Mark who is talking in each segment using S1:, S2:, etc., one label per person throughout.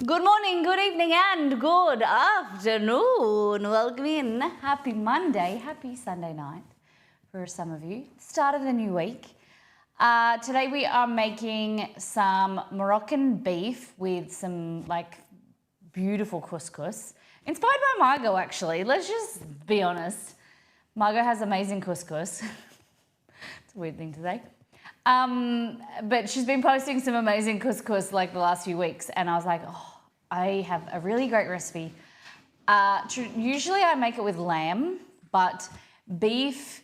S1: Good morning, good evening, and good afternoon. Welcome in. Happy Monday, happy Sunday night for some of you. Start of the new week. Today we are making some Moroccan beef with some beautiful couscous. Inspired by Margot, actually. Let's just be honest. Margot has amazing couscous. It's a weird thing to say. But she's been posting some amazing couscous the last few weeks, and I was like, oh, I have a really great recipe. Usually I make it with lamb, but beef,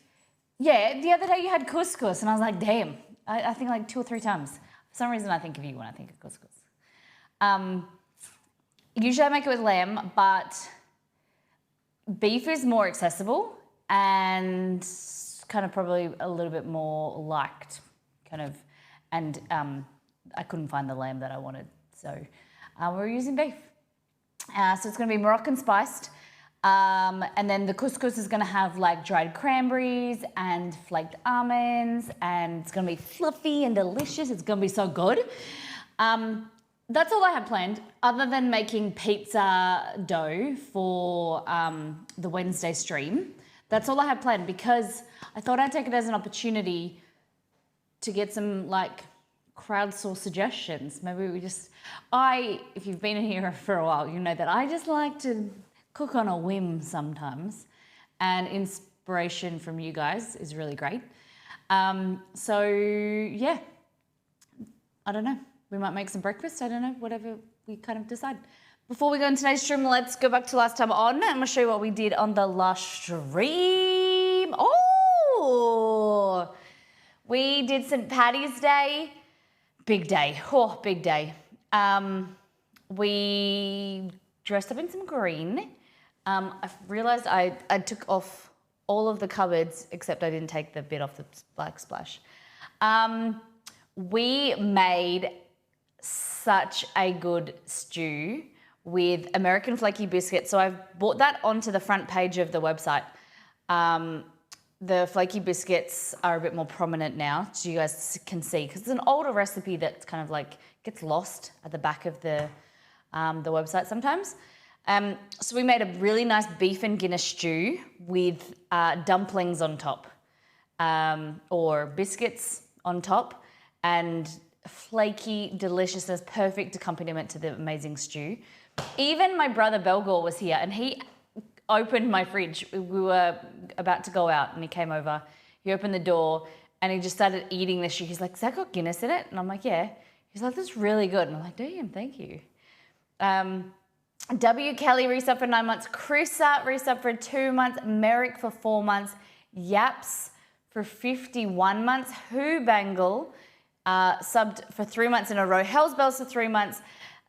S1: yeah, the other day you had couscous, and I was like, damn, I think 2 or 3 times. For some reason I think of you when I think of couscous. Usually I make it with lamb, but beef is more accessible and kind of probably a little bit more liked. And I couldn't find the lamb that I wanted, so we're using beef. So it's going to be Moroccan spiced, and then the couscous is going to have dried cranberries and flaked almonds, and it's going to be fluffy and delicious. It's going to be so good. That's all I have planned, other than making pizza dough for the Wednesday stream. That's all I have planned because I thought I'd take it as an opportunity to get some crowdsourced suggestions. Maybe we if you've been in here for a while, you know that I just like to cook on a whim sometimes, and inspiration from you guys is really great. So yeah, I don't know. We might make some breakfast. I don't know, whatever we kind of decide. Before we go into today's stream, let's go back to last time on. I'm going to show you what we did on the last stream. Oh! We did St. Paddy's Day. Big day. Oh, big day. We dressed up in some green. I realised I took off all of the cupboards, except I didn't take the bit off the black splash. We made such a good stew with American flaky biscuits. So I've brought that onto the front page of the website. The flaky biscuits are a bit more prominent now, so you guys can see, because it's an older recipe that's kind of gets lost at the back of the website sometimes. So we made a really nice beef and Guinness stew with dumplings on top, or biscuits on top, and flaky deliciousness, perfect accompaniment to the amazing stew. Even my brother Belgor was here, and he opened my fridge. We were about to go out and he came over. He opened the door and he just started eating the stew. He's like, "Has that got Guinness in it?" And I'm like, "Yeah." He's like, "That's really good." And I'm like, "Damn, thank you." W. Kelly resub for 9 months. Chrissa resub for 2 months. Merrick for 4 months. Yaps for 51 months. Who Bangle subbed for 3 months in a row. Hell's Bells for 3 months.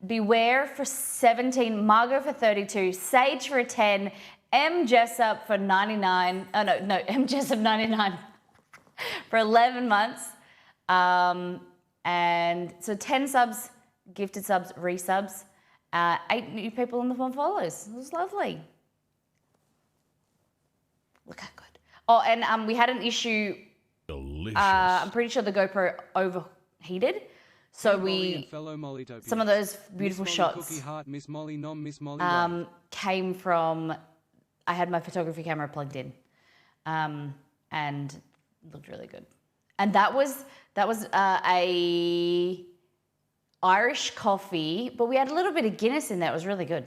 S1: Beware for 17, Margot for 32, Sage for 10, M. Jessup for 99, M. Jessup 99 for 11 months. And so 10 subs, gifted subs, resubs, 8 new people on the phone follows. It was lovely. Look how good. Oh, and we had an issue. Delicious. I'm pretty sure the GoPro overheated. So some of those beautiful shots came from, I had my photography camera plugged in, and looked really good. And that was a Irish coffee, but we had a little bit of Guinness in there. It was really good.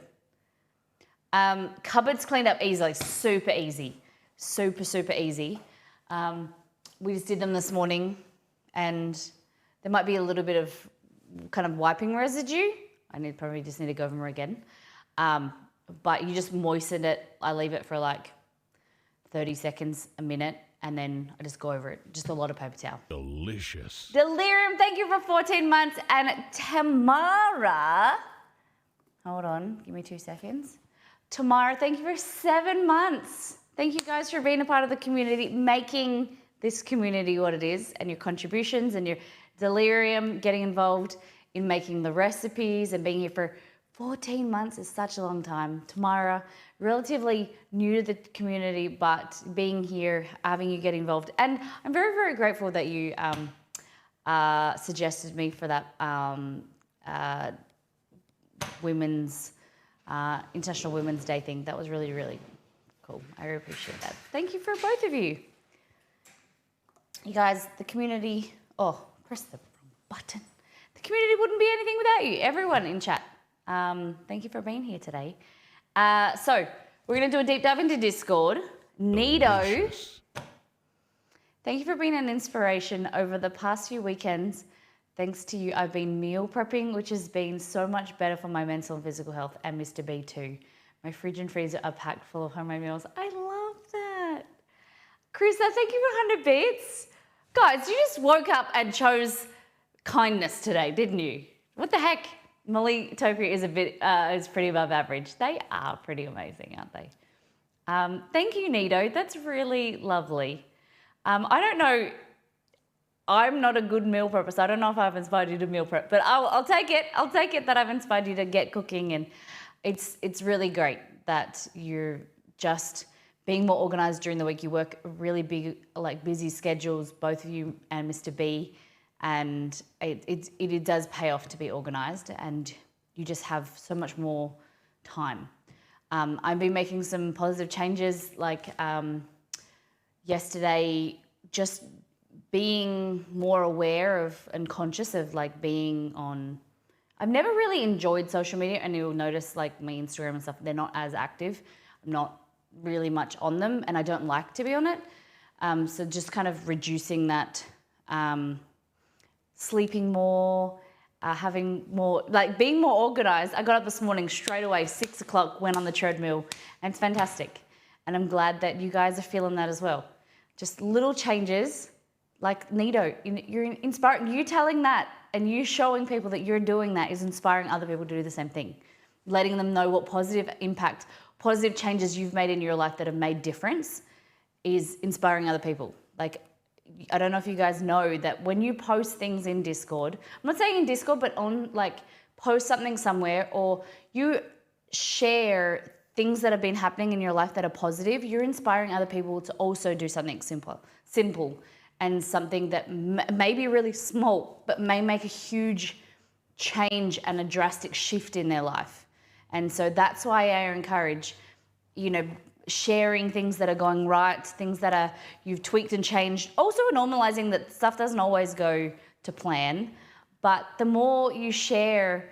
S1: Cupboards cleaned up easily, super easy, super easy. We just did them this morning, and there might be a little bit of kind of wiping residue. Probably just need to go over them again. But you just moisten it. I leave it for 30 seconds, a minute, and then I just go over it. Just a lot of paper towel. Delicious. Delirium, thank you for 14 months. And Tamara, hold on, give me 2 seconds. Tamara, thank you for 7 months. Thank you guys for being a part of the community, making this community what it is, and your contributions and your delirium, getting involved in making the recipes and being here for 14 months is such a long time. Tamara, relatively new to the community, but being here, having you get involved. And I'm very, very grateful that you suggested me for that women's International Women's Day thing. That was really, really cool. I really appreciate that. Thank you for both of you. You guys, the community, press the wrong button. The community wouldn't be anything without you. Everyone in chat. Thank you for being here today. So we're going to do a deep dive into Discord. Nido, thank you for being an inspiration over the past few weekends. Thanks to you, I've been meal prepping, which has been so much better for my mental and physical health, and Mr. B too. My fridge and freezer are packed full of homemade meals. I love that. Krista, thank you for 100 bits. Guys, you just woke up and chose kindness today, didn't you? What the heck? Mollytopia is pretty above average. They are pretty amazing, aren't they? Thank you, Nido. That's really lovely. I don't know. I'm not a good meal prepper, so I don't know if I've inspired you to meal prep, but I'll take it. I'll take it that I've inspired you to get cooking, and it's really great that you're just being more organised during the week. You work really big, busy schedules, both of you and Mr. B, and it does pay off to be organised, and you just have so much more time. I've been making some positive changes, yesterday, just being more aware of and conscious of being on. I've never really enjoyed social media, and you'll notice my Instagram and stuff, they're not as active. I'm not really much on them, and I don't like to be on it. So just kind of reducing that, sleeping more, having more, being more organized. I got up this morning straight away, 6 o'clock, went on the treadmill, and it's fantastic. And I'm glad that you guys are feeling that as well. Just little changes. Like Nido, you're inspiring, you telling that and you showing people that you're doing that is inspiring other people to do the same thing. Letting them know what positive impact, positive changes you've made in your life that have made difference is inspiring other people. I don't know if you guys know that when you post things in Discord, I'm not saying in Discord, but on post something somewhere, or you share things that have been happening in your life that are positive, you're inspiring other people to also do something simple. And something that may be really small, but may make a huge change and a drastic shift in their life. And so that's why I encourage, sharing things that are going right, things that you've tweaked and changed. Also normalizing that stuff doesn't always go to plan, but the more you share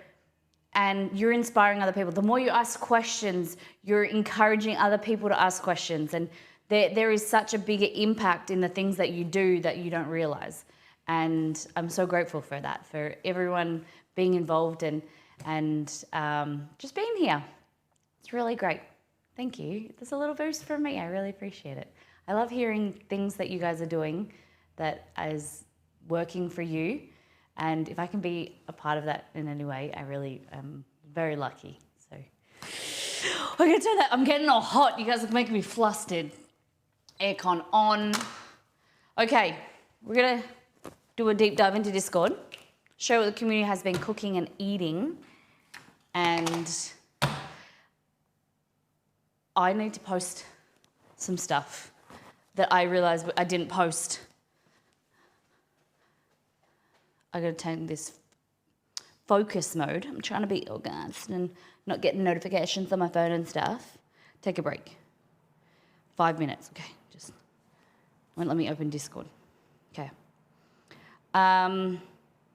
S1: and you're inspiring other people, the more you ask questions, you're encouraging other people to ask questions. And there is such a bigger impact in the things that you do that you don't realize. And I'm so grateful for that, for everyone being involved and just being here. It's really great. Thank you. There's a little boost from me. I really appreciate it. I love hearing things that you guys are doing that is working for you. And if I can be a part of that in any way, I really am very lucky. So I'm going to turn that. I'm getting all hot. You guys are making me flustered. Aircon on. Okay, we're going to do a deep dive into Discord, show what the community has been cooking and eating, and I need to post some stuff that I realised I didn't post. I got to turn this focus mode. I'm trying to be organised and not getting notifications on my phone and stuff. Take a break. 5 minutes, okay. Just won't let me open Discord. Okay.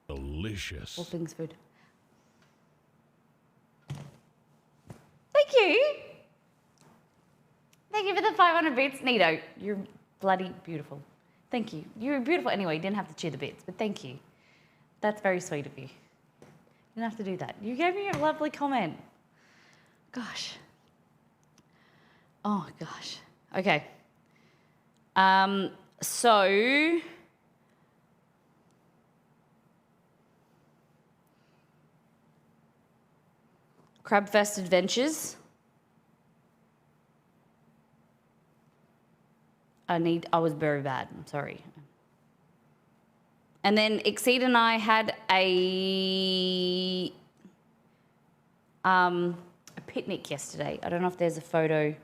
S2: Delicious.
S1: All things food. Thank you. Thank you for the 500 bits. Nido, you're bloody beautiful. Thank you. You're beautiful anyway. You didn't have to chew the bits, but thank you. That's very sweet of you. You didn't have to do that. You gave me a lovely comment. Gosh. Oh, gosh. Okay. So Crabfest Adventures. I was very bad. I'm sorry. And then Exceed and I had a picnic yesterday. I don't know if there's a photo.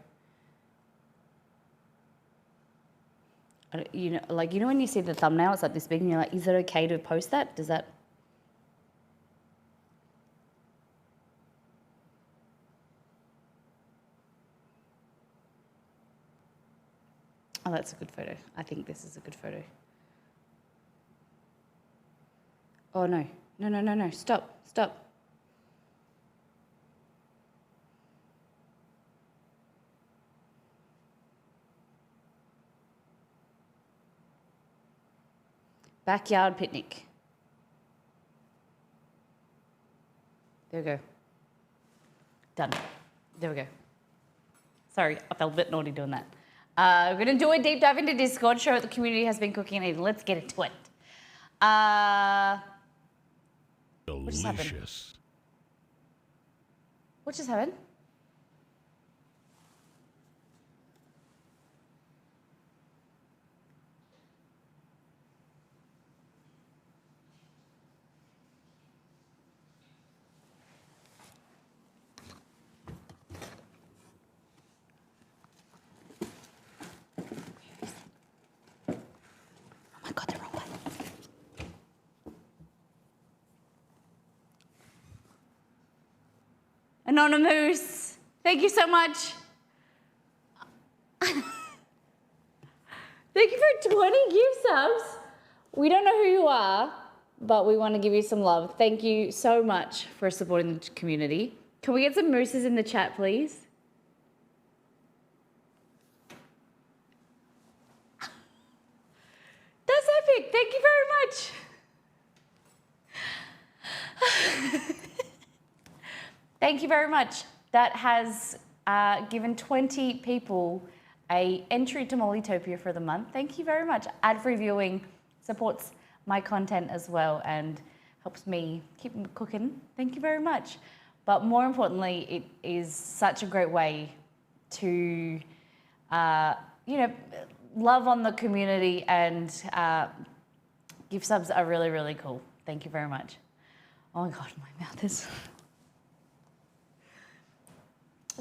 S1: You know when you see the thumbnail, it's like this big, and you're like, is it okay to post that? Does that? Oh, that's a good photo. I think this is a good photo. Oh, no. No, no, no, no. Stop. Stop. Backyard picnic. There we go. Done. There we go. Sorry, I felt a bit naughty doing that. We're going to do a deep dive into Discord, show what the community has been cooking and eating. Let's get into it. What just happened?
S2: Delicious.
S1: What just happened? Oh my God, the wrong one. Anonymous, thank you so much. Thank you for 20 gift subs. We don't know who you are, but we want to give you some love. Thank you so much for supporting the community. Can we get some mooses in the chat, please? That's epic. Thank you very much. Thank you very much. That has given 20 people a entry to Mollytopia for the month. Thank you very much. Ad-free viewing supports my content as well and helps me keep cooking. Thank you very much. But more importantly, it is such a great way to, love on the community, and gift subs are really, really cool. Thank you very much. Oh my God, my mouth is...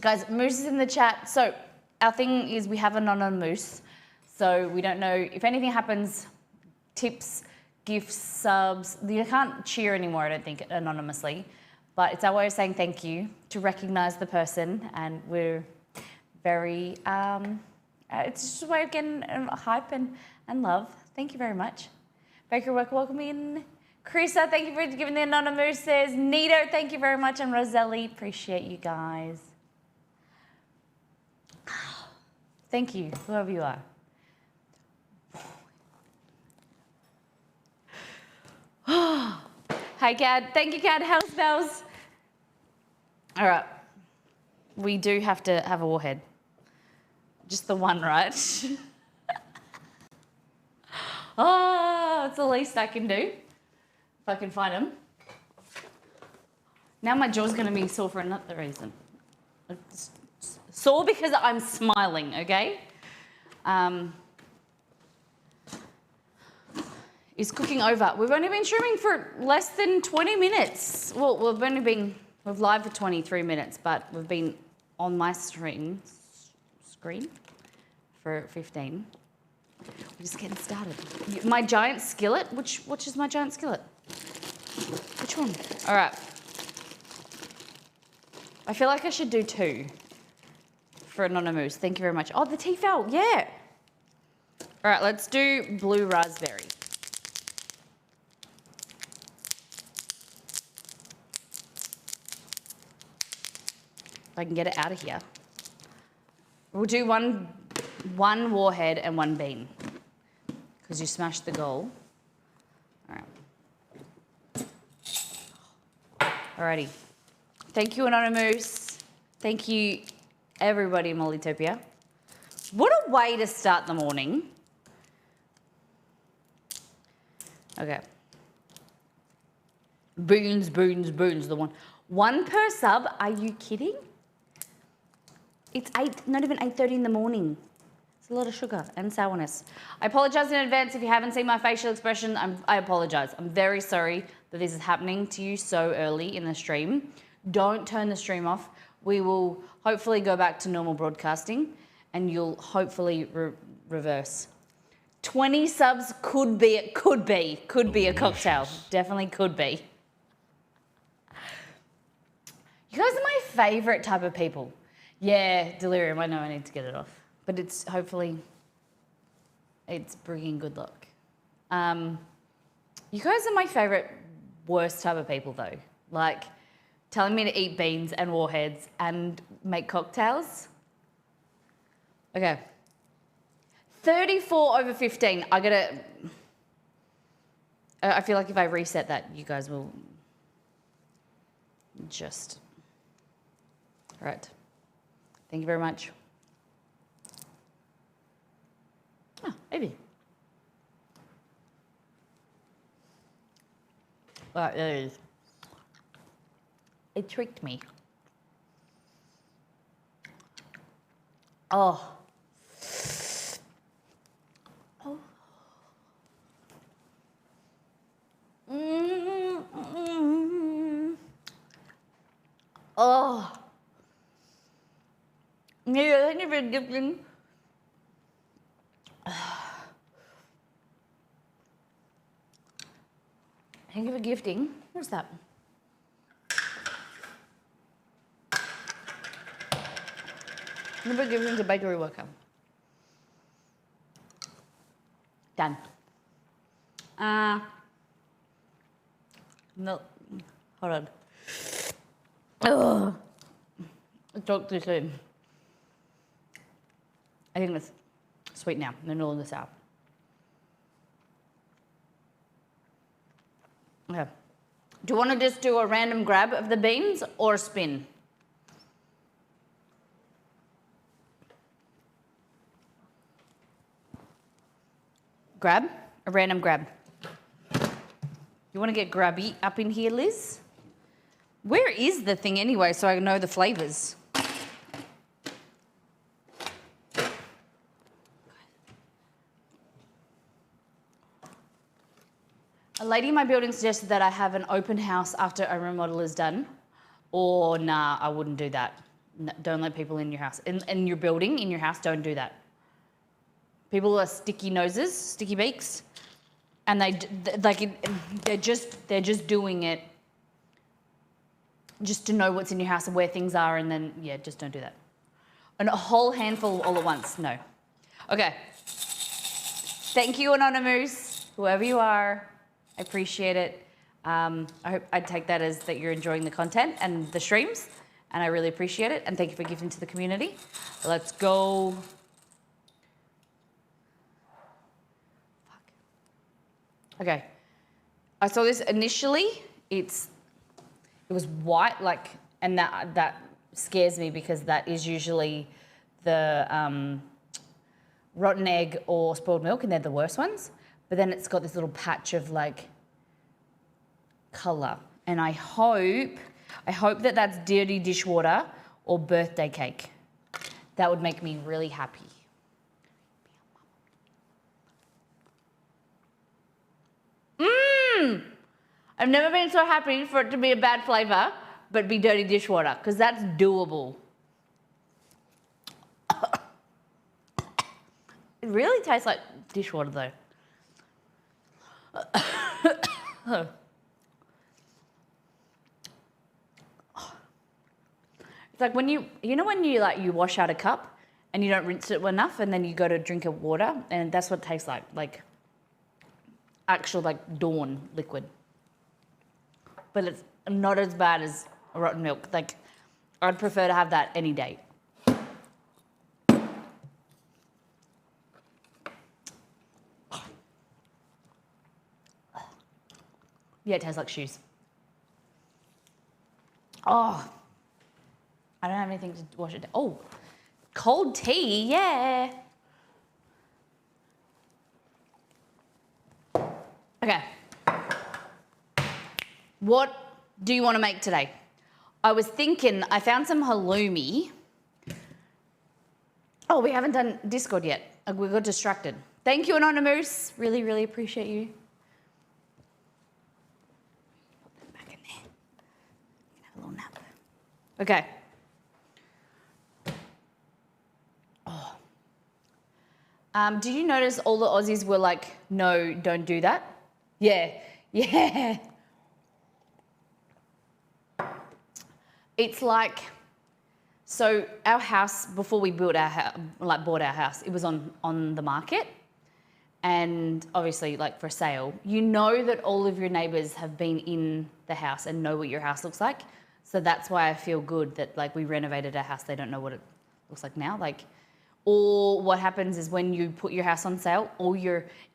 S1: Guys, moose is in the chat. So our thing is we have a non-moose. So we don't know if anything happens, tips, gifts, subs. You can't cheer anymore, I don't think, anonymously. But it's our way of saying thank you, to recognise the person. And we're very, it's just a way of getting hype and love. Thank you very much. Baker Work, welcome in. Krisa, thank you for giving the anonymouses. Nito, thank you very much. And Roselli, appreciate you guys. Thank you, whoever you are. Hi, Cad. Thank you, Cad. House bells. All right. We do have to have a warhead. Just the one, right? Oh, it's the least I can do. If I can find them. Now my jaw's going to be sore for another reason. Sore because I'm smiling, okay? Is cooking over. We've only been streaming for less than 20 minutes. Well, we've live for 23 minutes, but we've been on my screen for 15. We're just getting started. My giant skillet, which is my giant skillet? Which one? All right. I feel like I should do 2. For Anonymous, thank you very much. Oh, the tea fell, yeah. All right, let's do blue raspberry. If I can get it out of here. We'll do one warhead and 1 bean, because you smashed the goal. All right. Alrighty. Thank you, Anonymous. Thank you, everybody in Mollytopia. What a way to start the morning. Okay. Boons, the one. 1 per sub, are you kidding? It's not even 8:30 in the morning. It's a lot of sugar and sourness. I apologize in advance if you haven't seen my facial expression. I apologize. I'm very sorry that this is happening to you so early in the stream. Don't turn the stream off. We will hopefully go back to normal broadcasting, and you'll hopefully reverse. 20 subs could be a cocktail. Definitely could be. You guys are my favorite type of people. Yeah, delirium. I know I need to get it off, but it's hopefully It's bringing good luck. You guys are my favourite, worst type of people though. Like telling me to eat beans and warheads and make cocktails. Okay. 34 over 15. I feel like if I reset that, you guys will just. All right. Thank you very much. Oh, maybe. Well, it tricked me. Oh. Oh. Oh. Yeah, thank you for gifting. Thank you for gifting. What's that? Thank you for gifting to bakery worker. Done. No, hold on. Ugh. I talked too soon. I think it's sweet now. No longer sour. Okay. Do you want to just do a random grab of the beans or spin? Grab? A random grab. You want to get grabby up in here, Liz? Where is the thing anyway so I know the flavours? A lady in my building suggested that I have an open house after a remodel is done. Or nah, I wouldn't do that. No, don't let people in your house. In your building, in your house, don't do that. People are sticky noses, sticky beaks, and they're just doing it just to know what's in your house and where things are, and then yeah, just don't do that. And a whole handful all at once, no. Okay. Thank you, Anonymous, whoever you are. I appreciate it. I hope I'd take that as that you're enjoying the content and the streams, and I really appreciate it. And thank you for giving to the community. Let's go. Fuck. Okay. I saw this initially. It was white, like, and that scares me because that is usually the rotten egg or spoiled milk, and they're the worst ones. But then it's got this little patch of like colour, and I hope that that's dirty dishwater or birthday cake. That would make me really happy. I've never been so happy for it to be a bad flavour, but be dirty dishwater, because that's doable. It really tastes like dishwater though. It's like when you wash out a cup and you don't rinse it enough, and then you go to drink of water, and that's what it tastes like actual like Dawn liquid. But it's not as bad as rotten milk. Like, I'd prefer to have that any day. Yeah, it tastes like shoes. Oh, I don't have anything to wash it down. Oh, cold tea, yeah. Okay. What do you want to make today? I was thinking, I found some halloumi. Oh, we haven't done Discord yet. We got distracted. Thank you, Anonymous. Really, really appreciate you. Put that back in there. You can have a little nap. Okay. Oh. Did you notice all the Aussies were like, no, don't do that? Yeah, yeah. It's like, so our house, before we built our house, bought our house, it was on the market, and obviously like for sale, you know that all of your neighbors have been in the house and know what your house looks like. So that's why I feel good that like we renovated a house, they don't know what it looks like now. Like, or what happens is when you put your house on sale,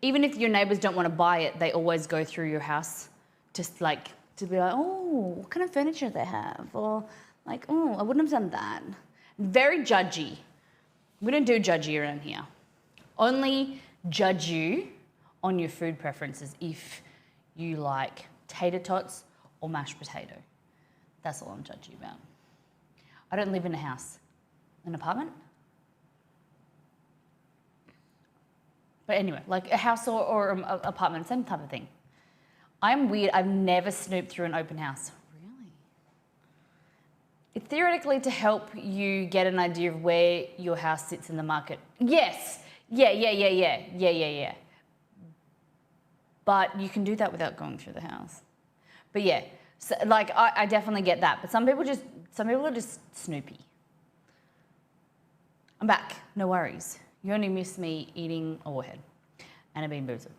S1: even if your neighbors don't want to buy it, they always go through your house just like to be like, oh, what kind of furniture they have? Or like, oh, I wouldn't have done that. Very judgy. We don't do judgy around here. Only judge you on your food preferences if you like tater tots or mashed potato. That's all I'm judging about. I don't live in a house, an apartment. But anyway, like a house or an apartment, same type of thing. I'm weird. I've never snooped through an open house. Really? It's theoretically to help you get an idea of where your house sits in the market. Yes. Yeah. But you can do that without going through the house. But yeah, so like I definitely get that. But some people are just snoopy. I'm back. No worries. You only miss me eating a warhead and a bean boozled.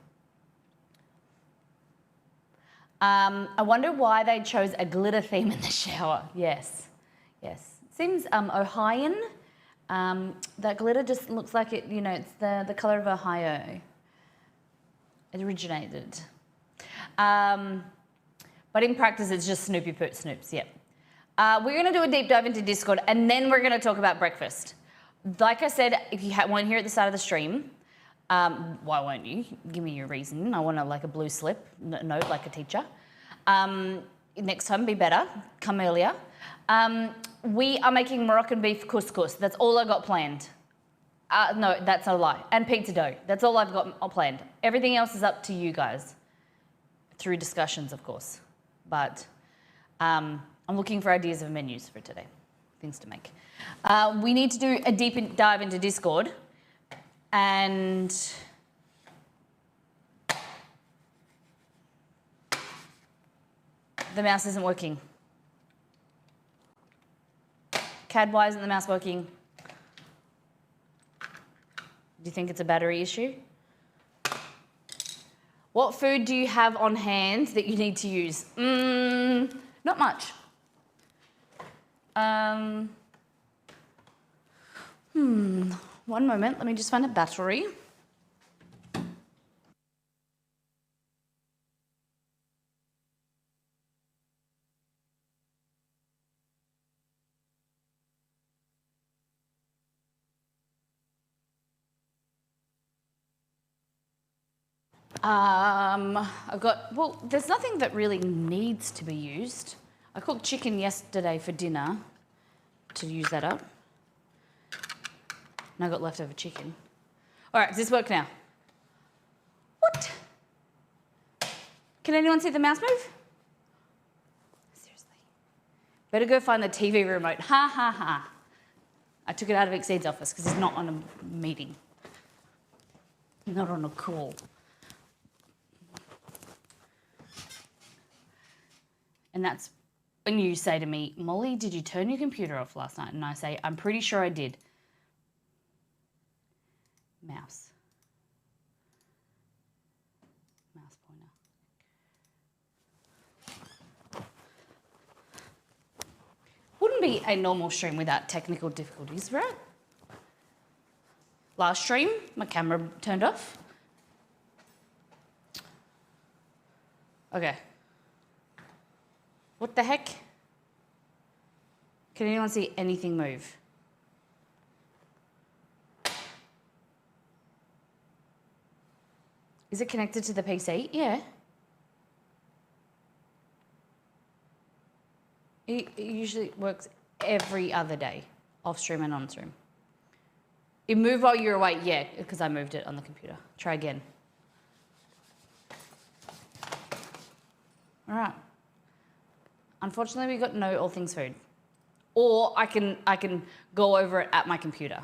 S1: I wonder why they chose a glitter theme in the shower. Yes. Seems Ohioan. That glitter just looks like it, it's the colour of Ohio. It originated. But in practice, it's just Snoopy Poot Snoops, yep. We're going to do a deep dive into Discord, and then we're going to talk about breakfast. Like I said, if you weren't here at the start of the stream, why won't you? Give me your reason. I want a blue slip note like a teacher. Next time, be better. Come earlier. We are making Moroccan beef couscous. That's all I got planned. No, that's a lie. And pizza dough. That's all I've got planned. Everything else is up to you guys. Through discussions, of course. But I'm looking for ideas of menus for today. Things to make. We need to do a deep dive into Discord. And the mouse isn't working. CAD, why isn't the mouse working? Do you think it's a battery issue? What food do you have on hand that you need to use? Not much. One moment, let me just find a battery. There's nothing that really needs to be used. I cooked chicken yesterday for dinner to use that up. And I got leftover chicken. All right, does this work now? What? Can anyone see the mouse move? Seriously. Better go find the TV remote. Ha, ha, ha. I took it out of Exceed's office because he's not on a meeting. Not on a call. And that's when you say to me, Molly, did you turn your computer off last night? And I say, I'm pretty sure I did. Mouse pointer. Wouldn't be a normal stream without technical difficulties, right? Last stream, my camera turned off. Okay. What the heck? Can anyone see anything move? Is it connected to the PC? Yeah. It usually works every other day, off stream and on stream. It moved while you were away, yeah, because I moved it on the computer. Try again. All right. Unfortunately, we got no all things food. Or I can go over it at my computer.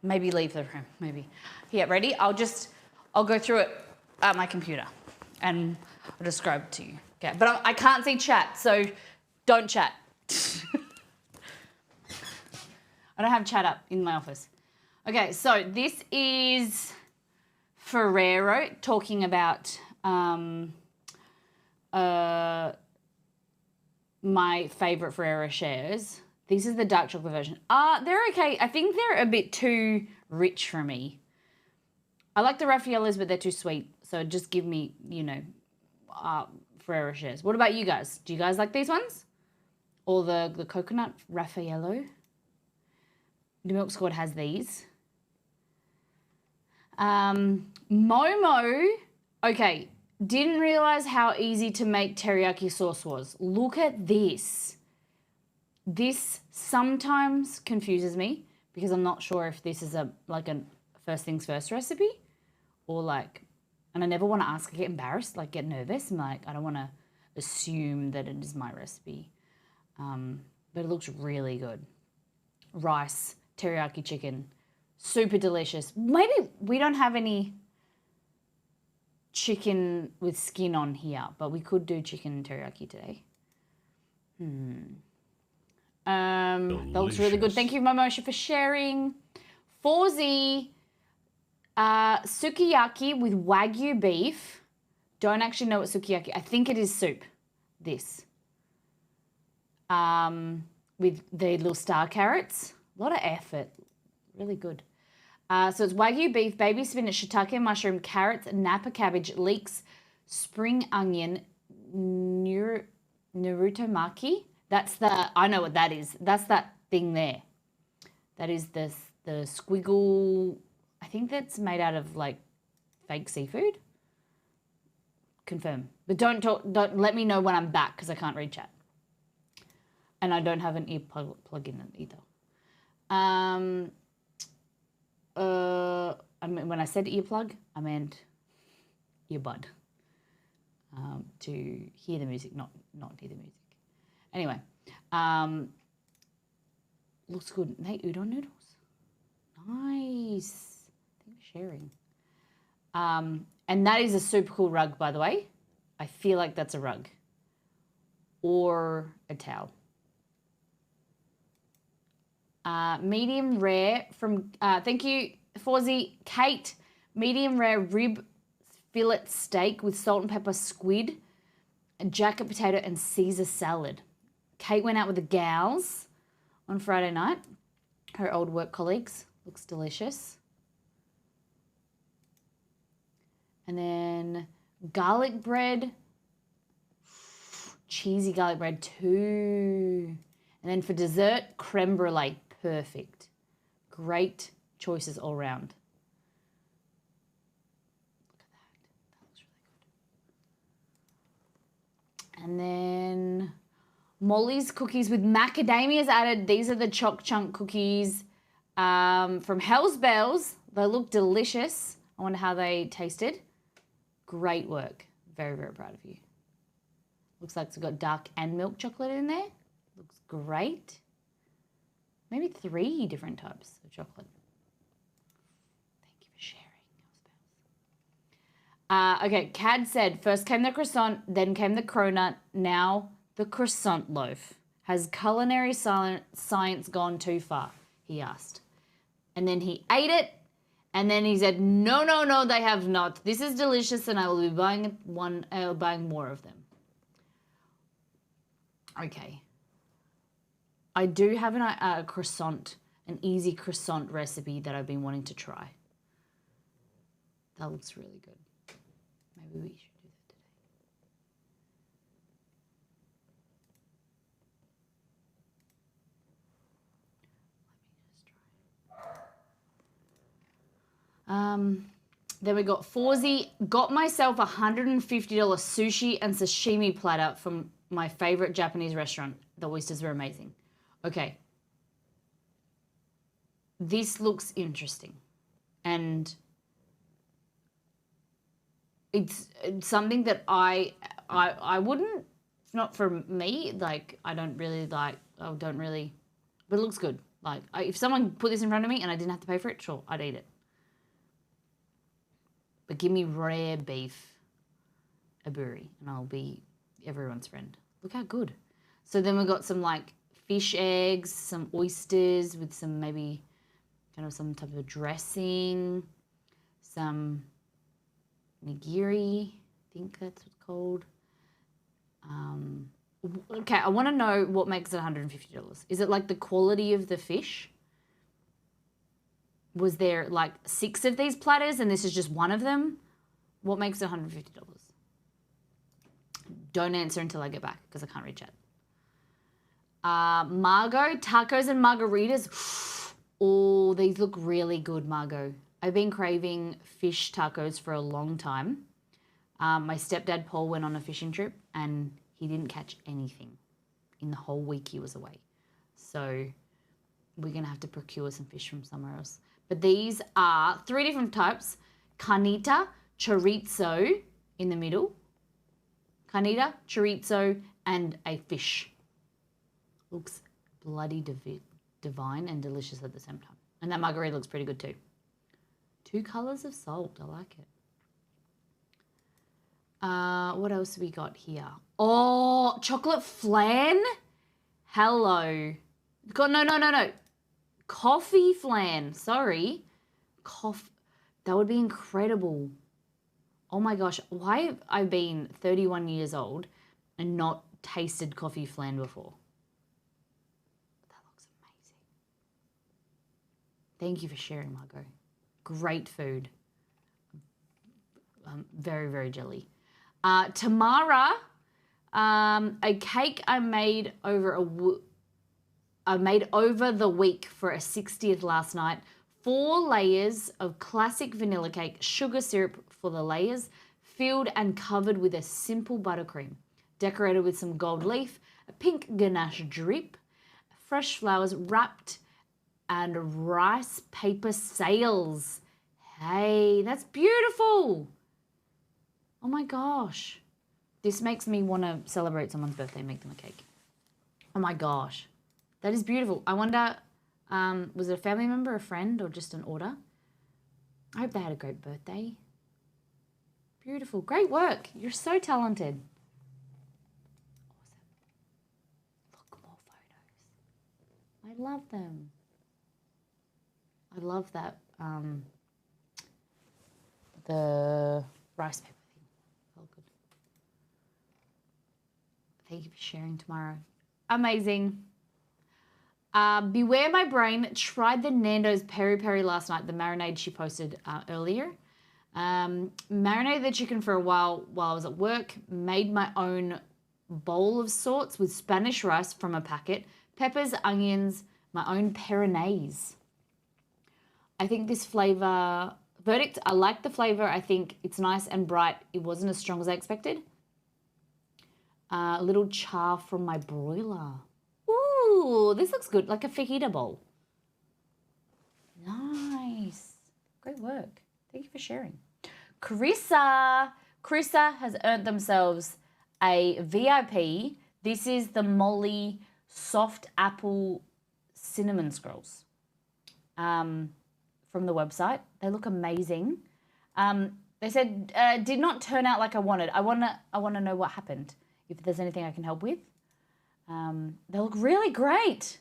S1: Maybe leave the room, maybe. Yeah, ready? I'll go through it at my computer and I'll describe it to you. Okay, but I can't see chat, so don't chat. I don't have chat up in my office. Okay, so this is Ferrero talking about my favourite Ferrero shares. This is the dark chocolate version. They're okay. I think they're a bit too rich for me. I like the Raffaellos, but they're too sweet. So just give me, Ferrero shares. What about you guys? Do you guys like these ones? Or the coconut Raffaello? The Milk Squad has these. Momo. Okay. Didn't realize how easy to make teriyaki sauce was. Look at this. This sometimes confuses me because I'm not sure if this is a first things first recipe or and I never want to ask. I get embarrassed, get nervous. I'm I don't want to assume that it is my recipe. But it looks really good. Rice, teriyaki chicken, super delicious. Maybe we don't have any chicken with skin on here, but we could do chicken teriyaki today. That looks really good. Thank you, Momosha, for sharing. Forzi, sukiyaki with Wagyu beef. Don't actually know what sukiyaki. I think it is soup. This. With the little star carrots. A lot of effort. Really good. So it's Wagyu beef, baby spinach, shiitake mushroom, carrots, napa cabbage, leeks, spring onion, Naruto maki. I know what that is. That's that thing there. That is the squiggle. I think that's made out of fake seafood. Confirm. But don't let me know when I'm back because I can't read chat. And I don't have an ear plug in it either. When I said earplug, I meant earbud. To hear the music, not hear the music. Anyway, looks good. They udon noodles. Nice. Thanks for sharing. And that is a super cool rug, by the way. I feel like that's a rug. Or a towel. Medium rare from, thank you, Forzi. Kate, medium rare rib fillet steak with salt and pepper squid, a jacket potato and Caesar salad. Kate went out with the gals on Friday night. Her old work colleagues. Looks delicious. And then garlic bread. Cheesy garlic bread too. And then for dessert, creme brulee. Perfect. Great choices all round. Look at that. That looks really good. And then Molly's cookies with macadamias added. These are the choc chunk cookies from Hell's Bells. They look delicious. I wonder how they tasted. Great work. Very, very proud of you. Looks like it's got dark and milk chocolate in there. Looks great. Maybe 3 different types of chocolate. Thank you for sharing. Okay, Cad said, first came the croissant, then came the cronut, now the croissant loaf. Has culinary science gone too far? He asked. And then he ate it, and then he said, no, they have not. This is delicious, and I will be buying more of them. Okay. I do have a croissant, an easy croissant recipe that I've been wanting to try. That looks really good. Maybe we should do that today. Let me just try. Then we got Forzi. Got myself a $150 sushi and sashimi platter from my favorite Japanese restaurant. The oysters were amazing. Okay. This looks interesting. And it's something that I wouldn't, it's not for me, I don't really, but it looks good. If someone put this in front of me and I didn't have to pay for it, sure, I'd eat it. But give me rare beef aburi and I'll be everyone's friend. Look how good. So then we've got some fish eggs, some oysters with some maybe kind of some type of dressing, some nigiri, I think that's what it's called. Okay, I want to know what makes it $150. Is it like the quality of the fish? Was there like 6 of these platters and this is just one of them? What makes it $150? Don't answer until I get back because I can't read chat. Margot, tacos and margaritas. Oh, these look really good, Margot. I've been craving fish tacos for a long time. My stepdad, Paul, went on a fishing trip and he didn't catch anything in the whole week he was away. So we're going to have to procure some fish from somewhere else. But these are 3 different types. Carnita, chorizo in the middle. Carnita, chorizo, and a fish. Looks bloody divine and delicious at the same time. And that margarita looks pretty good too. 2 colors of salt. I like it. What else have we got here? Oh, chocolate flan. Hello. No. Coffee flan. Sorry. That would be incredible. Oh my gosh. Why have I been 31 years old and not tasted coffee flan before? That looks amazing. Thank you for sharing, Margot. Great food. Very, very jelly. Tamara, a cake I made over the week for a 60th last night. 4 layers of classic vanilla cake, sugar syrup for the layers, filled and covered with a simple buttercream, decorated with some gold leaf, a pink ganache drip, fresh flowers wrapped, and rice paper sails. Hey, that's beautiful. Oh my gosh. This makes me want to celebrate someone's birthday and make them a cake. Oh my gosh. That is beautiful. I wonder, was it a family member, a friend, or just an order? I hope they had a great birthday. Beautiful. Great work. You're so talented. Awesome. Look, more photos. I love them. I love that. The rice paper thing. Oh, good. Thank you for sharing tomorrow. Amazing. Beware My Brain tried the Nando's Peri Peri last night, the marinade she posted earlier. Marinated the chicken for a while I was at work, made my own bowl of sorts with Spanish rice from a packet, peppers, onions, my own Peronaise. I think this flavor, verdict, I like the flavor. I think it's nice and bright. It wasn't as strong as I expected. A little char from my broiler. Ooh, this looks good, like a fajita bowl. Nice. Great work. Thank you for sharing. Carissa has earned themselves a VIP. This is the Molly Soft Apple Cinnamon Scrolls from the website. They look amazing. They said, did not turn out like I wanted. I want to know what happened, if there's anything I can help with. They look really great.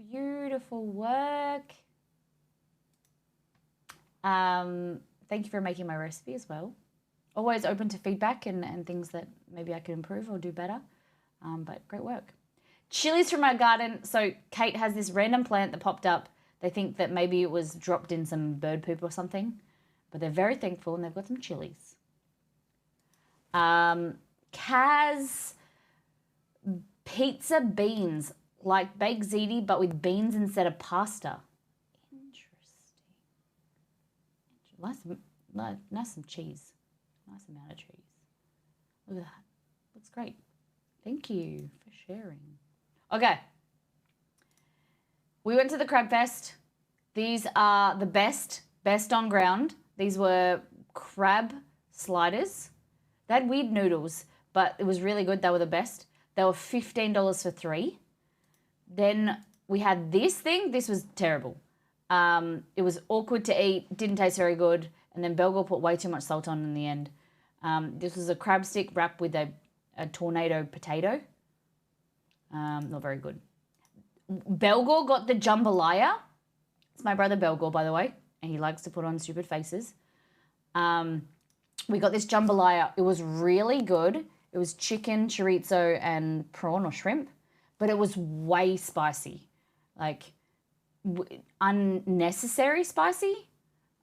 S1: Beautiful work. Thank you for making my recipe as well. Always open to feedback and things that maybe I could improve or do better. But great work. Chilies from our garden. So Kate has this random plant that popped up. They think that maybe it was dropped in some bird poop or something. But they're very thankful and they've got some chilies. Kaz pizza beans, like baked ziti, but with beans instead of pasta. Interesting. Nice some cheese. Nice amount of cheese. Look at that. Looks great. Thank you for sharing. Okay. We went to the Crab Fest. These are the best on ground. These were crab sliders. They had weird noodles, but it was really good. They were the best. They were $15 for 3. Then we had this thing. This was terrible. It was awkward to eat. Didn't taste very good. And then Belgor put way too much salt on in the end. This was a crab stick wrapped with a tornado potato. Not very good. Belgor got the jambalaya. It's my brother Belgor, by the way. And he likes to put on stupid faces. We got this jambalaya. It was really good. It was chicken, chorizo, and prawn or shrimp, but it was way spicy, like unnecessary spicy.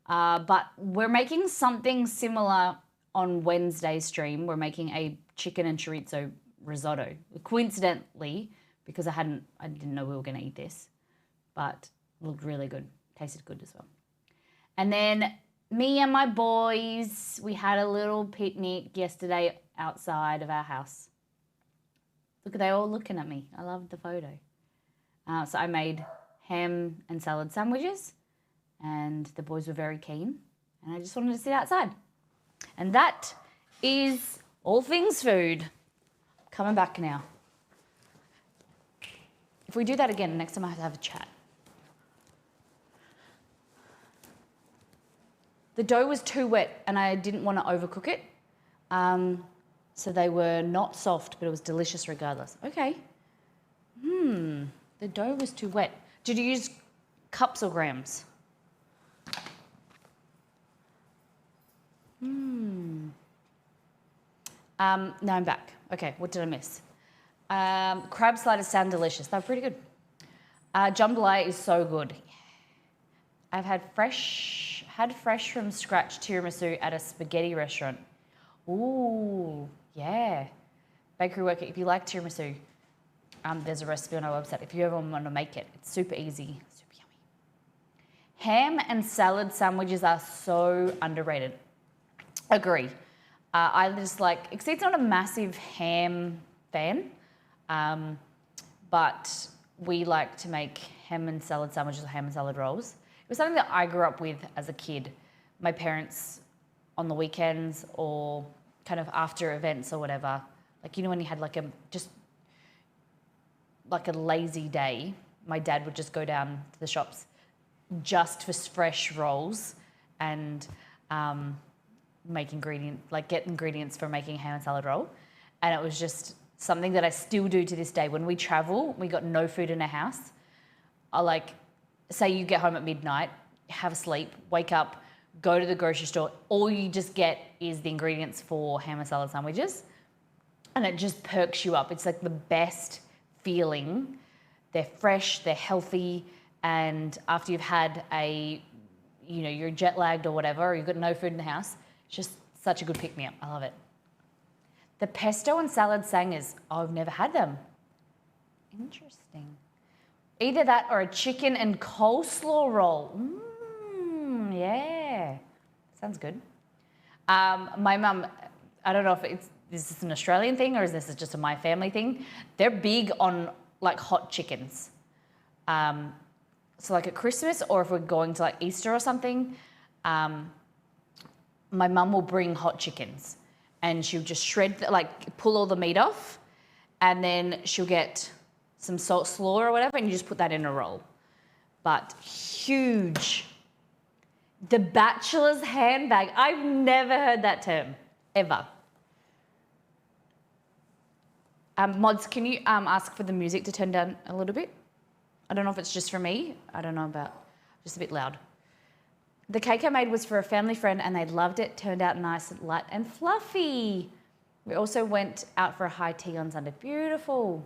S1: But we're making something similar on Wednesday's stream. We're making a chicken and chorizo risotto. Coincidentally, because I didn't know we were going to eat this, but it looked really good. Tasted good as well. And then me and my boys, we had a little picnic yesterday outside of our house. Look, they're all looking at me. I love the photo. So I made ham and salad sandwiches, and the boys were very keen, and I just wanted to sit outside. And that is all things food. Coming back now. If we do that again, next time I have to have a chat. The dough was too wet and I didn't want to overcook it. So they were not soft, but it was delicious regardless. Okay. The dough was too wet. Did you use cups or grams? No, I'm back. Okay, what did I miss? Crab sliders sound delicious. They're pretty good. Jambalaya is so good. I've had fresh from scratch tiramisu at a spaghetti restaurant. Ooh, yeah. Bakery worker, if you like tiramisu, there's a recipe on our website. If you ever want to make it, it's super easy, super yummy. Ham and salad sandwiches are so underrated. Agree. I just like, it's not a massive ham fan, but we like to make ham and salad sandwiches or ham and salad rolls. It was something that I grew up with as a kid. My parents, on the weekends or kind of after events or whatever, like, you know, when you had like a lazy day, my dad would just go down to the shops just for fresh rolls and get ingredients for making a ham and salad roll. And it was just something that I still do to this day. When we travel, we got no food in our house. I say you get home at midnight, have a sleep, wake up, go to the grocery store. All you just get is the ingredients for ham and salad sandwiches. And it just perks you up. It's like the best feeling. They're fresh, they're healthy. And after you've had you're jet lagged or whatever, or you've got no food in the house, it's just such a good pick-me-up. I love it. The pesto and salad sangers, I've never had them. Interesting. Either that or a chicken and coleslaw roll. Yeah, sounds good. My mum, I don't know if is this an Australian thing or is this just a my family thing? They're big on like hot chickens. So like at Christmas or if we're going to like Easter or something, my mum will bring hot chickens and she'll just pull all the meat off and then she'll get some salt slaw or whatever and you just put that in a roll. But huge. The bachelor's handbag. I've never heard that term, ever. Mods, can you ask for the music to turn down a little bit? I don't know if it's just for me. I don't know about, just a bit loud. The cake I made was for a family friend and they loved it. Turned out nice, light and fluffy. We also went out for a high tea on Sunday. Beautiful.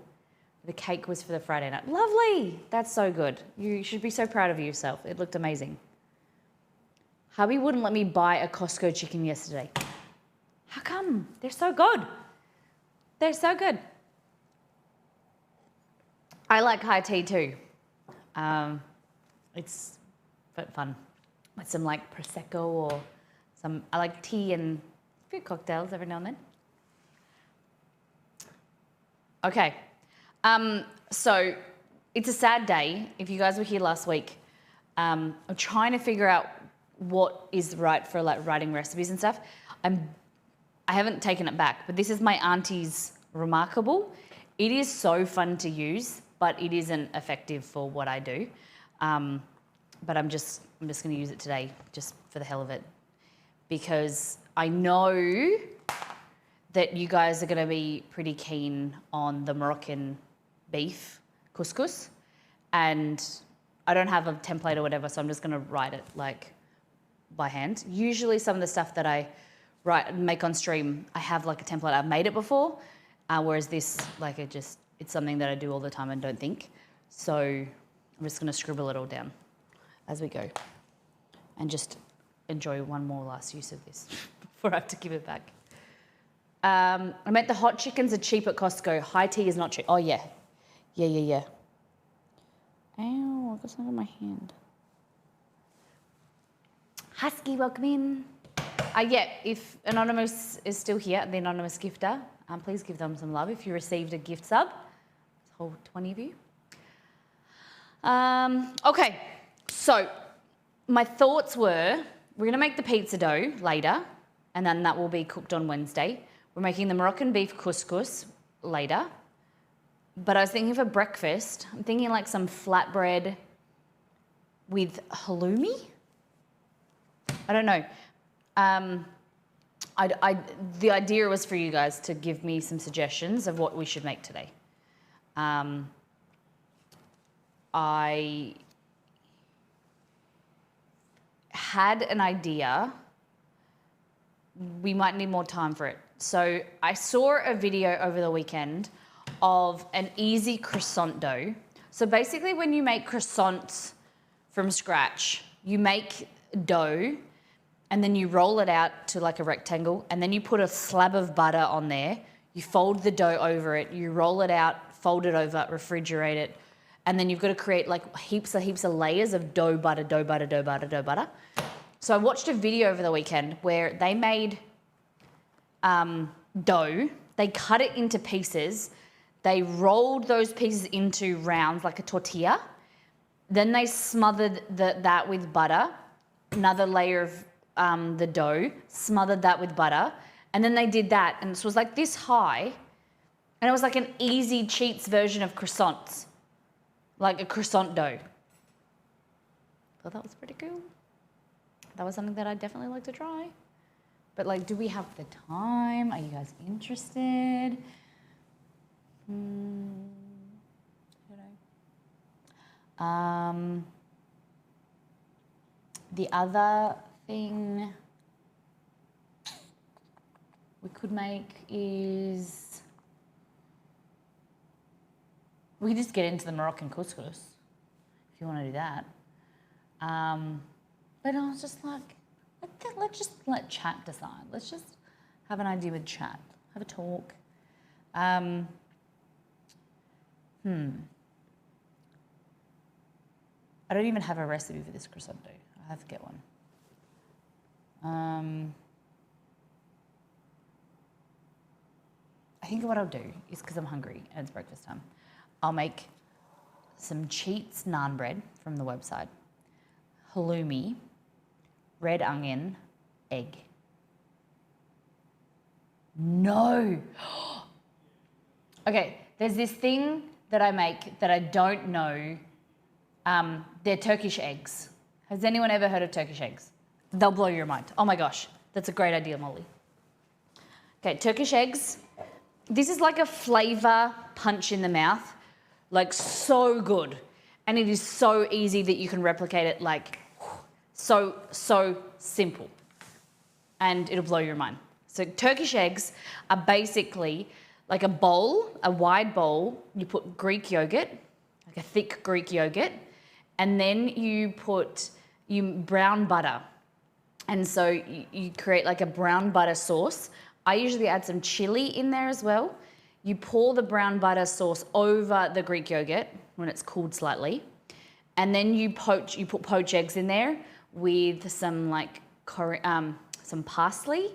S1: The cake was for the Friday night. Lovely. That's so good. You should be so proud of yourself. It looked amazing. Hubby wouldn't let me buy a Costco chicken yesterday. How come? They're so good. They're so good. I like high tea too. It's fun. With some like Prosecco or I like tea and a few cocktails every now and then. Okay. So it's a sad day. If you guys were here last week, I'm trying to figure out what is right for like writing recipes and stuff. I haven't taken it back, but this is my auntie's Remarkable. It is so fun to use, but it isn't effective for what I do. But I'm just going to use it today, just for the hell of it, because I know that you guys are going to be pretty keen on the Moroccan beef couscous, and I don't have a template or whatever, so I'm just going to write it like by hand. Usually some of the stuff that I make on stream, I have like a template. I've made it before, whereas this, like it's something that I do all the time and don't think. So I'm just going to scribble it all down as we go and just enjoy one more last use of this before I have to give it back. I meant the hot chickens are cheap at Costco. High tea is not cheap. Oh, yeah. Yeah. Ow, I got something on my hand. Husky, welcome in. Yeah, if Anonymous is still here, the Anonymous gifter, please give them some love if you received a gift sub. It's whole 20 of you. Okay, so my thoughts were we're going to make the pizza dough later, and then that will be cooked on Wednesday. We're making the Moroccan beef couscous later. But I was thinking for breakfast, I'm thinking like some flatbread with halloumi. I don't know. The idea was for you guys to give me some suggestions of what we should make today. I had an idea. We might need more time for it. So I saw a video over the weekend of an easy croissant dough. So basically when you make croissants from scratch, you make dough and then you roll it out to like a rectangle and then you put a slab of butter on there. You fold the dough over it, you roll it out, fold it over, refrigerate it, and then you've got to create like heaps of layers of dough butter. So I watched a video over the weekend where they made dough, they cut it into pieces, they rolled those pieces into rounds like a tortilla, then they smothered that with butter, another layer of the dough, smothered that with butter, and then they did that, and it was like this high, and it was like an easy cheats version of croissants, like a croissant dough. Thought that was pretty cool. That was something that I'd definitely like to try. But like, do we have the time? Are you guys interested? I don't know. The other thing we could make is we could just get into the Moroccan couscous if you want to do that. But I was just like, let's just let chat decide. Let's just have an idea with chat, have a talk. I don't even have a recipe for this croissant dough. I have to get one. I think what I'll do is, because I'm hungry and it's breakfast time, I'll make some Cheats naan bread from the website, halloumi, red onion, egg. No. Okay, there's this thing that I make that I don't know. They're Turkish eggs. Has anyone ever heard of Turkish eggs? They'll blow your mind. Oh my gosh, that's a great idea, Molly. Okay, Turkish eggs. This is like a flavor punch in the mouth, like so good. And it is so easy that you can replicate it, like so simple. And it'll blow your mind. So Turkish eggs are basically like a bowl, a wide bowl. You put Greek yogurt, like a thick Greek yogurt, and then you brown butter. And so you create like a brown butter sauce. I usually add some chili in there as well. You pour the brown butter sauce over the Greek yogurt when it's cooled slightly. And then you put poached eggs in there with some like some parsley.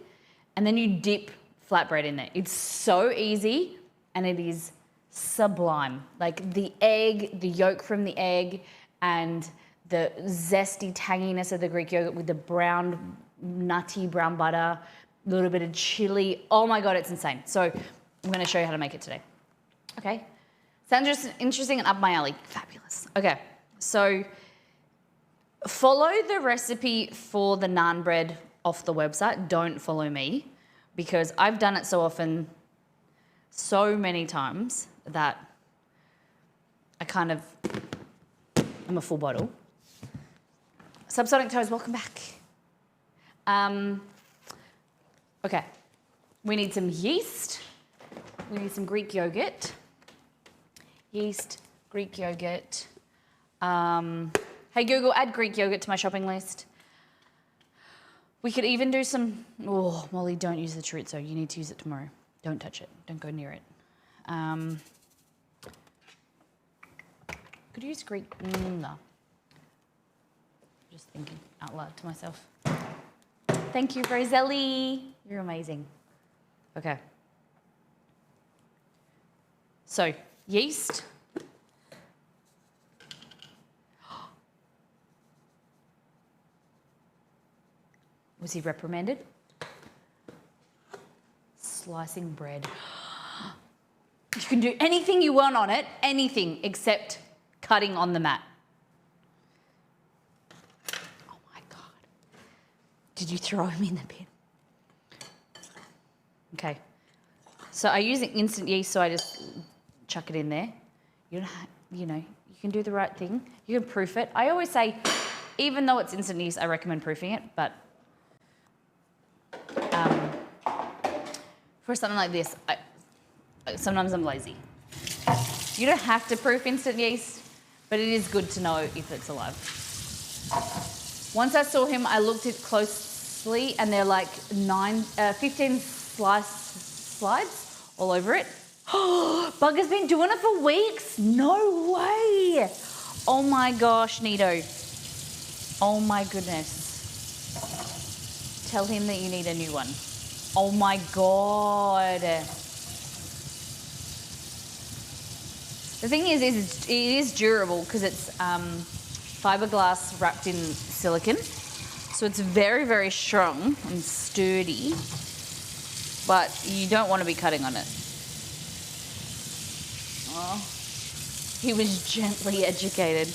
S1: And then you dip flatbread in there. It's so easy and it is sublime. Like the egg, the yolk from the egg and the zesty tanginess of the Greek yogurt with the brown, nutty brown butter, a little bit of chili. Oh my God, it's insane. So I'm going to show you how to make it today. Okay. Sounds just interesting and up my alley. Fabulous. Okay. So follow the recipe for the naan bread off the website. Don't follow me because I've done it so often, so many times that I'm a full bottle. Subsonic Toes, welcome back. Okay, we need some yeast. We need some Greek yogurt. Yeast, Greek yogurt. Hey Google, add Greek yogurt to my shopping list. We could even do some, oh, Molly, don't use the chorizo. You need to use it tomorrow. Don't touch it. Don't go near it. Could you use Greek? No. Just thinking out loud to myself. Thank you, Roselli. You're amazing. Okay. So, yeast. Was he reprimanded? Slicing bread. You can do anything you want on it, anything except cutting on the mat. Oh my God. Did you throw him in the bin? Okay. So I'm using instant yeast, so I just chuck it in there. You don't have, you know, you can do the right thing. You can proof it. I always say, even though it's instant yeast, I recommend proofing it, but for something like this, sometimes I'm lazy. You don't have to proof instant yeast, but it is good to know if it's alive. Once I saw him, I looked at it closely, and they're like 15 slides all over it. Bugger's been doing it for weeks. No way. Oh my gosh, Nito. Oh my goodness. Tell him that you need a new one. Oh my God. The thing is it is durable because it's fiberglass wrapped in silicone. So it's very, very strong and sturdy, but you don't want to be cutting on it. Oh, he was gently educated.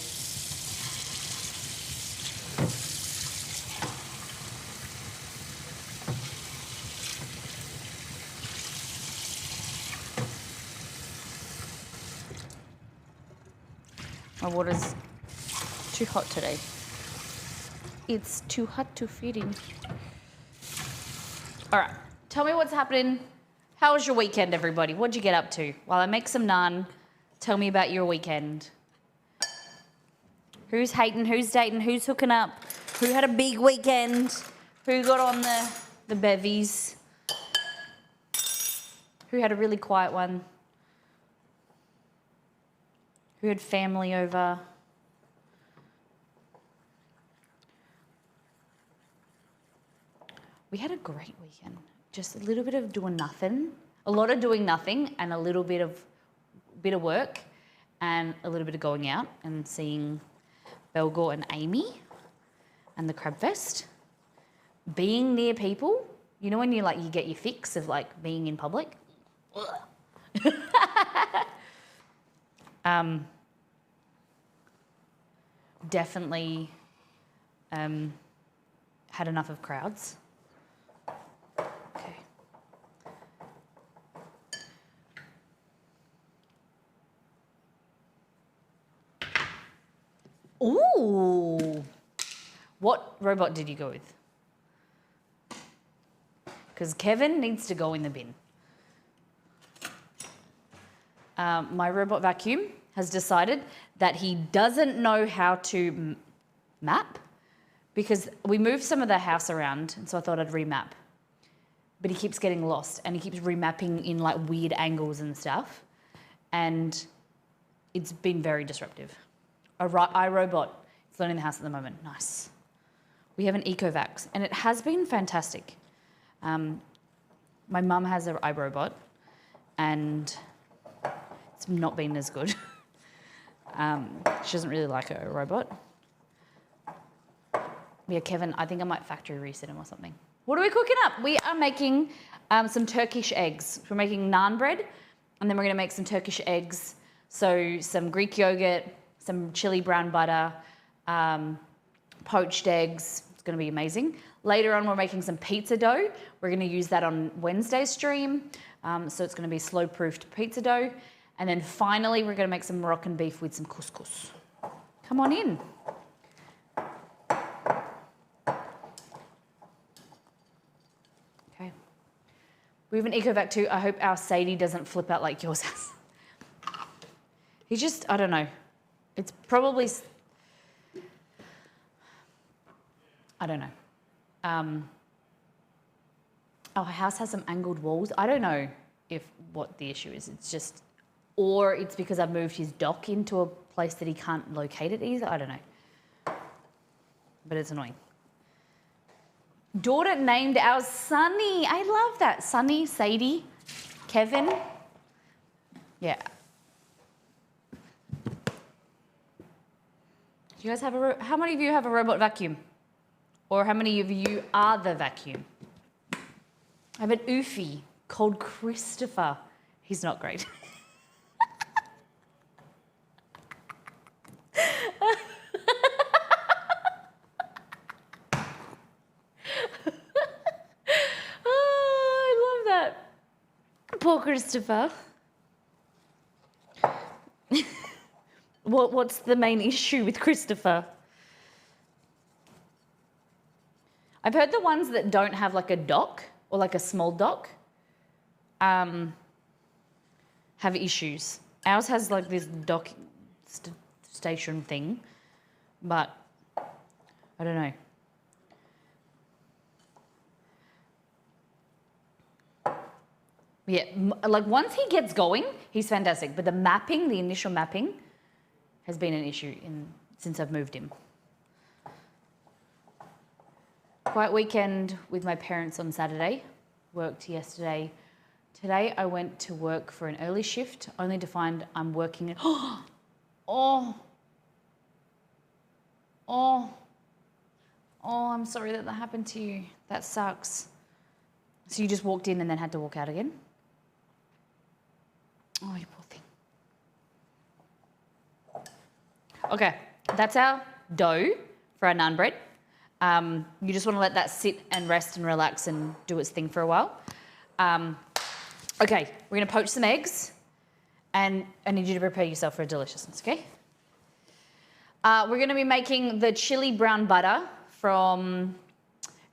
S1: My water's too hot today. It's too hot to feed him. All right, tell me what's happening. How was your weekend, everybody? What'd you get up to? While I make some naan, tell me about your weekend. Who's hating, who's dating, who's hooking up? Who had a big weekend? Who got on the bevies? Who had a really quiet one? Who had family over? We had a great weekend. Just a little bit of doing nothing. A lot of doing nothing and a little bit of work and a little bit of going out and seeing Belgor and Amy and the Crab Fest. Being near people. You know when you get your fix of like being in public? Definitely had enough of crowds. Okay. Ooh. What robot did you go with? Because Kevin needs to go in the bin. My robot vacuum has decided that he doesn't know how to map because we moved some of the house around, and so I thought I'd remap. But he keeps getting lost and he keeps remapping in like weird angles and stuff. And it's been very disruptive. iRobot is learning the house at the moment. Nice. We have an Ecovacs and it has been fantastic. My mum has an iRobot and it's not been as good. She doesn't really like a robot. Yeah, Kevin, I think I might factory reset him or something. What are we cooking up? We are making some Turkish eggs. We're making naan bread, and then we're going to make some Turkish eggs. So some Greek yogurt, some chili brown butter, poached eggs. It's going to be amazing. Later on, we're making some pizza dough. We're going to use that on Wednesday's stream. So it's going to be slow-proofed pizza dough. And then finally, we're going to make some Moroccan beef with some couscous. Come on in. We have an EcoVac too. I hope our Sadie doesn't flip out like yours has. He just, I don't know. It's probably, I don't know. Our house has some angled walls. I don't know what the issue is. It's just, or it's because I've moved his dock into a place that he can't locate it easily. I don't know. But it's annoying. Daughter named ours Sunny. I love that. Sunny, Sadie, Kevin. Yeah. Do you guys have how many of you have a robot vacuum? Or how many of you are the vacuum? I have an oofy called Christopher. He's not great. Oh, I love that. Poor Christopher. What's the main issue with Christopher? I've heard the ones that don't have like a dock or like a small dock have issues. Ours has like this dock station thing, but I don't know. Yeah, like once he gets going, he's fantastic. But the mapping, the initial mapping, has been an issue since I've moved him. Quiet weekend with my parents on Saturday. Worked yesterday. Today I went to work for an early shift, only to find I'm working. Oh, I'm sorry that happened to you. That sucks. So you just walked in and then had to walk out again? Oh, you poor thing. Okay, that's our dough for our naan bread. You just want to let that sit and rest and relax and do its thing for a while. Okay, we're going to poach some eggs, and I need you to prepare yourself for a deliciousness, okay? We're going to be making the chili brown butter from,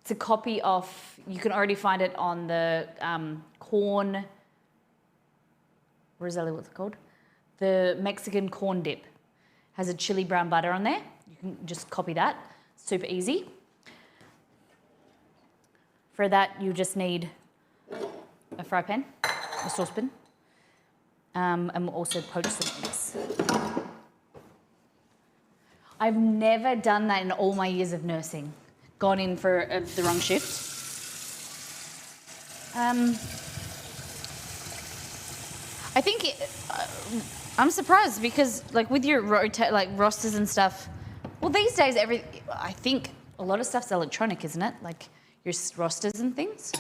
S1: it's a copy of, you can already find it on the corn, Roselli, what's it called? The Mexican corn dip. Has a chili brown butter on there. You can just copy that. Super easy. For that, you just need a fry pan, a saucepan, and we'll also poach some eggs. I've never done that in all my years of nursing. Gone in for the wrong shift. I think I'm surprised because, like, with your rosters and stuff. Well, these days, I think a lot of stuff's electronic, isn't it? Like your rosters and things.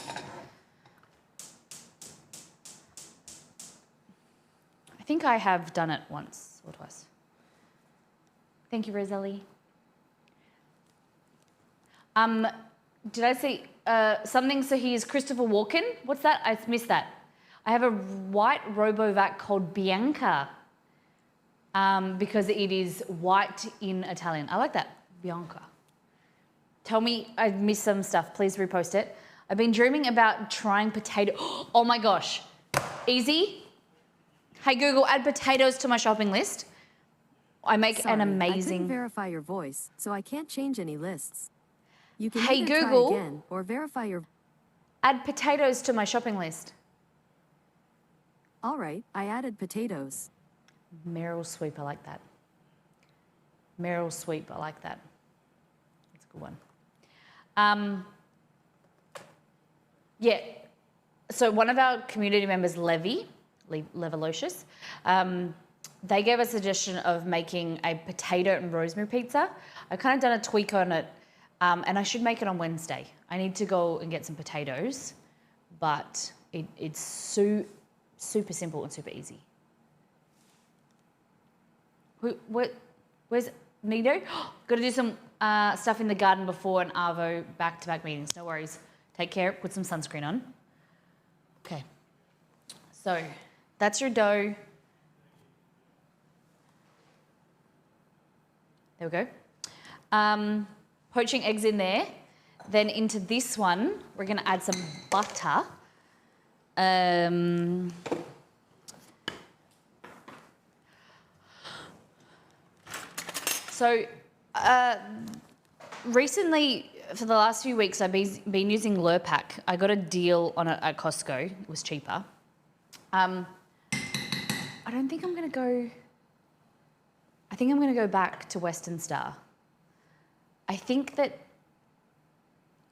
S1: I think I have done it once or twice. Thank you, Roselli. Did I say something? So he is Christopher Walken. What's that? I missed that. I have a white RoboVac called Bianca because it is white in Italian. I like that, Bianca. Tell me I missed some stuff. Please repost it. I've been dreaming about trying potato. Oh my gosh. Easy. Hey Google, add potatoes to my shopping list. I make an amazing.
S2: I didn't verify your voice, so I can't change any lists. You can
S1: hey
S2: either
S1: Google,
S2: try again or verify your.
S1: Add potatoes to my shopping list.
S2: All right, I added potatoes.
S1: Meryl Sweep, I like that. Meryl Sweep, I like that. That's a good one. Yeah, so one of our community members, Levolocious, they gave a suggestion of making a potato and rosemary pizza. I've kind of done a tweak on it, and I should make it on Wednesday. I need to go and get some potatoes, but it's super simple and super easy. Where's Nido? Got to do some stuff in the garden before an Arvo back-to-back meetings. No worries. Take care. Put some sunscreen on. Okay. So that's your dough. There we go. Poaching eggs in there. Then into this one, we're going to add some butter. Um, so recently, for the last few weeks, I've been using Lurpak. I got a deal on it at Costco. It was cheaper. I don't think I'm going to go... I think I'm going to go back to Western Star. I think that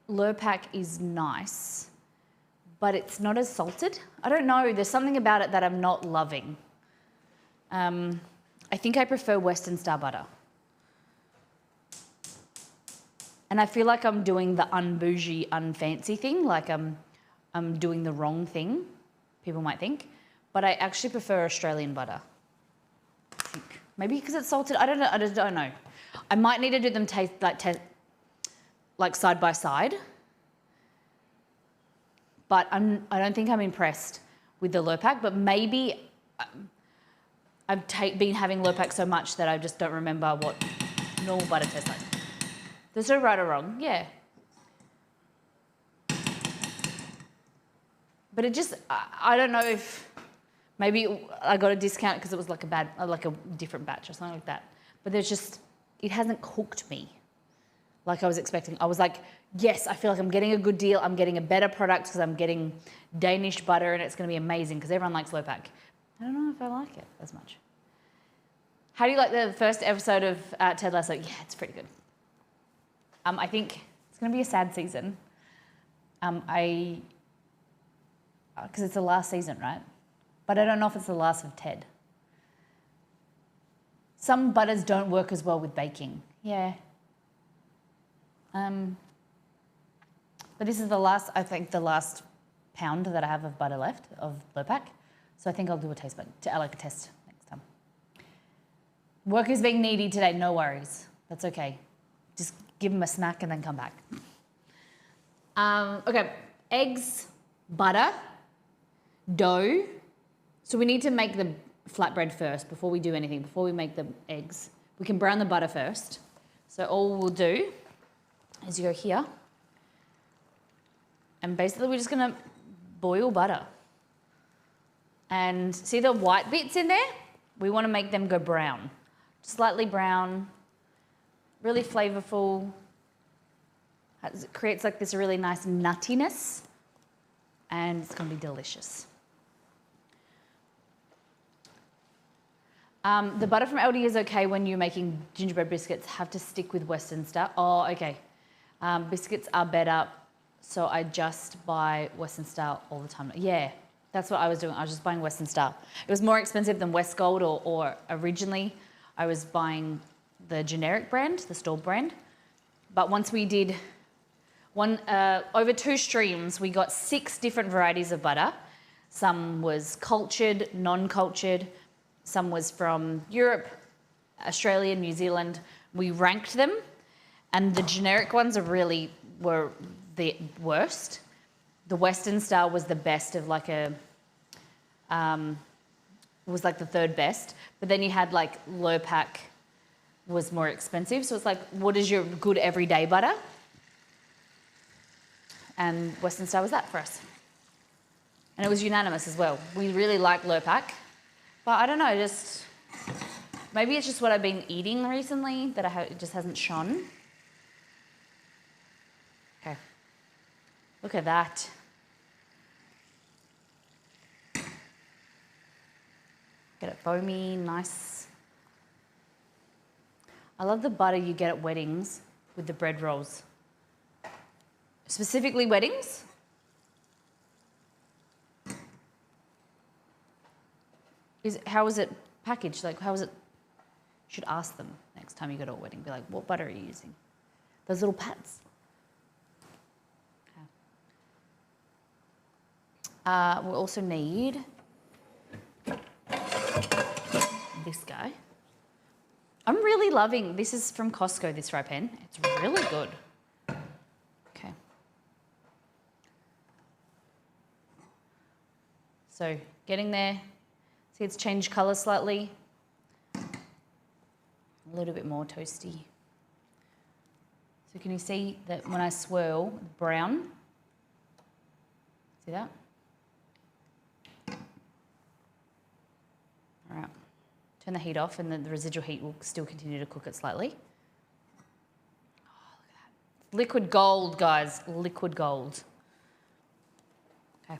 S1: Lurpak is nice, but it's not as salted. I don't know. There's something about it that I'm not loving. I think I prefer Western Star butter. And I feel like I'm doing the unbougie, unfancy thing, like I'm doing the wrong thing, people might think. But I actually prefer Australian butter. I think. Maybe because it's salted. I don't know. I just don't know. I might need to do them like side by side. But I don't think I'm impressed with the Lurpak. But maybe I've been having Lurpak so much that I just don't remember what normal butter tastes like. There's no right or wrong. Yeah. But it just, I don't know if maybe I got a discount because it was like a different batch or something like that. But there's just, it hasn't cooked me like I was expecting. I was like, yes, I feel like I'm getting a good deal. I'm getting a better product because I'm getting Danish butter and it's going to be amazing because everyone likes Lurpak. I don't know if I like it as much. How do you like the first episode of Ted Lasso? Yeah, it's pretty good. I think it's going to be a sad season. Because it's the last season, right? But I don't know if it's the last of Ted. Some butters don't work as well with baking. Yeah. But this is the last, I think, the last pound that I have of butter left, of Lurpak. So I think I'll do a test next time. Work is being needy today, no worries. That's okay. Just give them a snack and then come back. Okay, eggs, butter, dough. So we need to make the flatbread first before we do anything, before we make the eggs. We can brown the butter first. So all we'll do is you go here. And basically we're just gonna boil butter. And see the white bits in there? We wanna make them go brown. Slightly brown, really flavorful. It creates like this really nice nuttiness and it's gonna be delicious. The butter from Aldi is okay when you're making gingerbread biscuits. Have to stick with Western Star. Oh, okay. Biscuits are better, so I just buy Western Star all the time. Yeah, that's what I was doing. I was just buying Western Star. It was more expensive than West Gold or originally I was buying the generic brand, the store brand. But once we did over 2 streams, we got 6 different varieties of butter. Some was cultured, non-cultured. Some was from Europe, Australia, New Zealand. We ranked them, and the generic ones were the worst. The Western Star was the best of like was like the 3rd best. But then you had like Lurpak was more expensive. So it's like, what is your good everyday butter? And Western Star was that for us. And it was unanimous as well. We really like Lurpak. But I don't know, maybe it's just what I've been eating recently that it just hasn't shone. Okay, look at that. Get it foamy, nice. I love the butter you get at weddings with the bread rolls. Specifically weddings. How is it packaged? Like, how is it? You should ask them next time you go to a wedding. Be like, what butter are you using? Those little pads. Okay. We'll also need this guy. I'm really loving, this is from Costco, this fry pan. It's really good. Okay. So, getting there. See, it's changed colour slightly. A little bit more toasty. So can you see that when I swirl, brown? See that? All right. Turn the heat off and then the residual heat will still continue to cook it slightly. Oh, look at that. Liquid gold, guys. Liquid gold. Okay.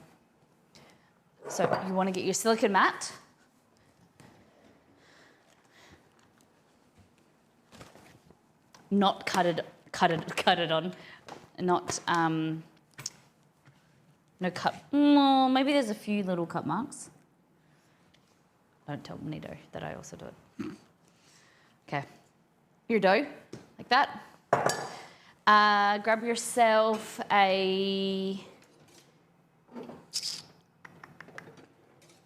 S1: So you want to get your silicone mat. Not cut it on. Not, no cut. Maybe there's a few little cut marks. Don't tell Nido that I also do it. Okay, your dough, like that. Grab yourself a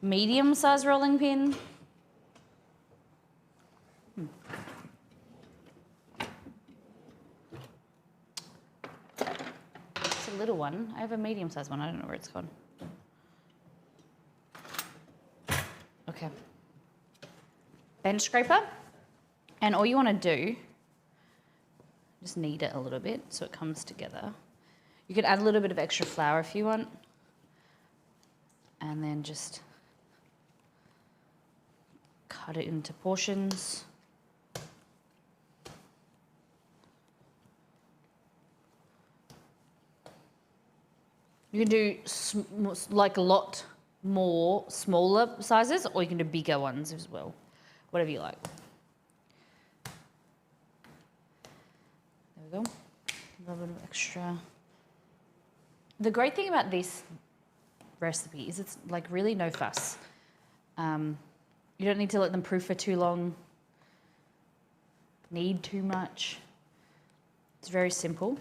S1: medium-sized rolling pin. It's a little one. I have a medium-sized one. I don't know where it's gone. Okay. Bench scraper, and all you want to do, just knead it a little bit so it comes together. You could add a little bit of extra flour if you want, and then just cut it into portions. You can do like a lot more smaller sizes, or you can do bigger ones as well. Whatever you like. There we go. A little bit of extra. The great thing about this recipe is it's like really no fuss. You don't need to let them proof for too long. Knead too much. It's very simple.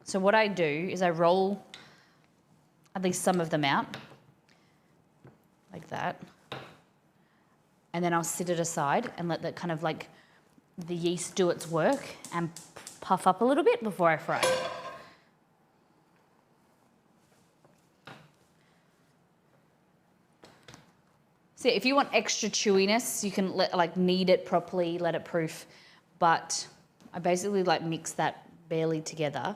S1: So what I do is I roll at least some of them out, like that. And then I'll sit it aside and let that kind of like the yeast do its work and puff up a little bit before I fry it. So if you want extra chewiness, you can knead it properly, let it proof. But I basically mix that barely together.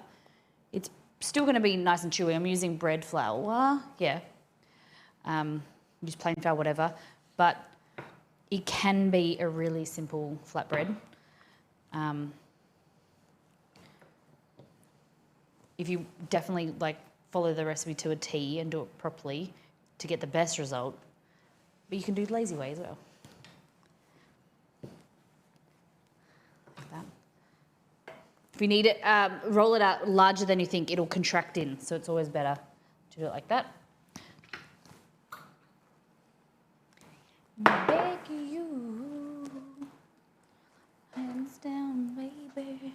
S1: It's still going to be nice and chewy. I'm using bread flour, yeah. Use plain flour, whatever. But it can be a really simple flatbread. If you definitely follow the recipe to a T and do it properly to get the best result, but you can do the lazy way as well. Like that. If you need it, roll it out larger than you think, it'll contract in, so it's always better to do it like that. Beg you, hands down, baby.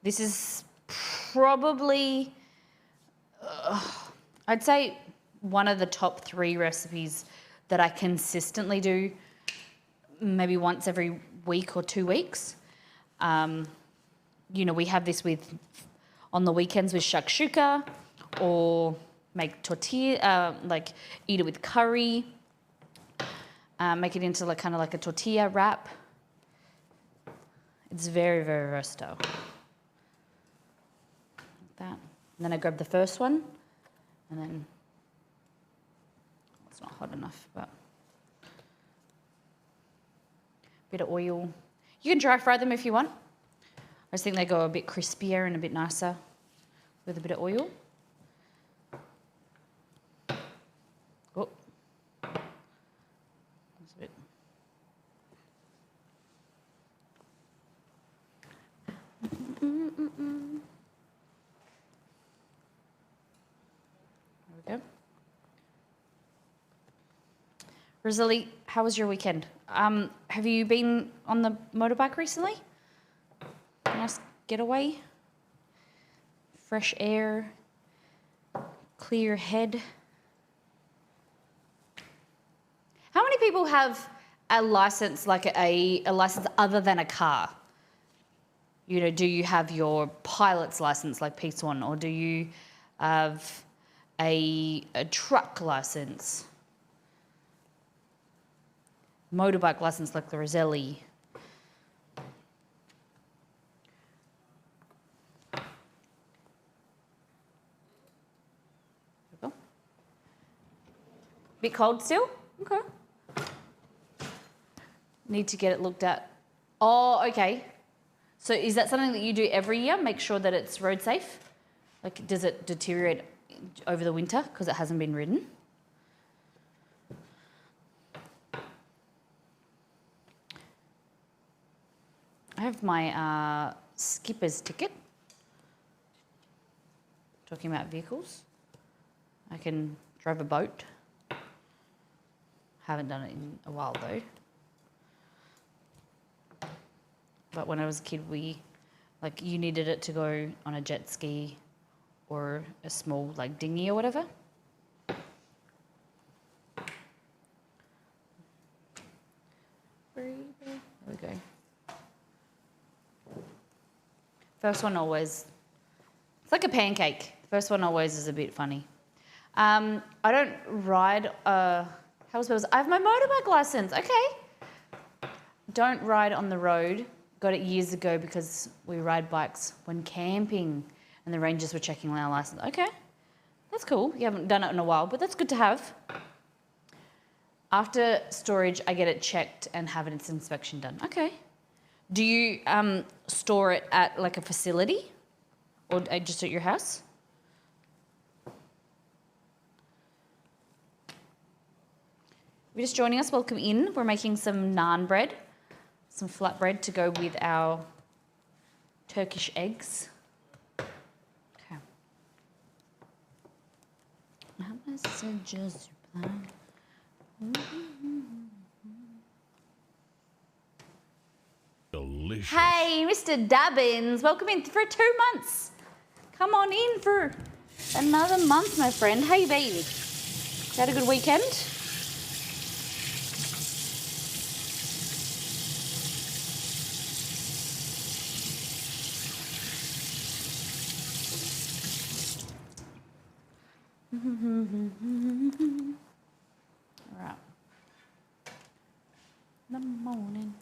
S1: This is probably, I'd say, one of the top 3 recipes that I consistently do, maybe once every week or 2 weeks. We have this on the weekends with shakshuka, or make tortilla, eat it with curry, make it into kind of like a tortilla wrap. It's very, very versatile. Like that. And then I grab the first one, and then it's not hot enough, but a bit of oil. You can dry fry them if you want. I just think they go a bit crispier and a bit nicer with a bit of oil. Oh, that's a bit. There we go. Rosalie, how was your weekend? Have you been on the motorbike recently? Nice getaway? Fresh air? Clear your head? How many people have a license, a license other than a car? Do you have your pilot's license like P1, or do you have a truck license? Motorbike license like the Roselli? Bit cold still? Okay. Need to get it looked at. Oh, okay. So is that something that you do every year? Make sure that it's road safe? Like, does it deteriorate over the winter because it hasn't been ridden? I have my skipper's ticket. Talking about vehicles. I can drive a boat. Haven't done it in a while though. But when I was a kid, you needed it to go on a jet ski or a small dinghy or whatever. There we go. First one always, it's like a pancake. First one always is a bit funny. I don't ride, I have my motorbike license, okay. Don't ride on the road. Got it years ago because we ride bikes when camping and the rangers were checking our license. Okay, that's cool. You haven't done it in a while, but that's good to have. After storage, I get it checked and have its inspection done. Okay. Do you store it at a facility or just at your house? If you're just joining us, welcome in. We're making some naan bread, some flatbread to go with our Turkish eggs. Okay. Messages reply.
S3: Delicious.
S1: Hey, Mr. Dabbins, welcome in for 2 months. Come on in for another month, my friend. How you been? Had a good weekend? All right. In the morning.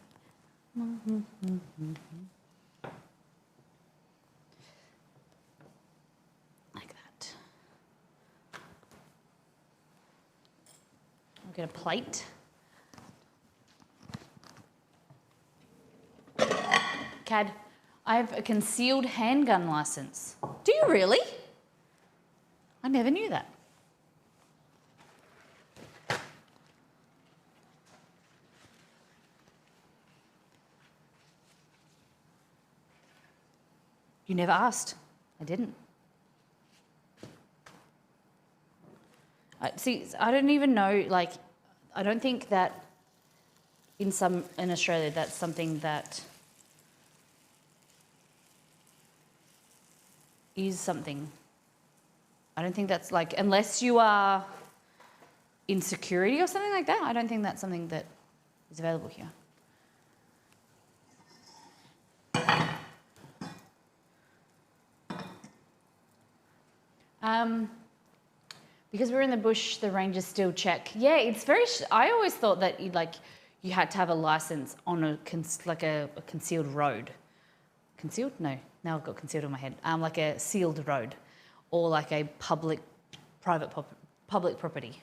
S1: Like that. I'll get a plate. Cad, I have a concealed handgun license. Do you really? I never knew that. You never asked. I didn't. See, I don't even know, I don't think that in Australia that's something that is something. I don't think that's unless you are in security or something like that, I don't think that's something that is available here. Because we're in the bush, the rangers still check. Yeah, it's very. I always thought that you had to have a license on a concealed road. Concealed? No, now I've got concealed in my head. Like a sealed road, or like a public property.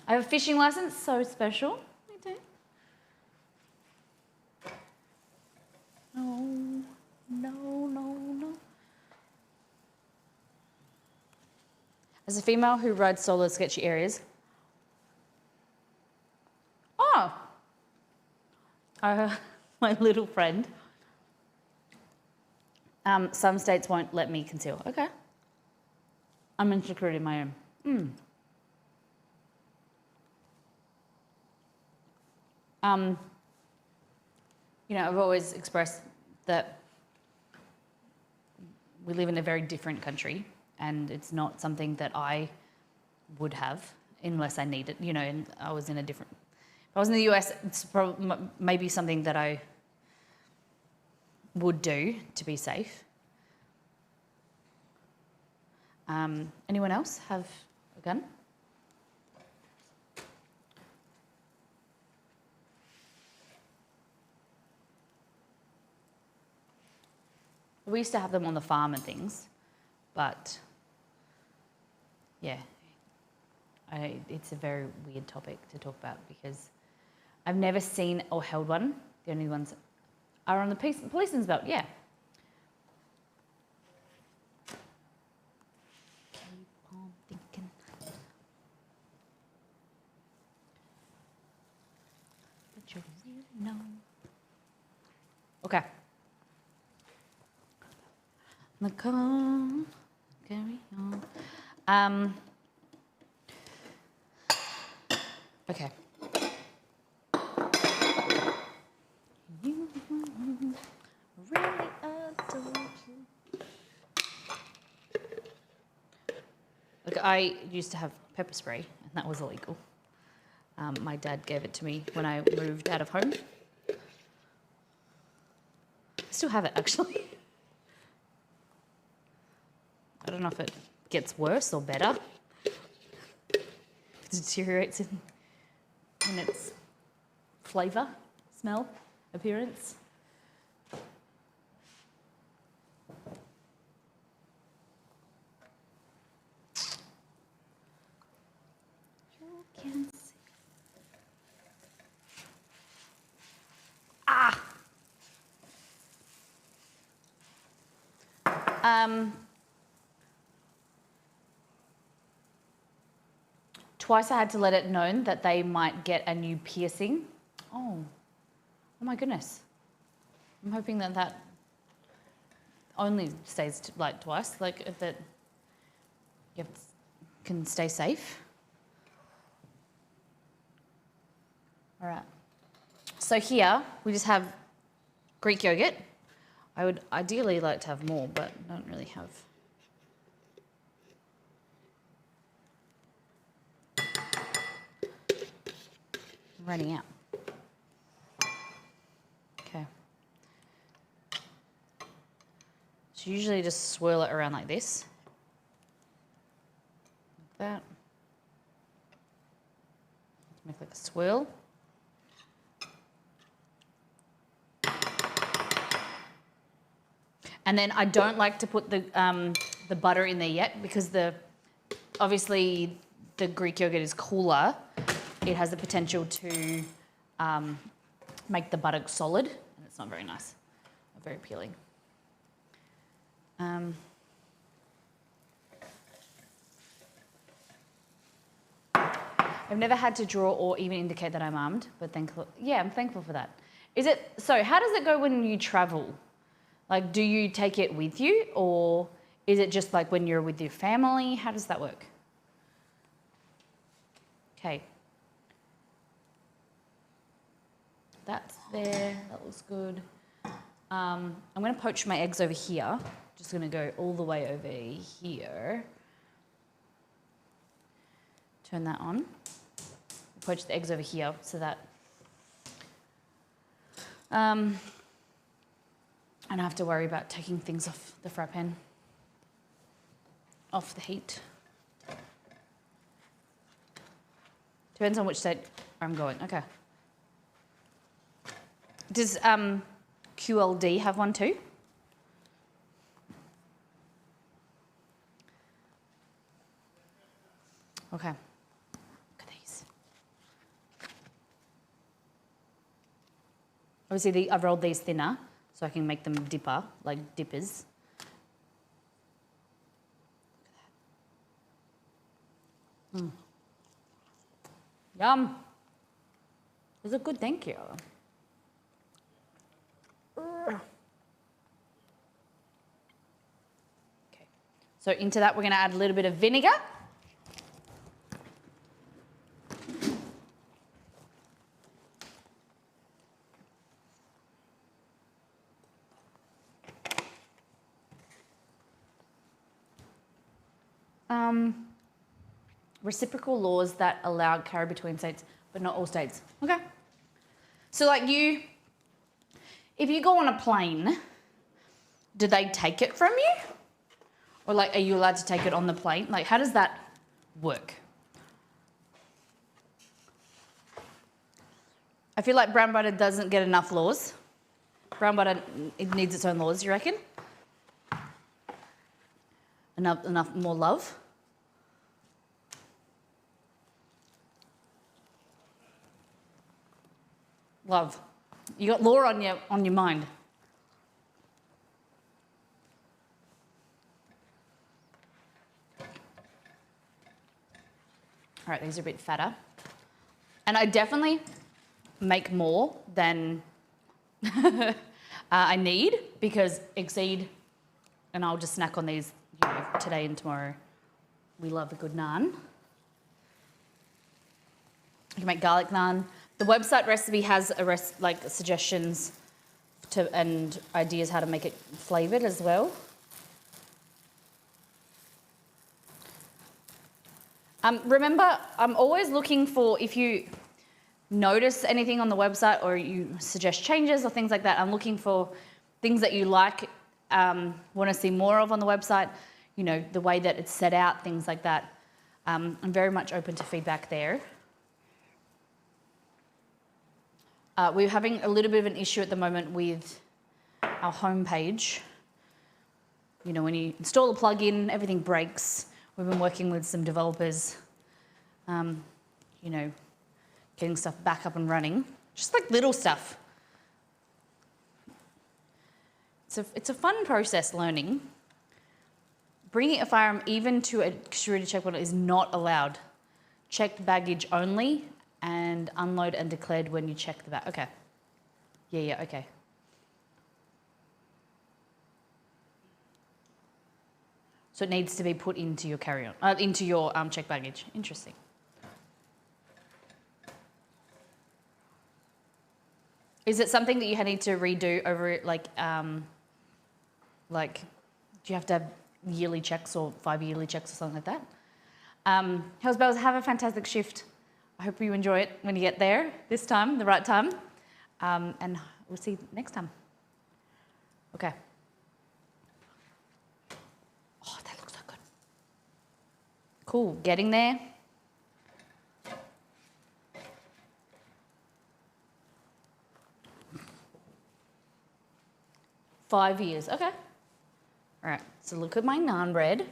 S1: I have a fishing license, so special. I do. No. As a female who rides solo sketchy areas. Oh! My little friend. Some states won't let me conceal. Okay. I'm in security of my own. I've always expressed that we live in a very different country and it's not something that I would have unless I need it, and I was in a different... If I was in the US, it's maybe something that I would do to be safe. Anyone else have a gun? We used to have them on the farm and things, but yeah, It's a very weird topic to talk about because I've never seen or held one. The only ones are on the policeman's belt, yeah. Keep on thinking. But you really know. Okay. The car, carry on. Okay. You really adore you. Look, I used to have pepper spray, and that was illegal. My dad gave it to me when I moved out of home. I still have it, actually. I don't know if it gets worse or better. It deteriorates in its flavour, smell, appearance. You can see. Twice I had to let it known that they might get a new piercing. Oh my goodness. I'm hoping that only stays like twice, like that you can stay safe. All right. So here we just have Greek yogurt. I would ideally like to have more, but I don't really have. I'm running out. Okay. So usually just swirl it around like this. Like that. Make like a swirl. And then I don't like to put the butter in there yet because obviously the Greek yogurt is cooler. It has the potential to make the butter solid, and it's not very nice, not very appealing. I've never had to draw or even indicate that I'm armed, but I'm thankful for that. So how does it go when you travel? Like, do you take it with you, or is it just like when you're with your family? How does that work? Okay. That's there, that looks good. I'm gonna poach my eggs over here. Just gonna go all the way over here. Turn that on. Poach the eggs over here so that I don't have to worry about taking things off the fry pan, off the heat. Depends on which state I'm going. Okay. Does QLD have one too? Okay. Look at these. Obviously, I've rolled these thinner so I can make them dipper, like dippers. Look at that. Yum. Those are good, thank you. Okay. So into that, we're going to add a little bit of vinegar. Reciprocal laws that allow carry between states, but not all states. Okay. So like if you go on a plane, do they take it from you? Or like, are you allowed to take it on the plane? Like, how does that work? I feel like brown butter doesn't get enough laws. Brown butter, it needs its own laws, you reckon? Enough more love? Love. You got law on your mind. All right, these are a bit fatter. And I definitely make more than I need because exceed, and I'll just snack on these today and tomorrow. We love a good naan. You can make garlic naan. The website recipe has suggestions and ideas how to make it flavoured as well. Remember, I'm always looking for, if you notice anything on the website or you suggest changes or things like that, I'm looking for things that you like, want to see more of on the website, you know, the way that it's set out, things like that. I'm very much open to feedback there. We're having a little bit of an issue at the moment with our homepage. You know, when you install a plugin, everything breaks. We've been working with some developers, you know, getting stuff back up and running. Just like little stuff. It's a fun process learning. Bringing a firearm even to a security checkpoint is not allowed. Checked baggage only, and unload and declared when you check the bag. Okay. Yeah, okay. So it needs to be put into your carry-on, into your checked baggage. Interesting. Is it something that you need to redo over, like, do you have to have yearly checks or 5-yearly checks or something like that? Hells Bells, have a fantastic shift. I hope you enjoy it when you get there this time, the right time. And we'll see you next time. Okay. Oh, that looks so good. Cool, getting there. Five years, okay. All right, so look at my naan bread.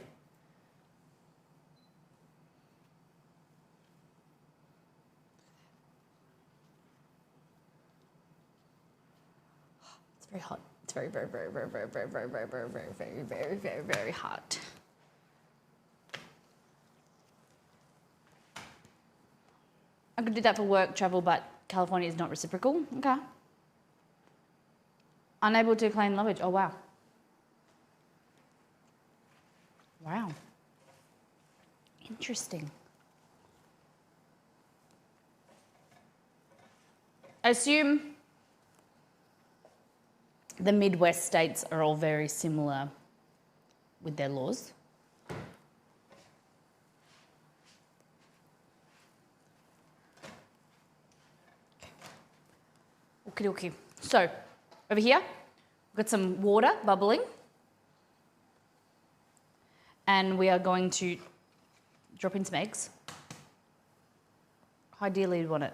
S1: It's very hot. It's very, very, very, very, very, very, very, very, very, very, very, very, very, very hot. I could do that for work travel, but California is not reciprocal. Okay. Unable to claim luggage. Oh, wow. Wow. Interesting. I assume the Midwest states are all very similar with their laws. Okie dokie. So, over here, we've got some water bubbling. And we are going to drop in some eggs. How ideally you'd want it.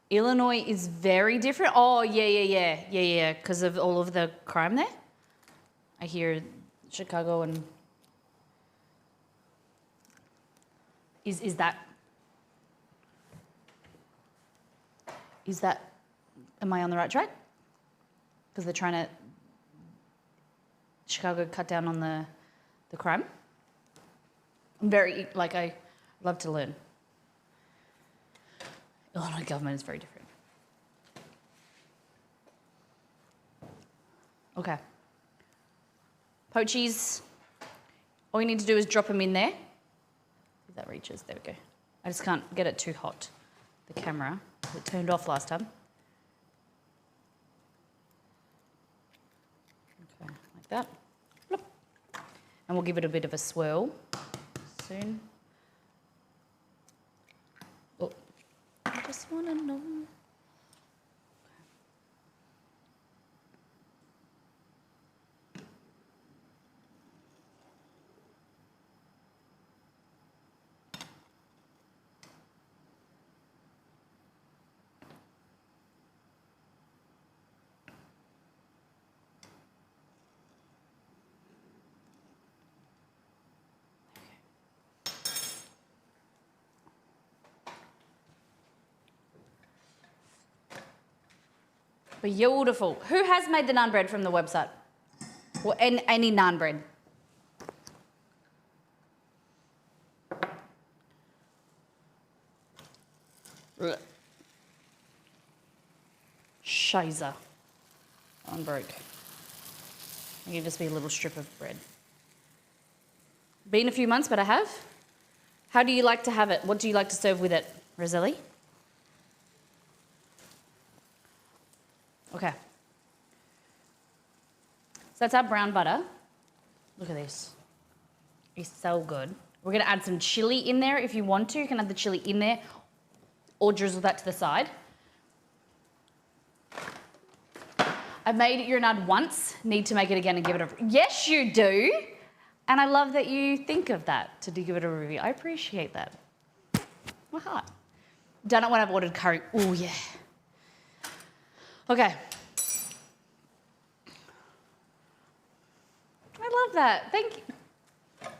S1: Illinois is very different. Oh, yeah, because of all of the crime there. I hear Chicago and... Is that... Am I on the right track? Because they're trying to... Chicago cut down on the crime. I'm very, I love to learn. Illinois government is very different. Okay. Poachies, all you need to do is drop them in there. If that reaches, there we go. I just can't get it too hot, the camera. It turned off last time. Okay, like that. Bloop. And we'll give it a bit of a swirl soon. Oh, I just want to know. Beautiful. Who has made the naan bread from the website? Or any naan bread? Shiza. One broke. I'll give this be a little strip of bread. Been a few months, but I have. How do you like to have it? What do you like to serve with it, Roselli? Okay. So that's our brown butter. Look at this. It's so good. We're going to add some chili in there if you want to. You can add the chili in there or drizzle that to the side. I've made your naan once. Need to make it again and give it a... Yes, you do. And I love that you think of that to give it a review. I appreciate that. My heart. Done it when I've ordered curry. Oh, yeah. Okay. I love that. Thank you.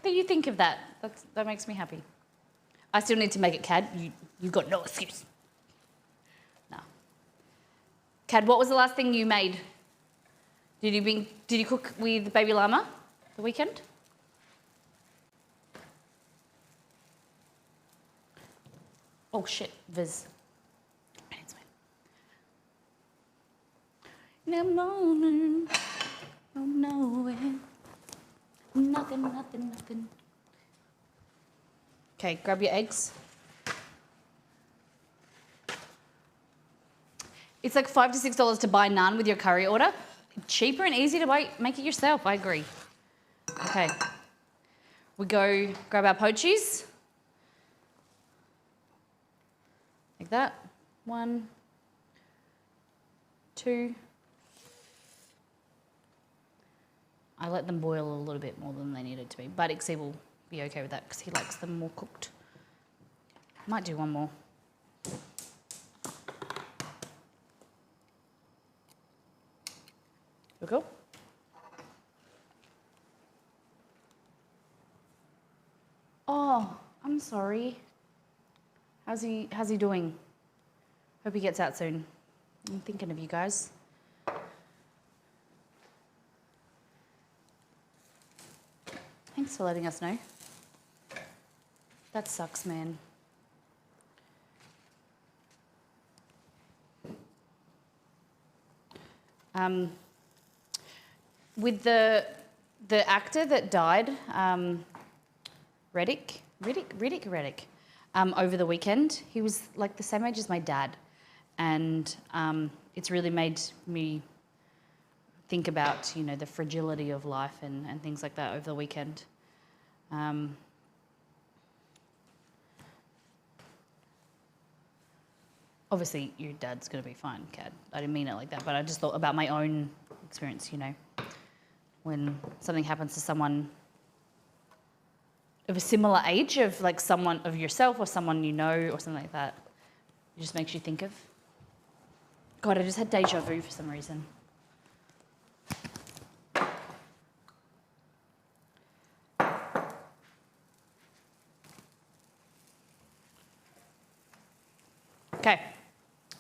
S1: That you think of that. That makes me happy. I still need to make it, Cad. You've got no excuse. No. Cad, what was the last thing you made? Did you cook with baby llama the weekend? Oh shit, Viz. I need some. In the morning, oh no, nothing. Okay, grab your eggs. It's like $5 to $6 to buy naan with your curry order. Cheaper and easy to make it yourself, I agree. Okay. We go grab our poachies. Like that. 1, 2. I let them boil a little bit more than they needed to be, but Ixie will be okay with that because he likes them more cooked. Might do one more. We go. Oh, I'm sorry. How's he doing? Hope he gets out soon. I'm thinking of you guys. Thanks for letting us know. That sucks, man. With the actor that died, Reddick, over the weekend, he was like the same age as my dad, and it's really made me think about, you know, the fragility of life and things like that over the weekend. Obviously, your dad's going to be fine, Cad. I didn't mean it like that, but I just thought about my own experience, you know. When something happens to someone of a similar age, of like someone of yourself or someone you know or something like that, it just makes you think of. God, I just had deja vu for some reason. Okay,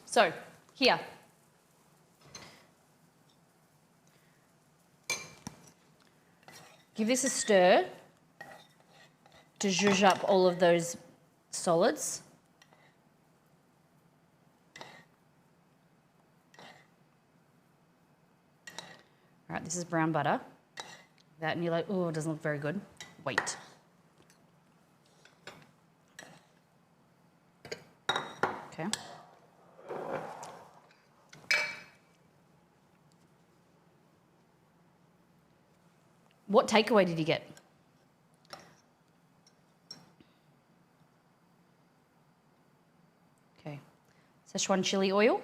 S1: so here. Give this a stir to zhuzh up all of those solids. All right, this is brown butter. That, and you're like, oh, it doesn't look very good. Wait. Okay. What takeaway did you get? Okay. Szechuan chili oil.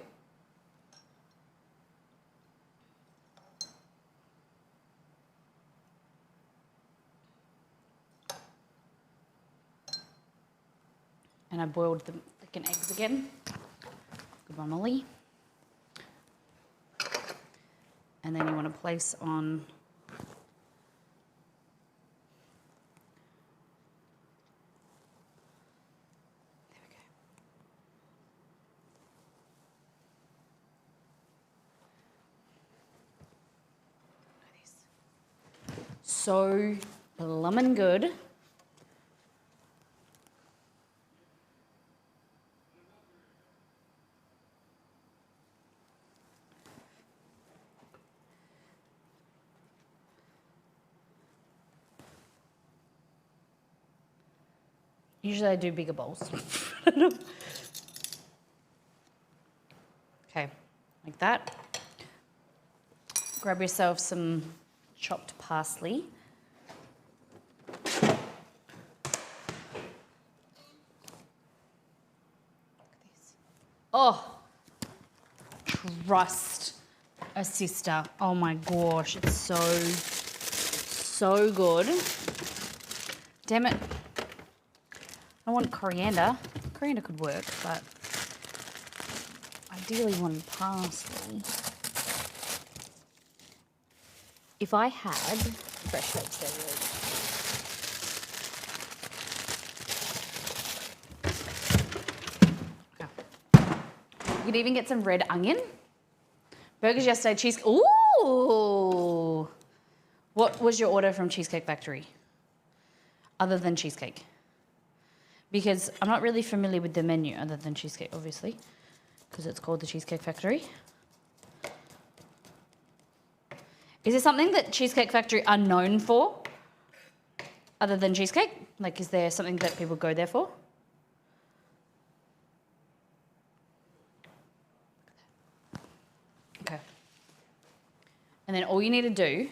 S1: And I boiled the freaking eggs again. Good one, Molly. And then you want to place on so bloomin' good. Usually I do bigger bowls. Okay, like that. Grab yourself some chopped parsley. Oh, trust a sister. Oh my gosh, it's so good. Damn it. I want coriander. Coriander could work, but ideally want parsley. If I had fresh baked you could even get some red onion. Burgers yesterday, cheese. Ooh! What was your order from Cheesecake Factory? Other than cheesecake? Because I'm not really familiar with the menu other than cheesecake, obviously, because it's called the Cheesecake Factory. Is there something that Cheesecake Factory are known for other than cheesecake? Like, is there something that people go there for? Okay. And then all you need to do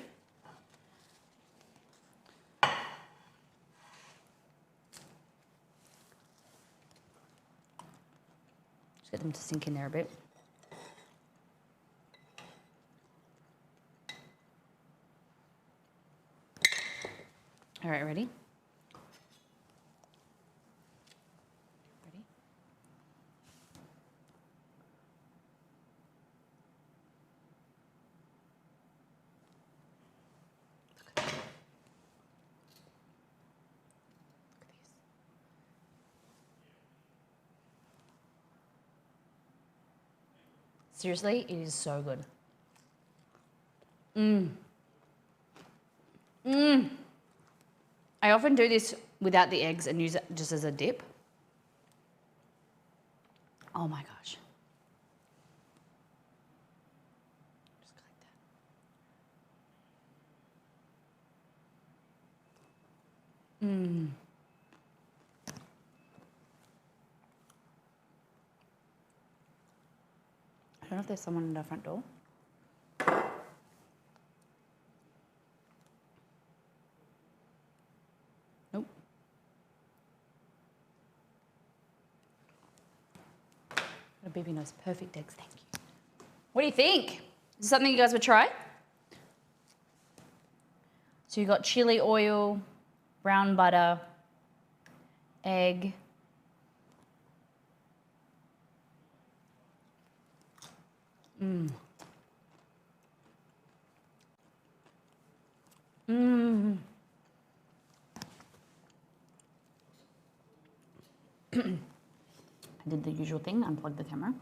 S1: just get them to sink in there a bit. All right, ready? Ready? Look at that. Look at this. Seriously, it is so good. I often do this without the eggs and use it just as a dip. Oh my gosh. Just like that. I don't know if there's someone in the front door. Nope. A baby knows perfect eggs, thank you. What do you think? Is this something you guys would try? So you got chili oil, brown butter, egg. I did the usual thing, unplugged the camera.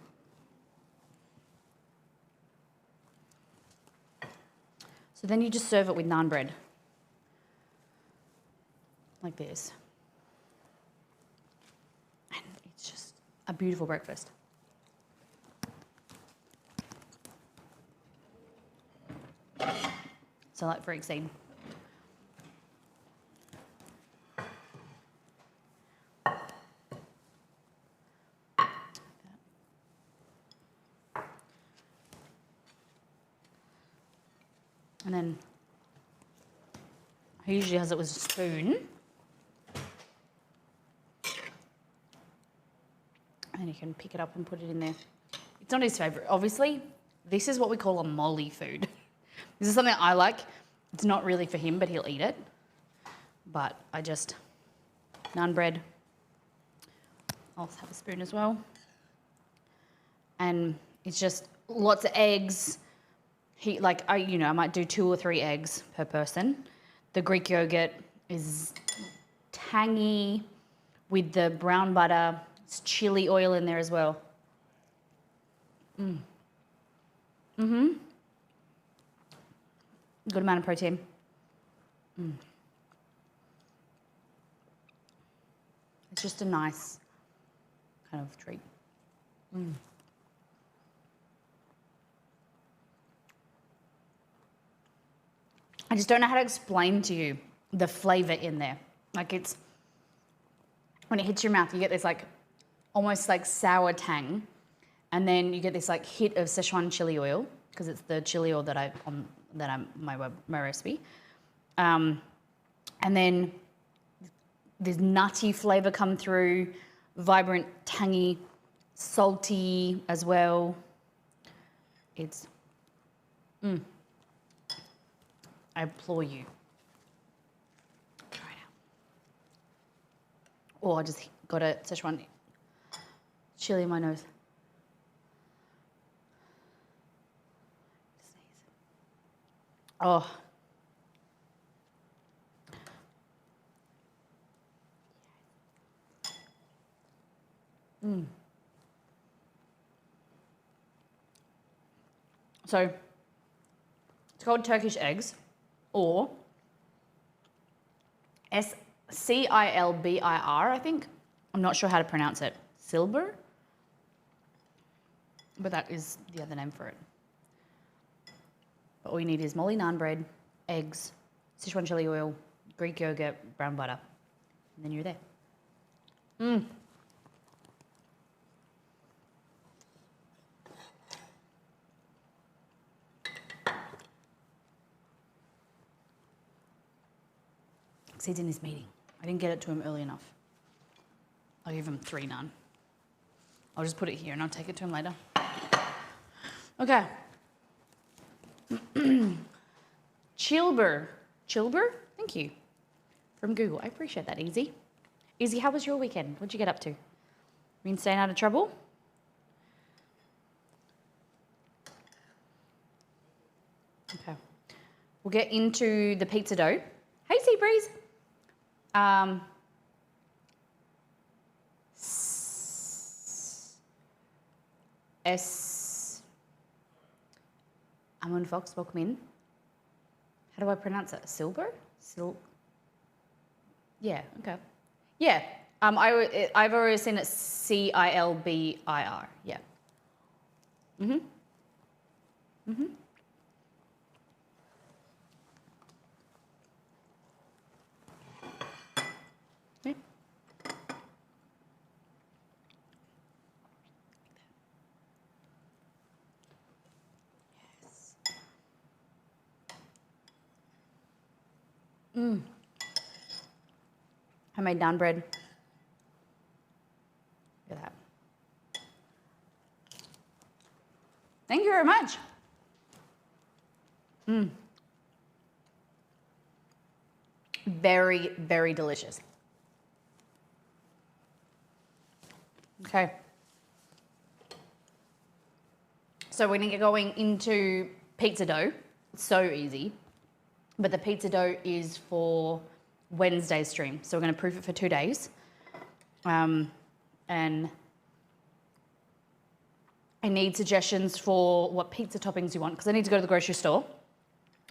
S1: So then you just serve it with naan bread. Like this. And it's just a beautiful breakfast. So like for example. And then I usually has it with a spoon. And you can pick it up and put it in there. It's not his favourite. Obviously, this is what we call a molly food. This is something I like. It's not really for him, but he'll eat it. But I just, naan bread. I'll have a spoon as well. And it's just lots of eggs. I might do 2 or 3 eggs per person. The Greek yogurt is tangy with the brown butter. It's chili oil in there as well. Good amount of protein. It's just a nice kind of treat. I just don't know how to explain to you the flavor in there. Like it's, when it hits your mouth, you get this like, almost like sour tang. And then you get this like hit of Szechuan chili oil, because it's the chili oil that my recipe. And then this nutty flavor come through, vibrant, tangy, salty as well. It's, I implore you. Try it out. Oh, I just got a Szechuan chili in my nose. Oh. So, it's called Turkish eggs, or Cilbir, I think. I'm not sure how to pronounce it. Silber? But that is the other name for it. But all you need is moly naan bread, eggs, Sichuan chili oil, Greek yogurt, brown butter. And then you're there. He's in his meeting. I didn't get it to him early enough. I'll give him 3 naan. I'll just put it here and I'll take it to him later. Okay. Chilber. Chilber? Thank you. From Google. I appreciate that, Easy. Easy, how was your weekend? What'd you get up to? Been staying out of trouble? Okay. We'll get into the pizza dough. Hey, Sea Breeze. Amon Fox, welcome in. How do I pronounce it? Silber? Yeah, okay. Yeah, I've already seen it Cilbir. Yeah. Yeah. Homemade naan bread. Look at that. Thank you very much. Very, very delicious. Okay. So we're gonna get going into pizza dough. It's so easy. But the pizza dough is for Wednesday's stream. So we're going to proof it for 2 days. And I need suggestions for what pizza toppings you want, because I need to go to the grocery store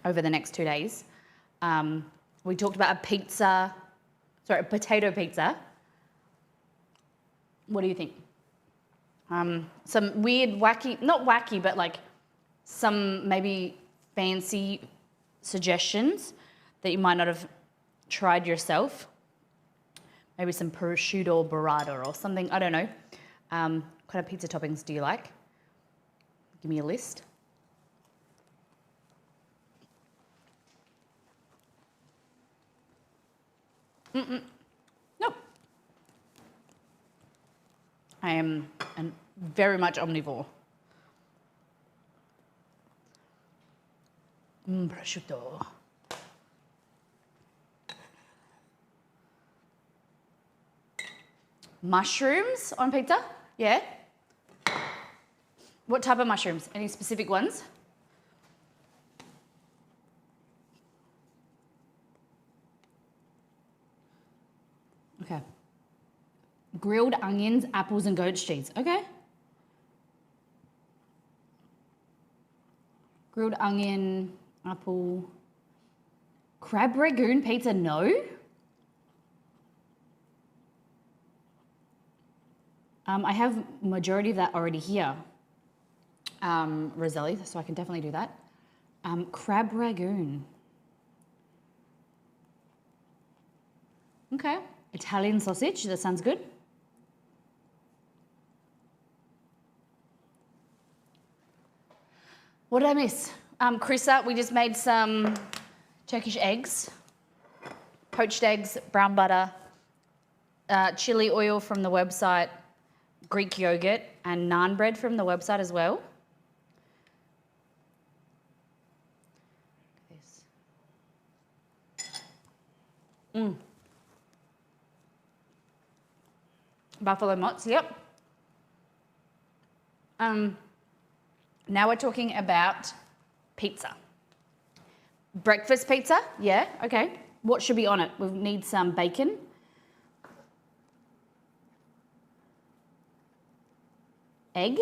S1: over the next 2 days. We talked about a potato pizza. What do you think? Some weird, wacky, not wacky, but like some maybe fancy suggestions that you might not have tried yourself. Maybe some prosciutto burrata or something, I don't know. What kind of pizza toppings do you like? Give me a list. Nope. I am very much omnivore. Prosciutto. Mushrooms on pizza? Yeah. What type of mushrooms? Any specific ones? Okay. Grilled onions, apples, and goat's cheese. Okay. Grilled onion, apple, Crab Rangoon pizza, no? I have majority of that already here, Roselli, so I can definitely do that. Crab Rangoon. Okay, Italian sausage, that sounds good. What did I miss? Chrissa, we just made some Turkish eggs, poached eggs, brown butter, chili oil from the website, Greek yogurt, and naan bread from the website as well. Buffalo mozz, yep. Now we're talking about pizza. Breakfast pizza, yeah, okay. What should be on it? We need some bacon. Egg.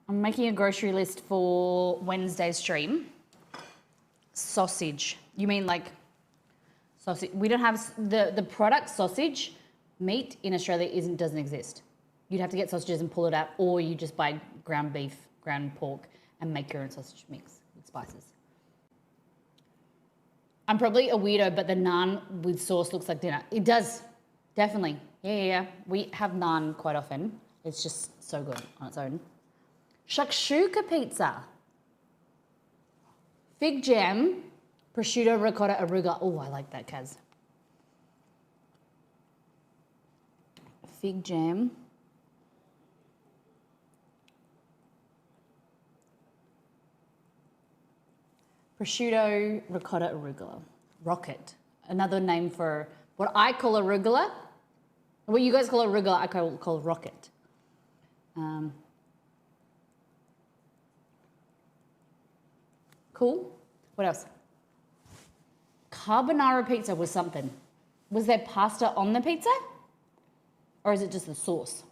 S1: I'm making a grocery list for Wednesday's stream. Sausage. You mean like sausage? We don't have the product sausage meat in Australia doesn't exist. You'd have to get sausages and pull it out, or you just buy ground beef, ground pork, and make your own sausage mix with spices. I'm probably a weirdo, but the naan with sauce looks like dinner. It does, definitely. Yeah. We have naan quite often. It's just so good on its own. Shakshuka pizza. Fig jam, prosciutto, ricotta, arugula. Oh, I like that, Kaz. Fig jam. Prosciutto, ricotta, arugula. Rocket. Another name for what I call arugula. What you guys call arugula, I call rocket. Cool. What else? Carbonara pizza was something. Was there pasta on the pizza? Or is it just the sauce?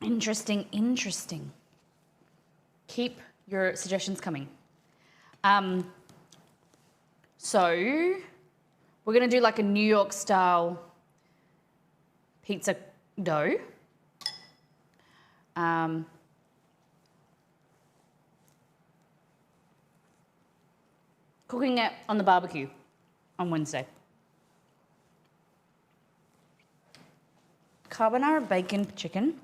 S1: Interesting. Keep your suggestions coming. So we're gonna do like a New York style pizza dough. Cooking it on the barbecue on Wednesday. Carbonara bacon chicken.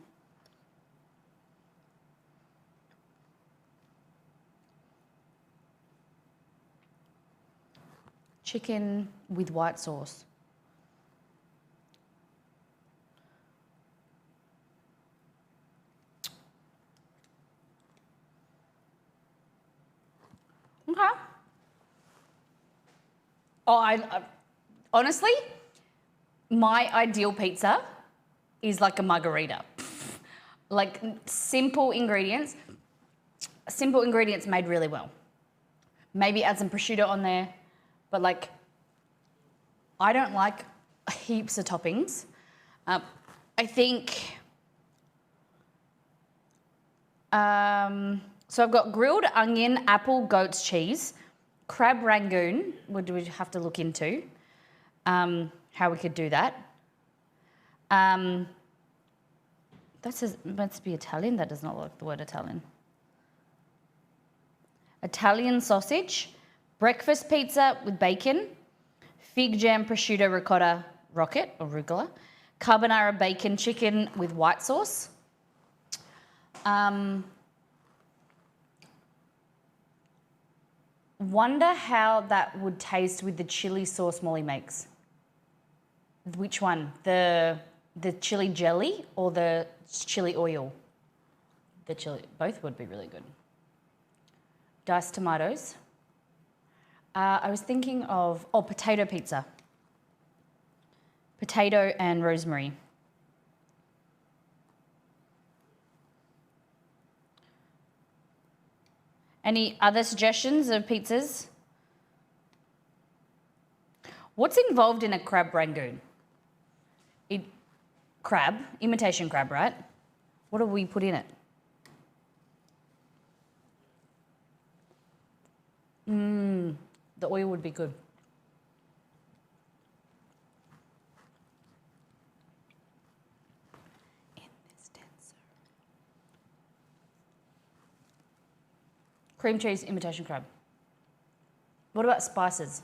S1: Chicken with white sauce. Okay. Oh, I honestly, my ideal pizza is like a margarita. Like simple ingredients made really well. Maybe add some prosciutto on there, but like, I don't like heaps of toppings. I think, so I've got grilled onion, apple, goat's cheese, crab rangoon, what do we have to look into, how we could do that. That says, must be Italian, that does not like the word Italian. Italian sausage, breakfast pizza with bacon, fig jam, prosciutto, ricotta, rocket, or arugula, carbonara bacon chicken with white sauce. Wonder how that would taste with the chili sauce Molly makes. Which one? The chili jelly or the chili oil? The chili, both would be really good. Diced tomatoes. I was thinking of, potato pizza. Potato and rosemary. Any other suggestions of pizzas? What's involved in a crab rangoon? Crab, imitation crab, right? What do we put in it? The oil would be good. In this denser. Cream cheese imitation crab. What about spices?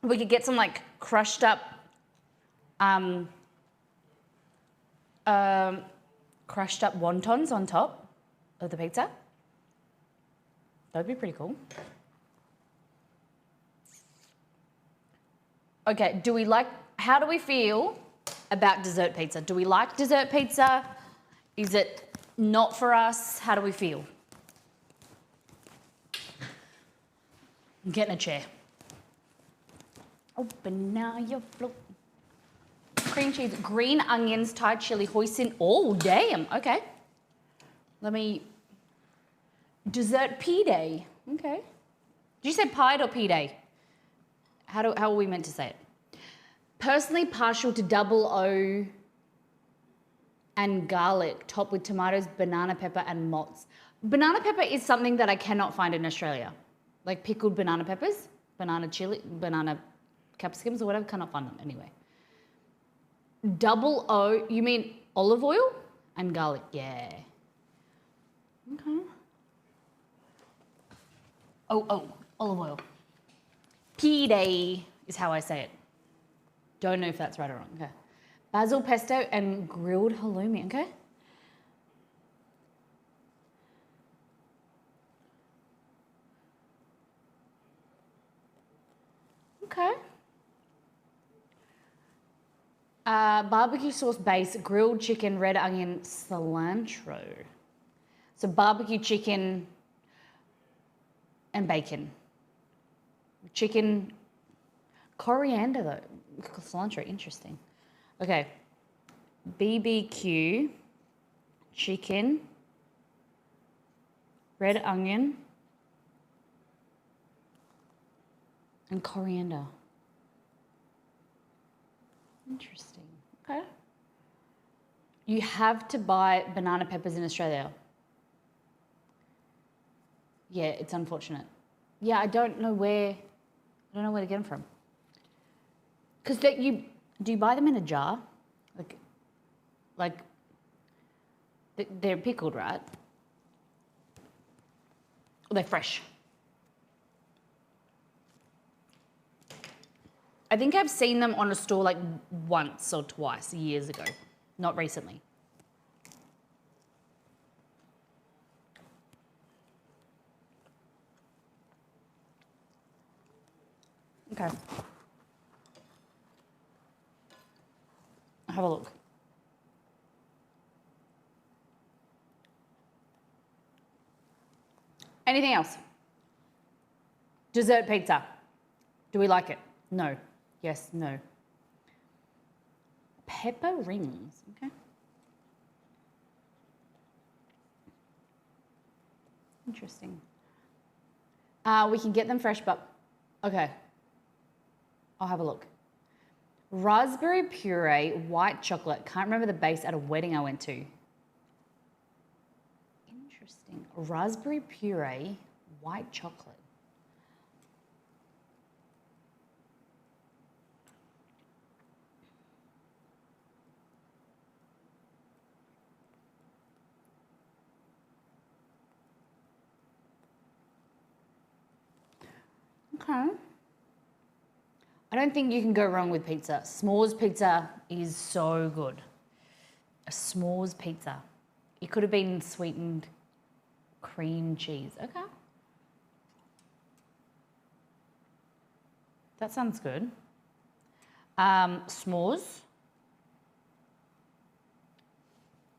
S1: We could get some like crushed up wontons on top of the pizza. That'd be pretty cool. Okay, how do we feel about dessert pizza? Do we like dessert pizza? Is it not for us? How do we feel? I'm getting a chair. Open now your float. Cream cheese, green onions, Thai chili, hoisin. Oh, damn. Okay. Dessert P-Day. Okay. Did you say pied or P-Day? How are we meant to say it? Personally partial to double O and garlic, topped with tomatoes, banana pepper, and mozz. Banana pepper is something that I cannot find in Australia. Like pickled banana peppers, banana chili, banana capsicums or whatever, cannot find them anyway. Double O, you mean olive oil and garlic? Yeah. Okay. Oh, olive oil. P-Day is how I say it. Don't know if that's right or wrong. Okay. Basil pesto and grilled halloumi. Okay. Okay. Barbecue sauce base, grilled chicken, red onion, cilantro. So barbecue chicken and bacon. Chicken, coriander though. Cilantro, interesting. Okay. BBQ, chicken, red onion, and coriander. Interesting. Okay. You have to buy banana peppers in Australia. Yeah, it's unfortunate. Yeah, I don't know where to get them from. Because do you buy them in a jar? Like they're pickled, right? Or they're fresh? I think I've seen them on a store like once or twice years ago, not recently. Okay. Have a look. Anything else? Dessert pizza. Do we like it? No. Yes, no. Pepper rings. Okay. Interesting. We can get them fresh, but okay. I'll have a look. Raspberry puree, white chocolate. Can't remember the base at a wedding I went to. Interesting. Raspberry puree, white chocolate. Okay. I don't think you can go wrong with pizza. S'mores pizza is so good. A s'mores pizza. It could have been sweetened cream cheese. Okay. That sounds good. S'mores.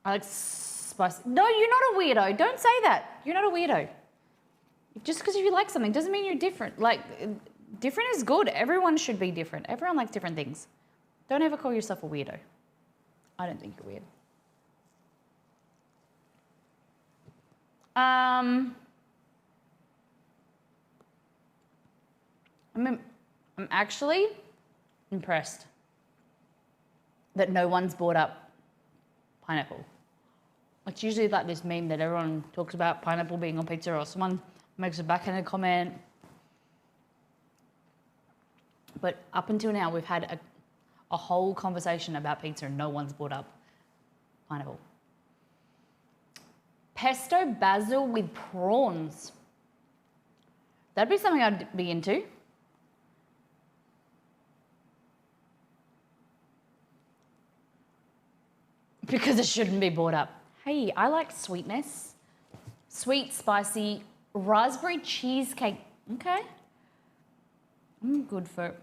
S1: I like spicy. No, you're not a weirdo. Don't say that. You're not a weirdo. Just because you like something doesn't mean you're different. Like, different is good. Everyone should be different. Everyone likes different things. Don't ever call yourself a weirdo. I don't think you're weird. I'm actually impressed that no one's brought up pineapple. It's usually like this meme that everyone talks about pineapple being on pizza, or someone makes a backhanded comment. But up until now, we've had a whole conversation about pizza and no one's brought up pineapple. Pesto basil with prawns. That'd be something I'd be into. Because it shouldn't be brought up. Hey, I like sweetness. Sweet, spicy, raspberry cheesecake. Okay. I'm good for...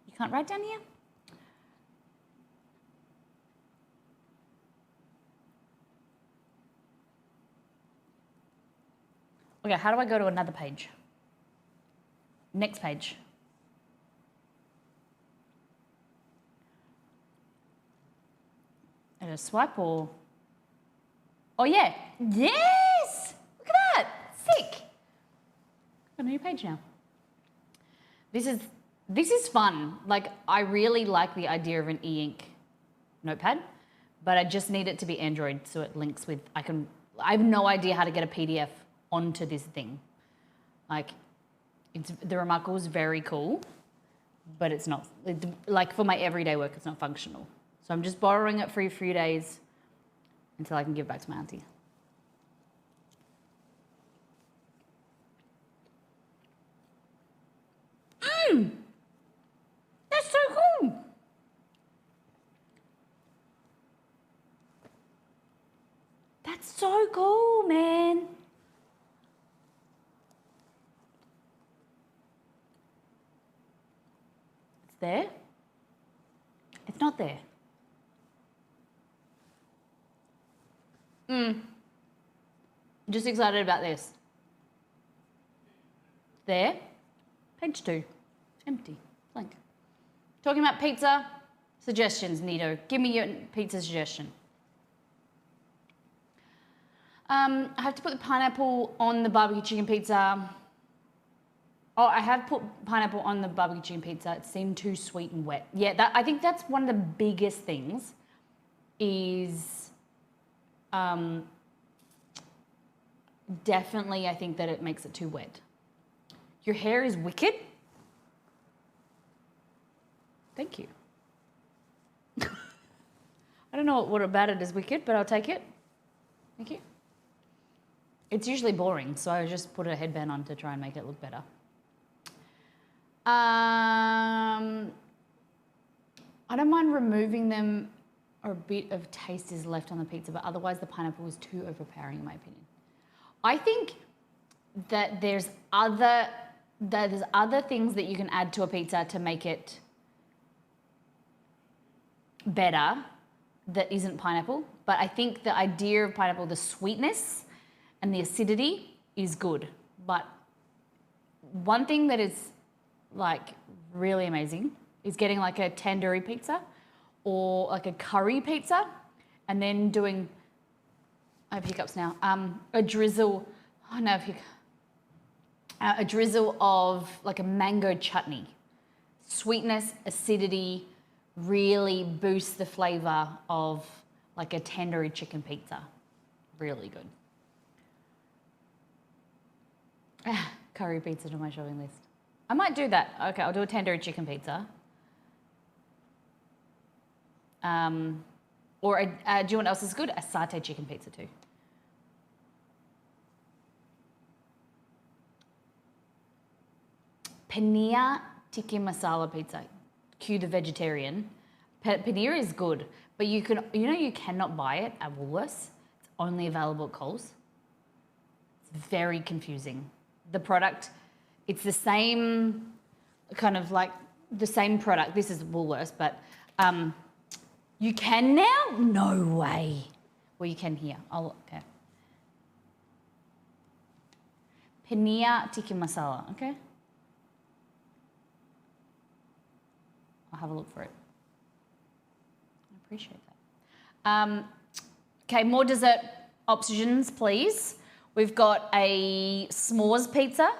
S1: You can't write down here? Okay, how do I go to another page? Next page. And a swipe or... Oh yeah, yes! Look at that, sick. Got a new page now. This is fun. Like, I really like the idea of an e-ink notepad, but I just need it to be Android so it links with, I have no idea how to get a PDF onto this thing. Like, the Remarkable is very cool, but it's not, like for my everyday work, it's not functional. So I'm just borrowing it for a few days until I can give it back to my auntie. That's so cool. That's so cool, man. It's there. It's not there. Just excited about this. There. Page 2. Empty. Blank. Talking about pizza. Suggestions, Nito. Give me your pizza suggestion. I have to put the pineapple on the barbecue chicken pizza. Oh, I have put pineapple on the barbecue chicken pizza. It seemed too sweet and wet. Yeah, I think that's one of the biggest things is definitely I think that it makes it too wet. Your hair is wicked. Thank you. I don't know what about it is wicked, but I'll take it. Thank you. It's usually boring, so I just put a headband on to try and make it look better. I don't mind removing them, or a bit of taste is left on the pizza, but otherwise the pineapple is too overpowering in my opinion. I think that there's other things that you can add to a pizza to make it better that isn't pineapple, but I think the idea of pineapple, the sweetness and the acidity is good. But one thing that is like really amazing is getting like a tandoori pizza or like a curry pizza and then doing, I have hiccups now, a drizzle, oh no, a drizzle of like a mango chutney. Sweetness, acidity, really boosts the flavor of like a tandoori chicken pizza. Really good. Curry pizza to my shopping list. I might do that. Okay, I'll do a tandoori chicken pizza. Or do you know what else is good? A satay chicken pizza too. Paneer tikka masala pizza. Cue the vegetarian. Paneer is good, but you cannot buy it at Woolworths. It's only available at Coles. It's very confusing. The product, it's the same kind of like the same product. This is Woolworths, but you can now? No way. Well, you can here. Okay. Paneer tikka masala, okay? I'll have a look for it. I appreciate that. Okay, more dessert options, please. We've got a s'mores pizza,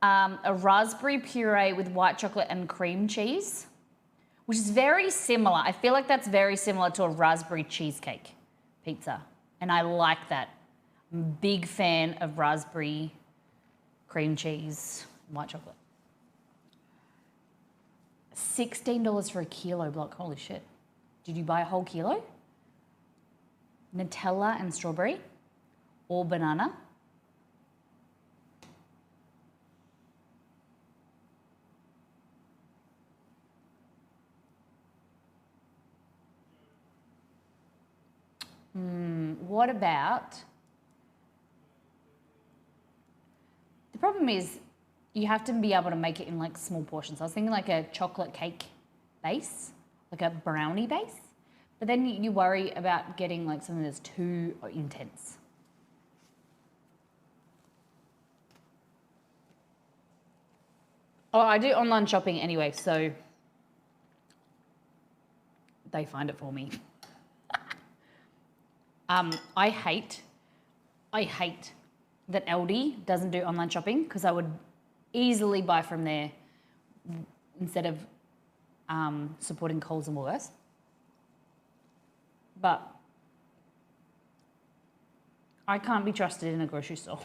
S1: a raspberry puree with white chocolate and cream cheese, which is very similar. I feel like that's very similar to a raspberry cheesecake pizza. And I like that. I'm a big fan of raspberry, cream cheese, white chocolate. $16 for a kilo block, holy shit. Did you buy a whole kilo? Nutella and strawberry or banana? What about, the problem is you have to be able to make it in like small portions. I was thinking like a chocolate cake base, like a brownie base, but then you worry about getting like something that's too intense. Oh, I do online shopping anyway, so they find it for me. I hate that Aldi doesn't do online shopping because I would easily buy from there instead of supporting Coles and Woolworths. But I can't be trusted in a grocery store.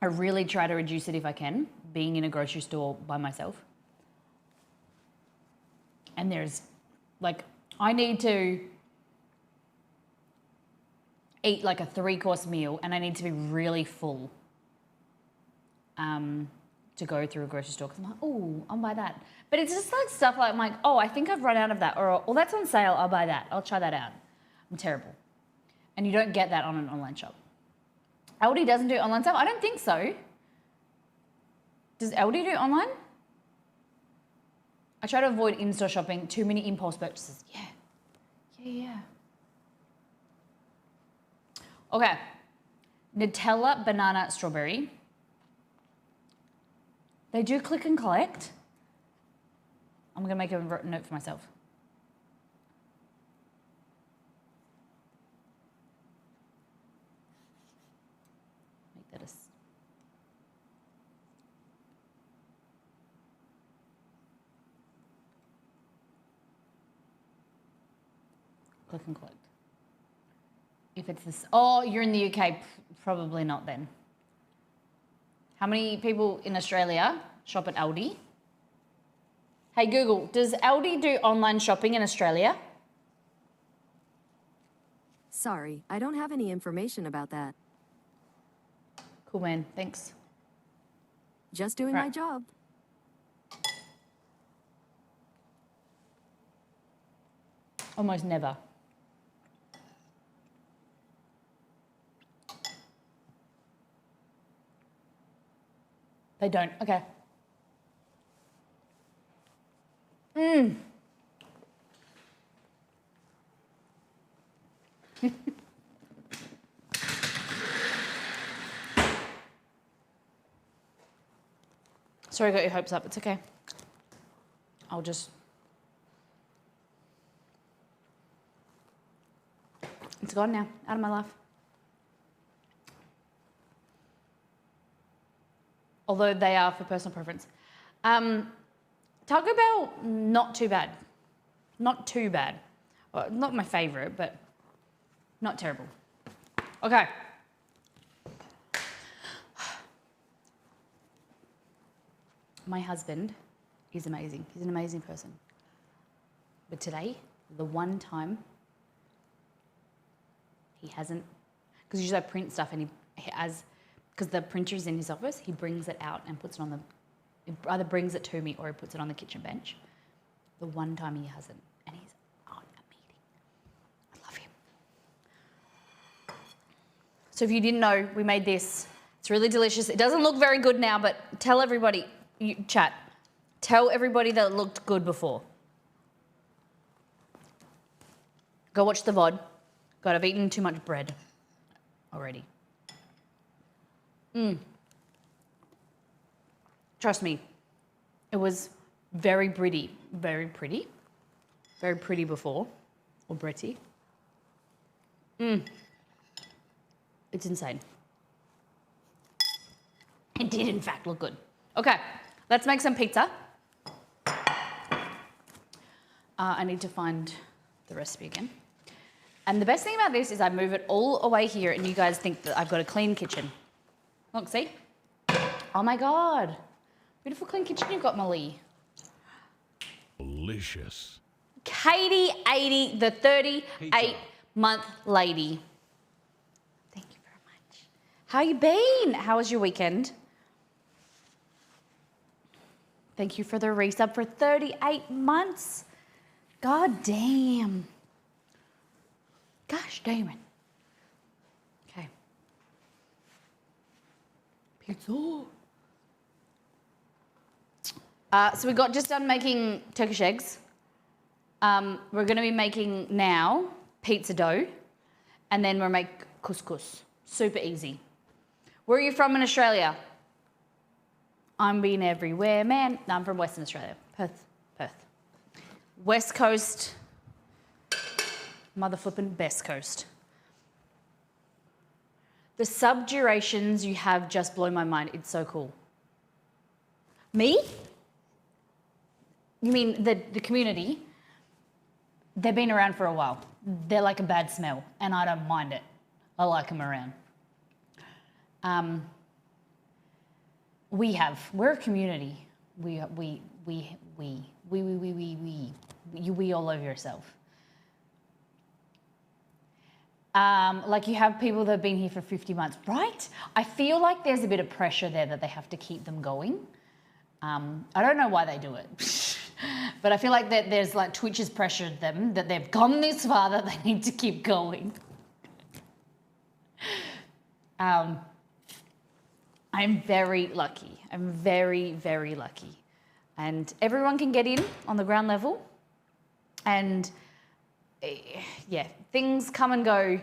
S1: I really try to reduce it if I can, being in a grocery store by myself. And there's, like, I need to eat like a 3-course meal and I need to be really full to go through a grocery store because I'm like, oh, I'll buy that. But it's just like stuff like I'm like, oh, I think I've run out of that, or oh, that's on sale, I'll buy that. I'll try that out. I'm terrible. And you don't get that on an online shop. Aldi doesn't do online stuff? I don't think so. Does Aldi do online? I try to avoid in-store shopping, too many impulse purchases. Yeah. Okay, Nutella, banana, strawberry. They do click and collect. I'm gonna make a note for myself. Make that a click and collect. If it's this, oh, you're in the UK, probably not then. How many people in Australia shop at Aldi? Hey Google, does Aldi do online shopping in Australia?
S2: Sorry, I don't have any information about that.
S1: Cool, man, thanks.
S2: Just doing my job.
S1: Almost never. They don't, okay. Sorry I got your hopes up, it's okay. I'll just... It's gone now, out of my life. Although they are for personal preference. Taco Bell, not too bad. Not too bad. Well, not my favourite, but not terrible. Okay. My husband is amazing. He's an amazing person. But today, the one time he hasn't, because usually I print stuff and because the printer is in his office, he brings it out and puts it on he either brings it to me or he puts it on the kitchen bench. The one time he hasn't, and he's on a meeting. I love him. So if you didn't know, we made this. It's really delicious. It doesn't look very good now, but tell everybody, chat, tell everybody that it looked good before. Go watch the VOD. God, I've eaten too much bread already. Trust me, it was very pretty before, or Bretty. It's insane. It did in fact look good. Okay, let's make some pizza. I need to find the recipe again. And the best thing about this is I move it all away here and you guys think that I've got a clean kitchen. Look, see? Oh my God. Beautiful clean kitchen you've got, Molly.
S3: Delicious.
S1: Katie 80, the 38-month lady. Thank you very much. How you been? How was your weekend? Thank you for the resub for 38 months. God damn. Gosh damn it. Okay. Pizza. So we got just done making Turkish eggs. We're going to be making now pizza dough, and then we'll make couscous. Super easy. Where are you from in Australia? I'm been everywhere, man. No, I'm from Western Australia. Perth. West Coast. Mother flippin' best coast. The sub durations you have just blow my mind. It's so cool. Me? You mean the community? They've been around for a while. They're like a bad smell, and I don't mind it. I like them around. We're a community. We all over yourself. Like you have people that have been here for 50 months, right? I feel like there's a bit of pressure there that they have to keep them going. I don't know why they do it, but I feel like that there's like Twitch has pressured them that they've gone this far that they need to keep going. I'm very lucky. I'm very, very lucky. And everyone can get in on the ground level. And yeah, things come and go.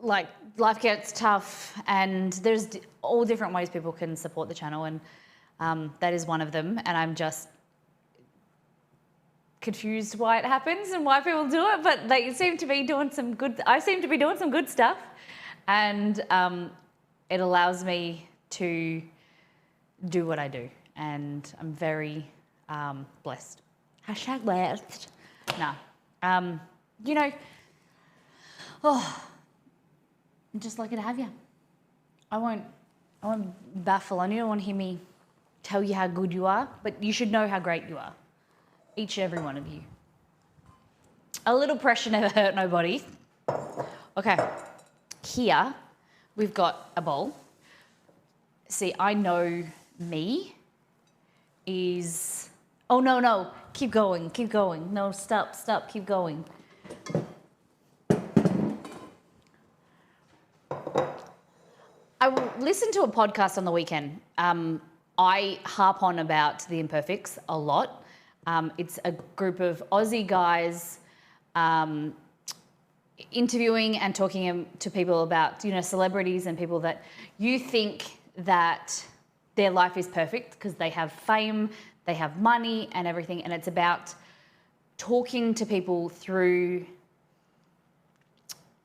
S1: Like life gets tough and there's all different ways people can support the channel. And that is one of them. And I'm just confused why it happens and why people do it. But they seem to be doing some good, I seem to be doing some good stuff. And it allows me to do what I do. And I'm very blessed. Hashtag blessed. No. You know, I'm just lucky to have you. I won't baffle on you. I don't want to hear me tell you how good you are, but you should know how great you are. Each and every one of you. A little pressure never hurt nobody. Okay. Here, we've got a bowl. See, I know me is... Oh, no. Keep going. No, stop, keep going. I listened to a podcast on the weekend. I harp on about the imperfects a lot. It's a group of Aussie guys interviewing and talking to people about, you know, celebrities and people that you think that their life is perfect because they have fame, they have money and everything. And it's about talking to people through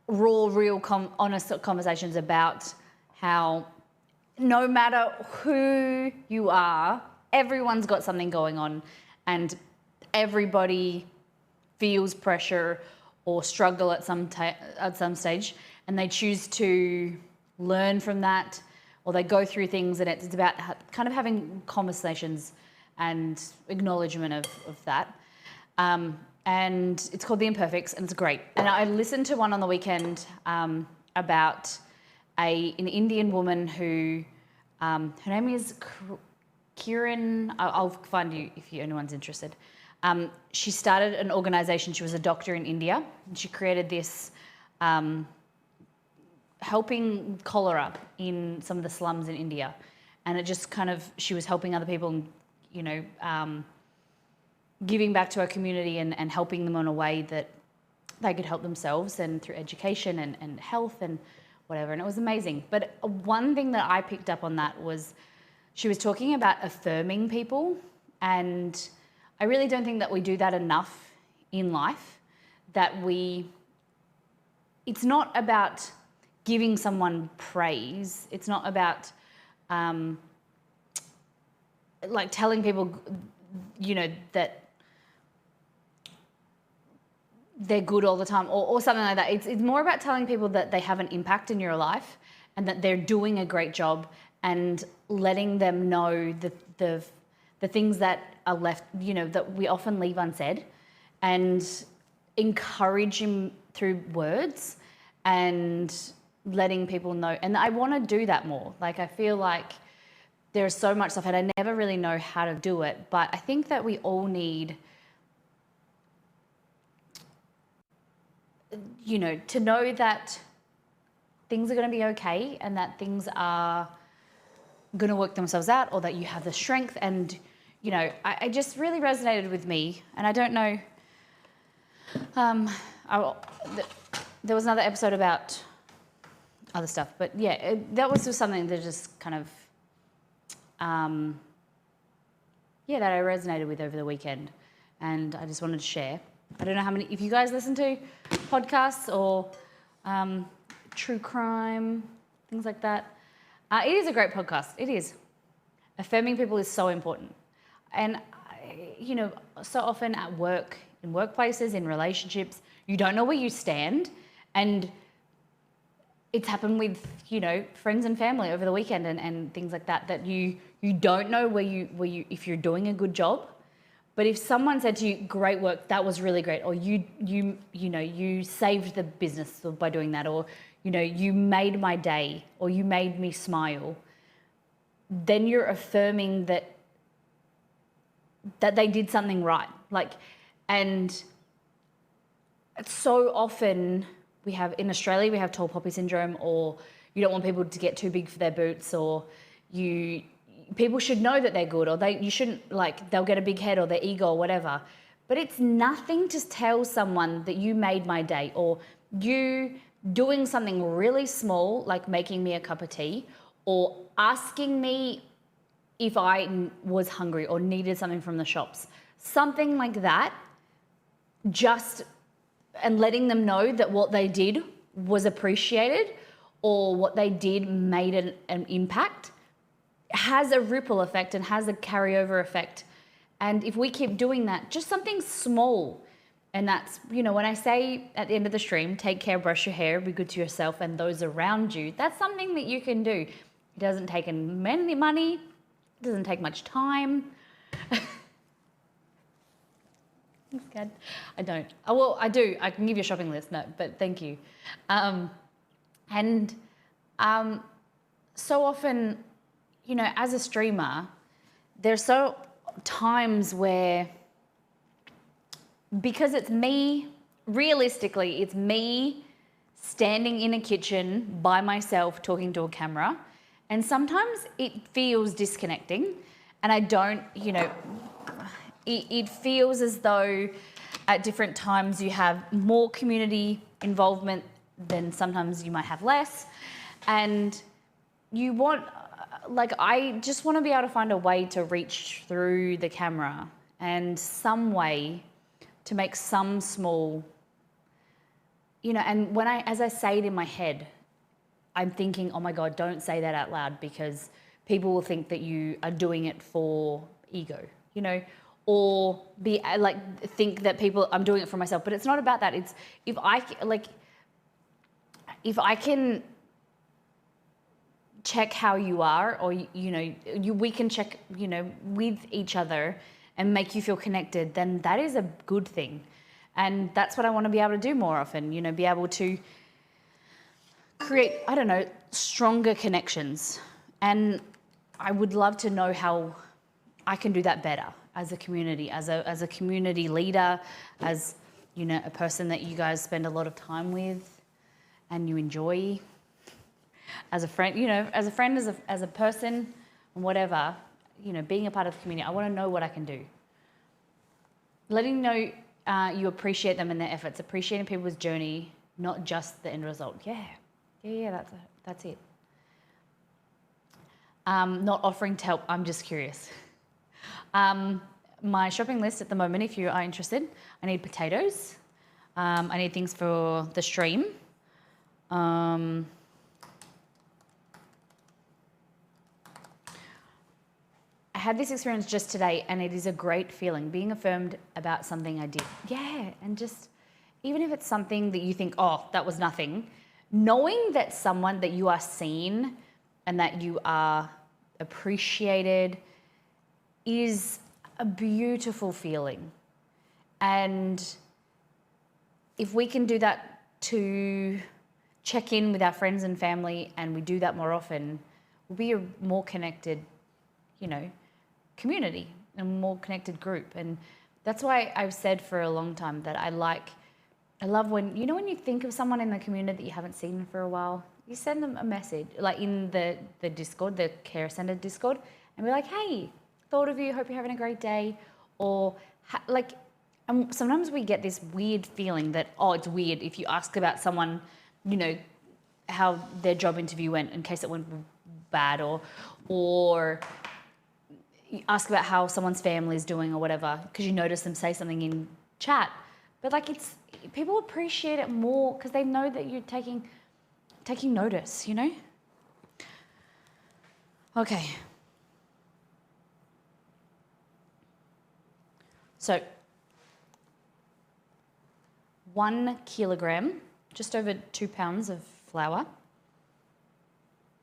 S1: raw, real, honest conversations about how no matter who you are, everyone's got something going on and everybody feels pressure or struggle at some stage, and they choose to learn from that, or they go through things, and it's about kind of having conversations and acknowledgement of that. And it's called The Imperfects, and it's great. And I listened to one on the weekend about an Indian woman who, her name is Kiran. I'll find you if anyone's interested. She started an organisation. She was a doctor in India, and she created this helping cholera in some of the slums in India. And it just kind of, she was helping other people, and, you know, giving back to her community and helping them in a way that they could help themselves and through education and health and whatever. And it was amazing. But one thing that I picked up on that was she was talking about affirming people, and I really don't think that we do that enough in life, that it's not about giving someone praise. It's not about like telling people, you know, that they're good all the time or something like that. It's more about telling people that they have an impact in your life and that they're doing a great job and letting them know the things that are left, that we often leave unsaid, and encourage them through words and letting people know. And I want to do that more. Like, I feel like there's so much stuff and I never really know how to do it, but I think that we all need, to know that things are going to be okay and that things are going to work themselves out, or that you have the strength. And, I just really resonated with me. And I don't know, there was another episode about other stuff, but yeah, that was just something that just kind of, that I resonated with over the weekend, and I just wanted to share. I don't know if you guys listen to podcasts or true crime, things like that. It is a great podcast. It is. Affirming people is so important. And, so often at work, in workplaces, in relationships, you don't know where you stand. And it's happened with, friends and family over the weekend and things like that, that you don't know where you if you're doing a good job. But if someone said to you, great work, that was really great, or you saved the business by doing that, or, you made my day, or you made me smile, then you're affirming that they did something right. And so often in Australia, we have tall poppy syndrome, or you don't want people to get too big for their boots, or people should know that they're good, or you shouldn't, they'll get a big head or their ego or whatever. But it's nothing to tell someone that you made my day, or you doing something really small, like making me a cup of tea, or asking me if I was hungry or needed something from the shops. Something like that, and letting them know that what they did was appreciated, or what they did made an impact, has a ripple effect and has a carryover effect. And if we keep doing that, just something small, and that's, when I say at the end of the stream, take care, brush your hair, be good to yourself and those around you, that's something that you can do. It doesn't take many money, it doesn't take much time. God, I don't. Oh, well, I do. I can give you a shopping list, no, but thank you. So often, as a streamer, there's so times where, because it's me, realistically, it's me standing in a kitchen by myself talking to a camera, and sometimes it feels disconnecting, and I don't, it feels as though at different times you have more community involvement than sometimes you might have less, and you want, I just want to be able to find a way to reach through the camera and some way to make some small, and as I say it in my head, I'm thinking, oh my God, don't say that out loud, because people will think that you are doing it for ego, or think that I'm doing it for myself. But it's not about that. It's if I can check how you are, or we can check with each other and make you feel connected, then that is a good thing. And that's what I want to be able to do more often, be able to create, stronger connections. And I would love to know how I can do that better as a community, as a community leader, as, a person that you guys spend a lot of time with and you enjoy, as a friend, as a person, and whatever, being a part of the community. I want to know what I can do. Letting know you appreciate them and their efforts, appreciating people's journey, not just the end result. Yeah, that's it. Not offering to help. I'm just curious. My shopping list at the moment, if you are interested, I need potatoes. I need things for the stream. I had this experience just today, and it is a great feeling, being affirmed about something I did. Yeah, and just even if it's something that you think, oh, that was nothing, knowing that someone that you are seen and that you are appreciated is a beautiful feeling. And if we can do that to check in with our friends and family, and we do that more often, we'll be a more connected, community, a more connected group. And that's why I've said for a long time that I love when you think of someone in the community that you haven't seen for a while, you send them a message, like in the Discord, the Care Centre Discord, and be like, hey, thought of you, hope you're having a great day. Or and sometimes we get this weird feeling that, it's weird if you ask about someone, how their job interview went in case it went bad, or you ask about how someone's family is doing or whatever, because you notice them say something in chat. But people appreciate it more because they know that you're taking notice, Okay. So 1 kilogram, just over 2 pounds of flour.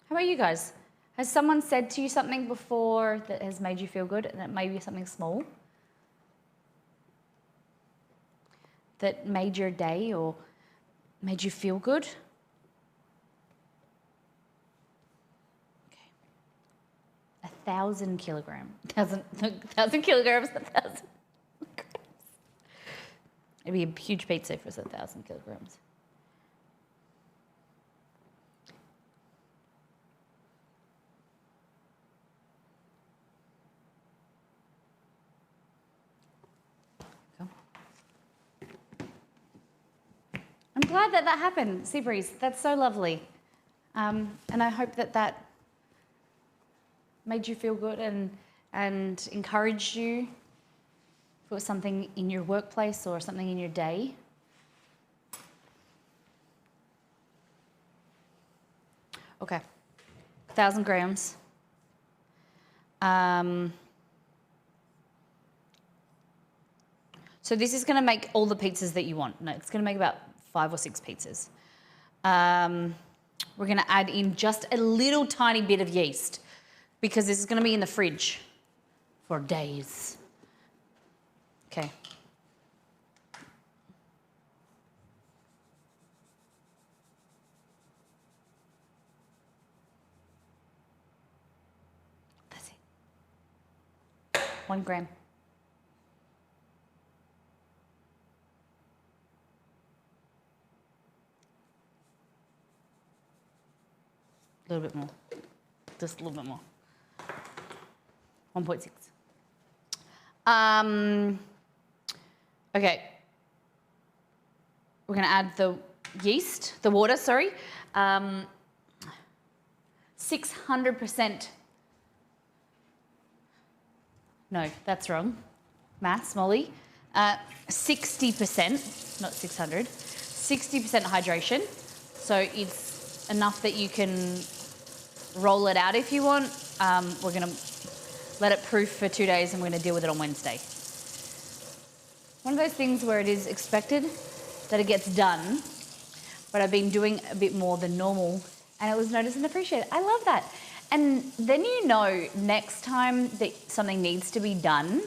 S1: How about you guys? Has someone said to you something before that has made you feel good, and it may be something small that made your day or made you feel good? Okay. 1,000 kilograms. 1,000 kilograms, 1,000 grams. It'd be a huge pizza if it was 1,000 kilograms. I'm glad that happened, Seabreeze. That's so lovely. And I hope that made you feel good and encouraged you. If it was something in your workplace or something in your day. Okay, 1,000 grams. So this is going to make all the pizzas that you want. No, it's going to make about 5 or 6 pizzas. We're going to add in just a little tiny bit of yeast because this is going to be in the fridge for days. Okay. That's it. 1 gram. A little bit more. Just a little bit more. 1.6. Okay. We're going to add the water, 600%. No, that's wrong. Maths, Molly. 60%, not 600. 60% hydration. So it's enough that you can roll it out if you want. We're going to let it proof for 2 days and we're going to deal with it on Wednesday. One of those things where it is expected that it gets done, but I've been doing a bit more than normal and it was noticed and appreciated. I love that. And then next time that something needs to be done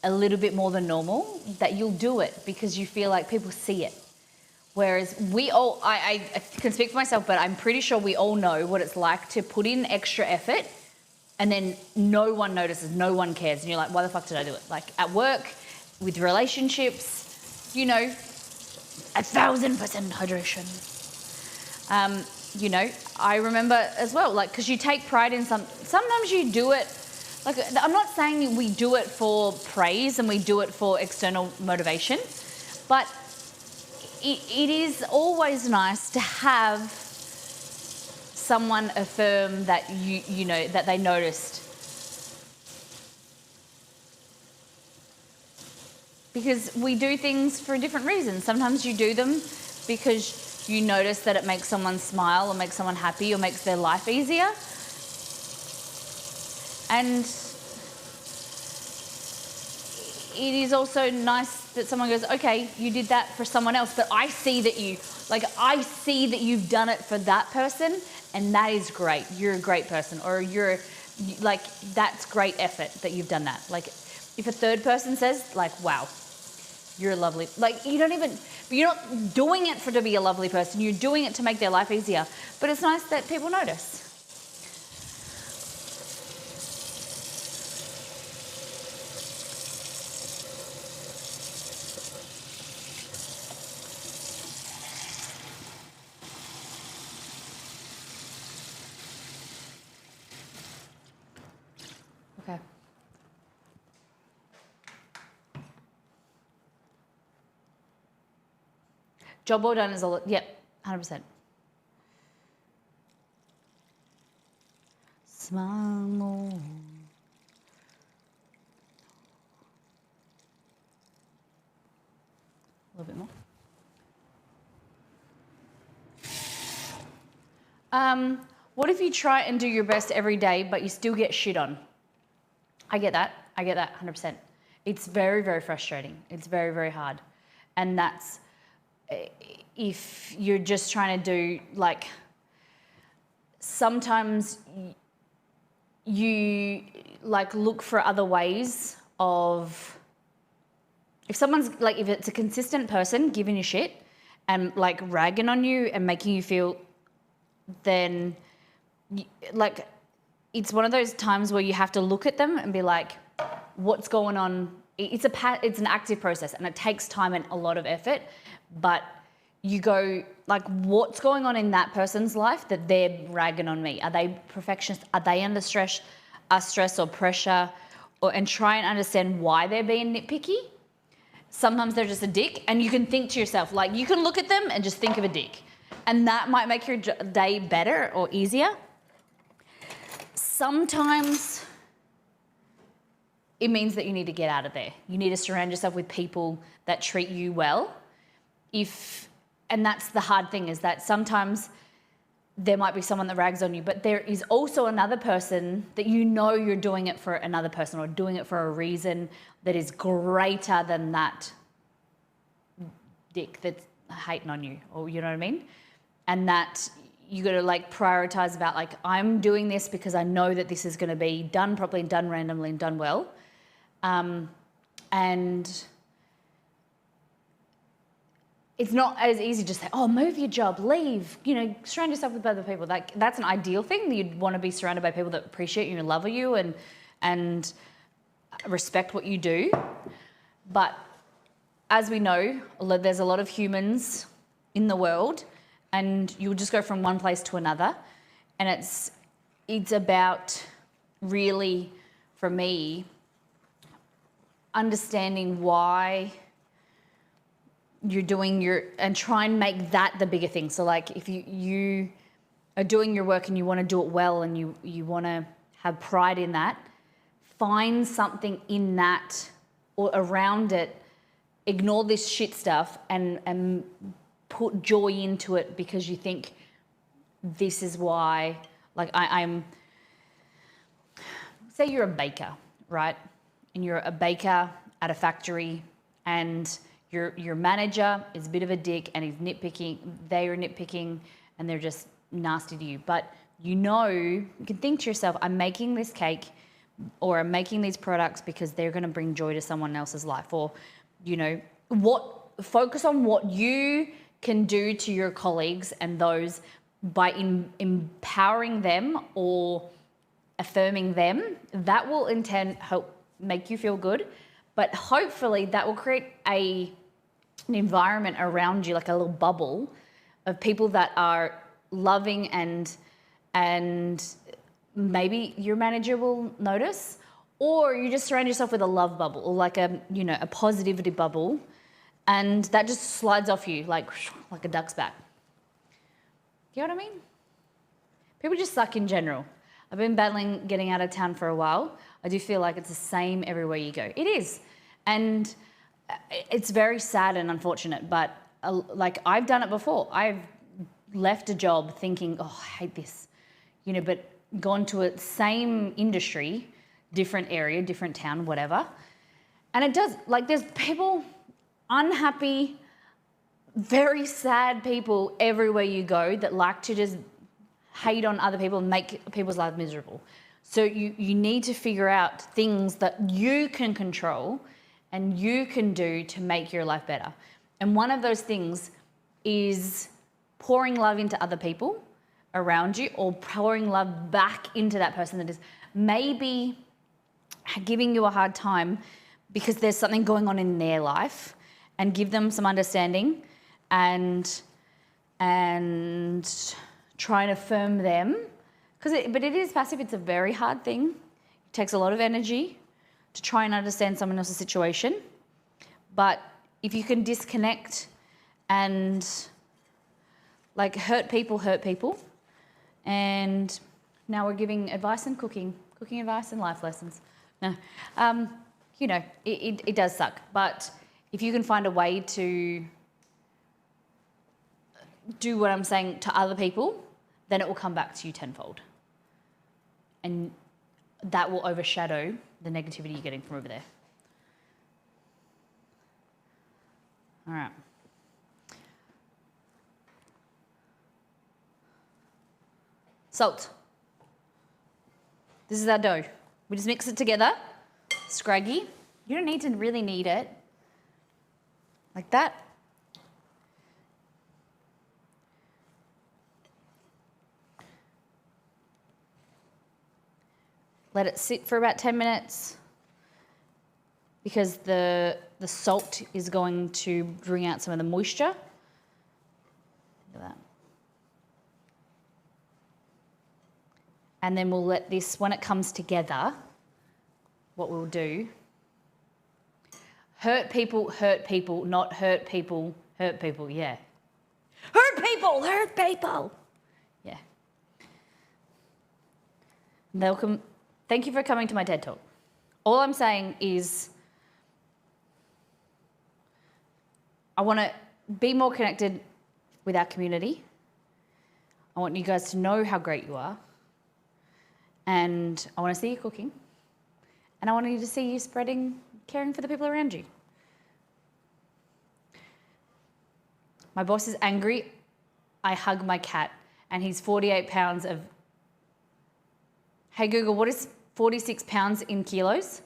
S1: a little bit more than normal, that you'll do it because you feel like people see it. Whereas I can speak for myself, but I'm pretty sure we all know what it's like to put in extra effort and then no one notices, no one cares. And you're like, why the fuck did I do it? Like at work, with relationships, 1,000% hydration. I remember as well, because you take pride in sometimes you do it, I'm not saying we do it for praise and we do it for external motivation, but it is always nice to have someone affirm that that they noticed. Because we do things for different reasons. Sometimes you do them because you notice that it makes someone smile or makes someone happy or makes their life easier. And it is also nice that someone goes, okay, you did that for someone else, but I see that you've done it for that person, and that is great. You're a great person, or like, that's great effort that you've done that. Like, if a third person says, like, wow, you're lovely. Like, you're not doing it to be a lovely person. You're doing it to make their life easier. But it's nice that people notice. Okay. Job well done is all. Yep, 100%. Smile more. A little bit more. What if you try and do your best every day, but you still get shit on? I get that 100%. It's very, very frustrating. It's very, very hard. And that's if you're just trying to do, like, sometimes you like look for other ways of, if someone's like, if it's a consistent person giving you shit and like ragging on you and making you feel, then like, it's one of those times where you have to look at them and be like, what's going on? It's an active process, and it takes time and a lot of effort, but you go, like, what's going on in that person's life that they're ragging on me? Are they perfectionists? Are they under stress or pressure? And try and understand why they're being nitpicky. Sometimes they're just a dick, and you can think to yourself, like, you can look at them and just think of a dick, and that might make your day better or easier. Sometimes it means that you need to get out of there. You need to surround yourself with people that treat you well. And that's the hard thing, is that sometimes there might be someone that rags on you, but there is also another person that you know you're doing it for another person, or doing it for a reason that is greater than that dick that's hating on you, or you know what I mean? And that you got to like prioritize about, like, I'm doing this because I know that this is going to be done properly, done randomly, and done well. And it's not as easy to say, oh, move your job, leave, surround yourself with other people. Like, that's an ideal thing. You'd want to be surrounded by people that appreciate you and love you and respect what you do. But as we know, there's a lot of humans in the world, and you'll just go from one place to another. And it's about, really, for me, understanding why you're doing and try and make that the bigger thing. So, like, if you are doing your work and you want to do it well, and you want to have pride in that, find something in that or around it. Ignore this shit stuff and put joy into it, because you think this is why. Like, I'm say you're a baker, right? And you're a baker at a factory, and your manager is a bit of a dick, and he's nitpicking. They are nitpicking, and they're just nasty to you. But you can think to yourself, I'm making this cake, or I'm making these products because they're going to bring joy to someone else's life. Or, focus on what you can do to your colleagues and those by empowering them or affirming them. That will in turn help make you feel good. But hopefully that will create an environment around you, like a little bubble of people that are loving, and maybe your manager will notice, or you just surround yourself with a love bubble, or like a positivity bubble, and that just slides off you like a duck's back. You know what I mean? People just suck in general. I've been battling getting out of town for a while. I do feel like it's the same everywhere you go. It is. And it's very sad and unfortunate, but like, I've done it before. I've left a job thinking, oh, I hate this, but gone to a same industry, different area, different town, whatever, And it does, like there's people, unhappy, very sad people everywhere you go that like to just hate on other people and make people's lives miserable. So you need to figure out things that you can control and you can do to make your life better. And one of those things is pouring love into other people around you, or pouring love back into that person that is maybe giving you a hard time because there's something going on in their life, and give them some understanding and try and affirm them. But it is passive. It's a very hard thing. It takes a lot of energy to try and understand someone else's situation. But if you can disconnect and like hurt people. And now we're giving advice and cooking advice and life lessons. No, you know, it does suck. But if you can find a way to do what I'm saying to other people, then it will come back to you tenfold. And that will overshadow the negativity you're getting from over there. All right. Salt. This is our dough. We just mix it together. Scraggy. You don't need to really knead it. Like that. Let it sit for about 10 minutes because the salt is going to bring out some of the moisture. Look at that. And then we'll let this, when it comes together, what we'll do, hurt people, not hurt people, yeah. Hurt people! Yeah. Welcome. Thank you for coming to my TED Talk. All I'm saying is I want to be more connected with our community. I want you guys to know how great you are. And I want to see you cooking. And I want you to see you spreading, caring for the people around you. My boss is angry. I hug my cat. And he's 48 pounds of... Hey Google, what is 46 pounds in kilos?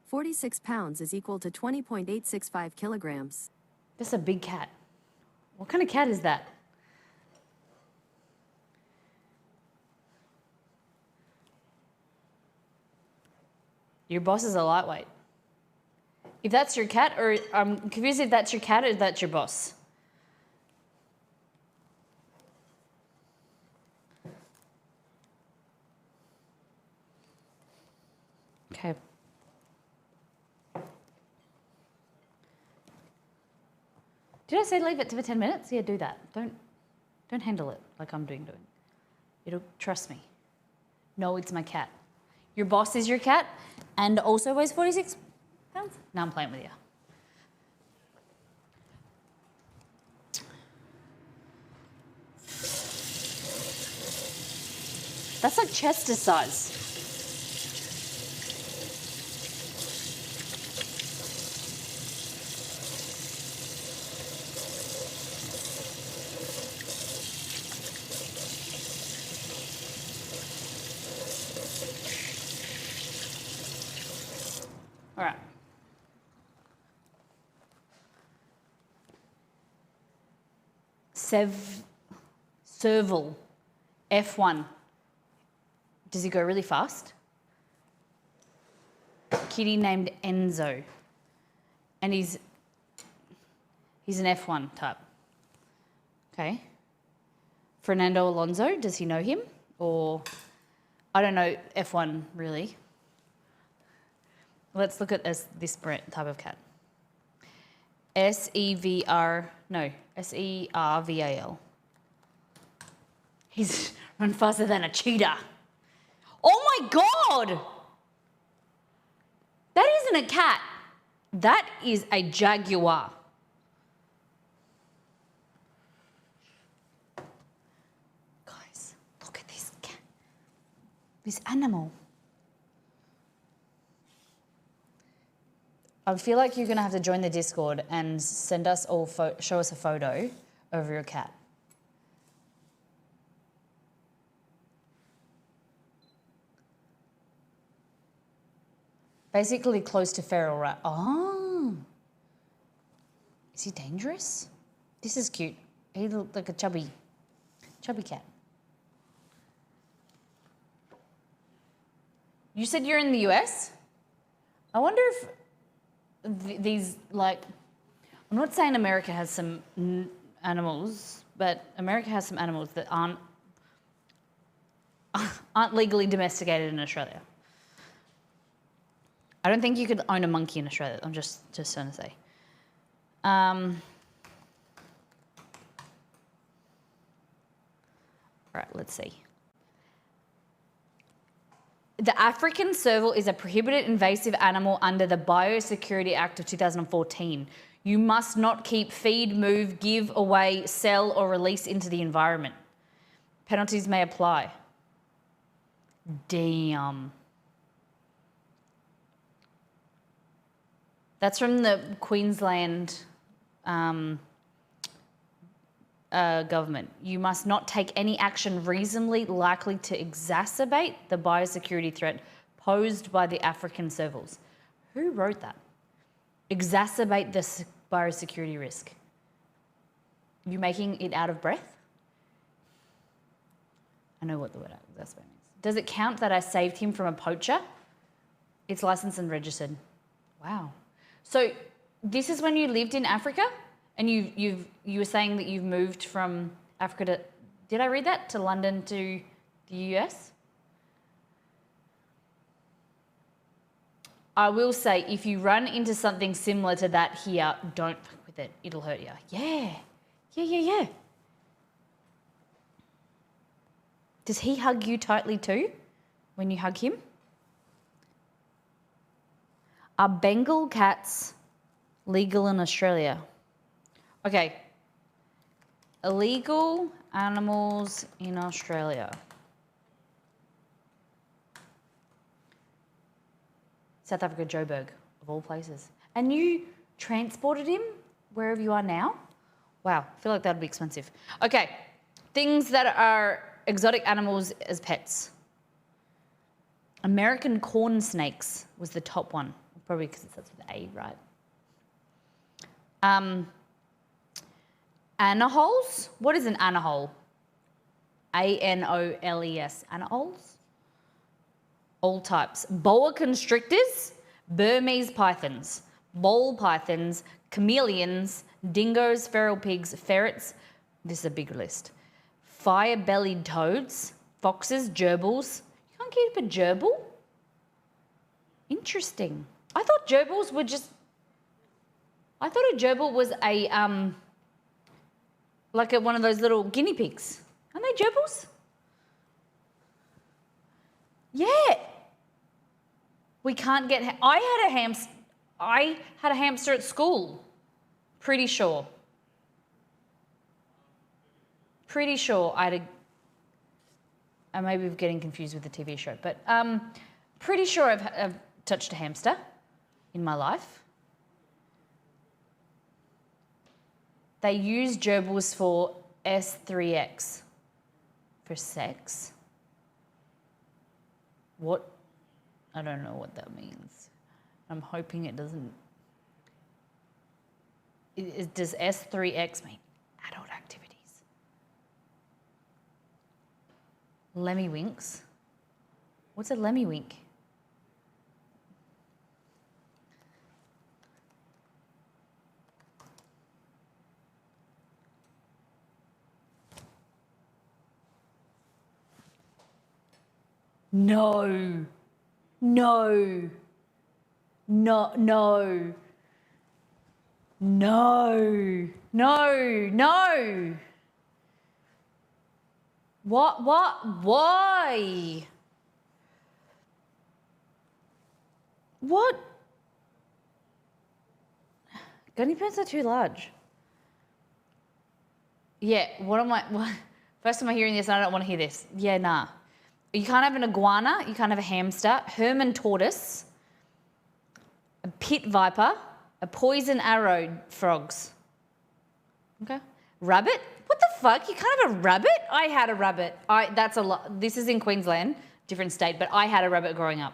S2: 46 pounds is equal to 20.865 kilograms.
S1: That's a big cat. What kind of cat is that? Your boss is a lightweight. If that's your cat, or I'm confused if that's your cat or if that's your boss. Okay. Did I say leave it for 10 minutes? Yeah, do that. Don't handle it like I'm doing. It'll, trust me. No, it's my cat. Your boss is your cat and also weighs 46 pounds? Now I'm playing with you. That's like Chester size. All right. Serval, F1. Does he go really fast? Kitty named Enzo. And he's an F1 type. Okay. Fernando Alonso, does he know him? Or, I don't know F1 really. Let's look at this type of cat. Serval. He's run faster than a cheetah. Oh my God! That isn't a cat. That is a jaguar. Guys, look at this cat. This animal. I feel like you're going to have to join the Discord and send us all, show us a photo of your cat. Basically close to feral rat. Oh. Is he dangerous? This is cute. He looked like a chubby cat. You said you're in the US? I wonder if these, like, I'm not saying America has some animals, but America has some animals that aren't legally domesticated in Australia. I don't think you could own a monkey in Australia. I'm just trying to say. Right, let's see. The African serval is a prohibited invasive animal under the Biosecurity Act of 2014. You must not keep, feed, move, give away, sell, or release into the environment. Penalties may apply. Damn. That's from the Queensland government. You must not take any action reasonably likely to exacerbate the biosecurity threat posed by the African servals. Who wrote that? Exacerbate the biosecurity risk. You making it out of breath? I know what the word exacerbate means. Does it count that I saved him from a poacher? It's licensed and registered. Wow. So this is when you lived in Africa? And you were saying that you've moved from Africa to, did I read that, to London to the US? I will say, if you run into something similar to that here, don't fuck with it. It'll hurt you. Yeah. Does he hug you tightly too when you hug him? Are Bengal cats legal in Australia? Okay, illegal animals in Australia. South Africa, Joburg, of all places. And you transported him wherever you are now? Wow, I feel like that'd be expensive. Okay, things that are exotic animals as pets. American corn snakes was the top one, probably because it starts with A, right? Anoles? What is an anole? A-N-O-L-E-S. Anoles? All types. Boa constrictors, Burmese pythons, ball pythons, chameleons, dingoes, feral pigs, ferrets. This is a big list. Fire-bellied toads, foxes, gerbils. You can't keep a gerbil? Interesting. I thought gerbils were just... I thought a gerbil was a... like one of those little guinea pigs. Aren't they gerbils? Yeah. We can't get... I had a hamster at school. Pretty sure. Pretty sure I may be getting confused with the TV show, but pretty sure I've touched a hamster in my life. They use gerbils for S3X. For sex? What? I don't know what that means. I'm hoping it doesn't. Does S3X mean adult activities? Lemmy winks? What's a lemmy wink? No. No. No. No. No. No. No. What? Why? What? Gunny pants are too large. Yeah, first time I'm hearing this, and I don't want to hear this. Yeah, nah. You can't have an iguana, you can't have a hamster, Herman tortoise, a pit viper, a poison arrow frogs. Okay. Rabbit? What the fuck? You can't have a rabbit? I had a rabbit. That's a lot. This is in Queensland, different state, but I had a rabbit growing up.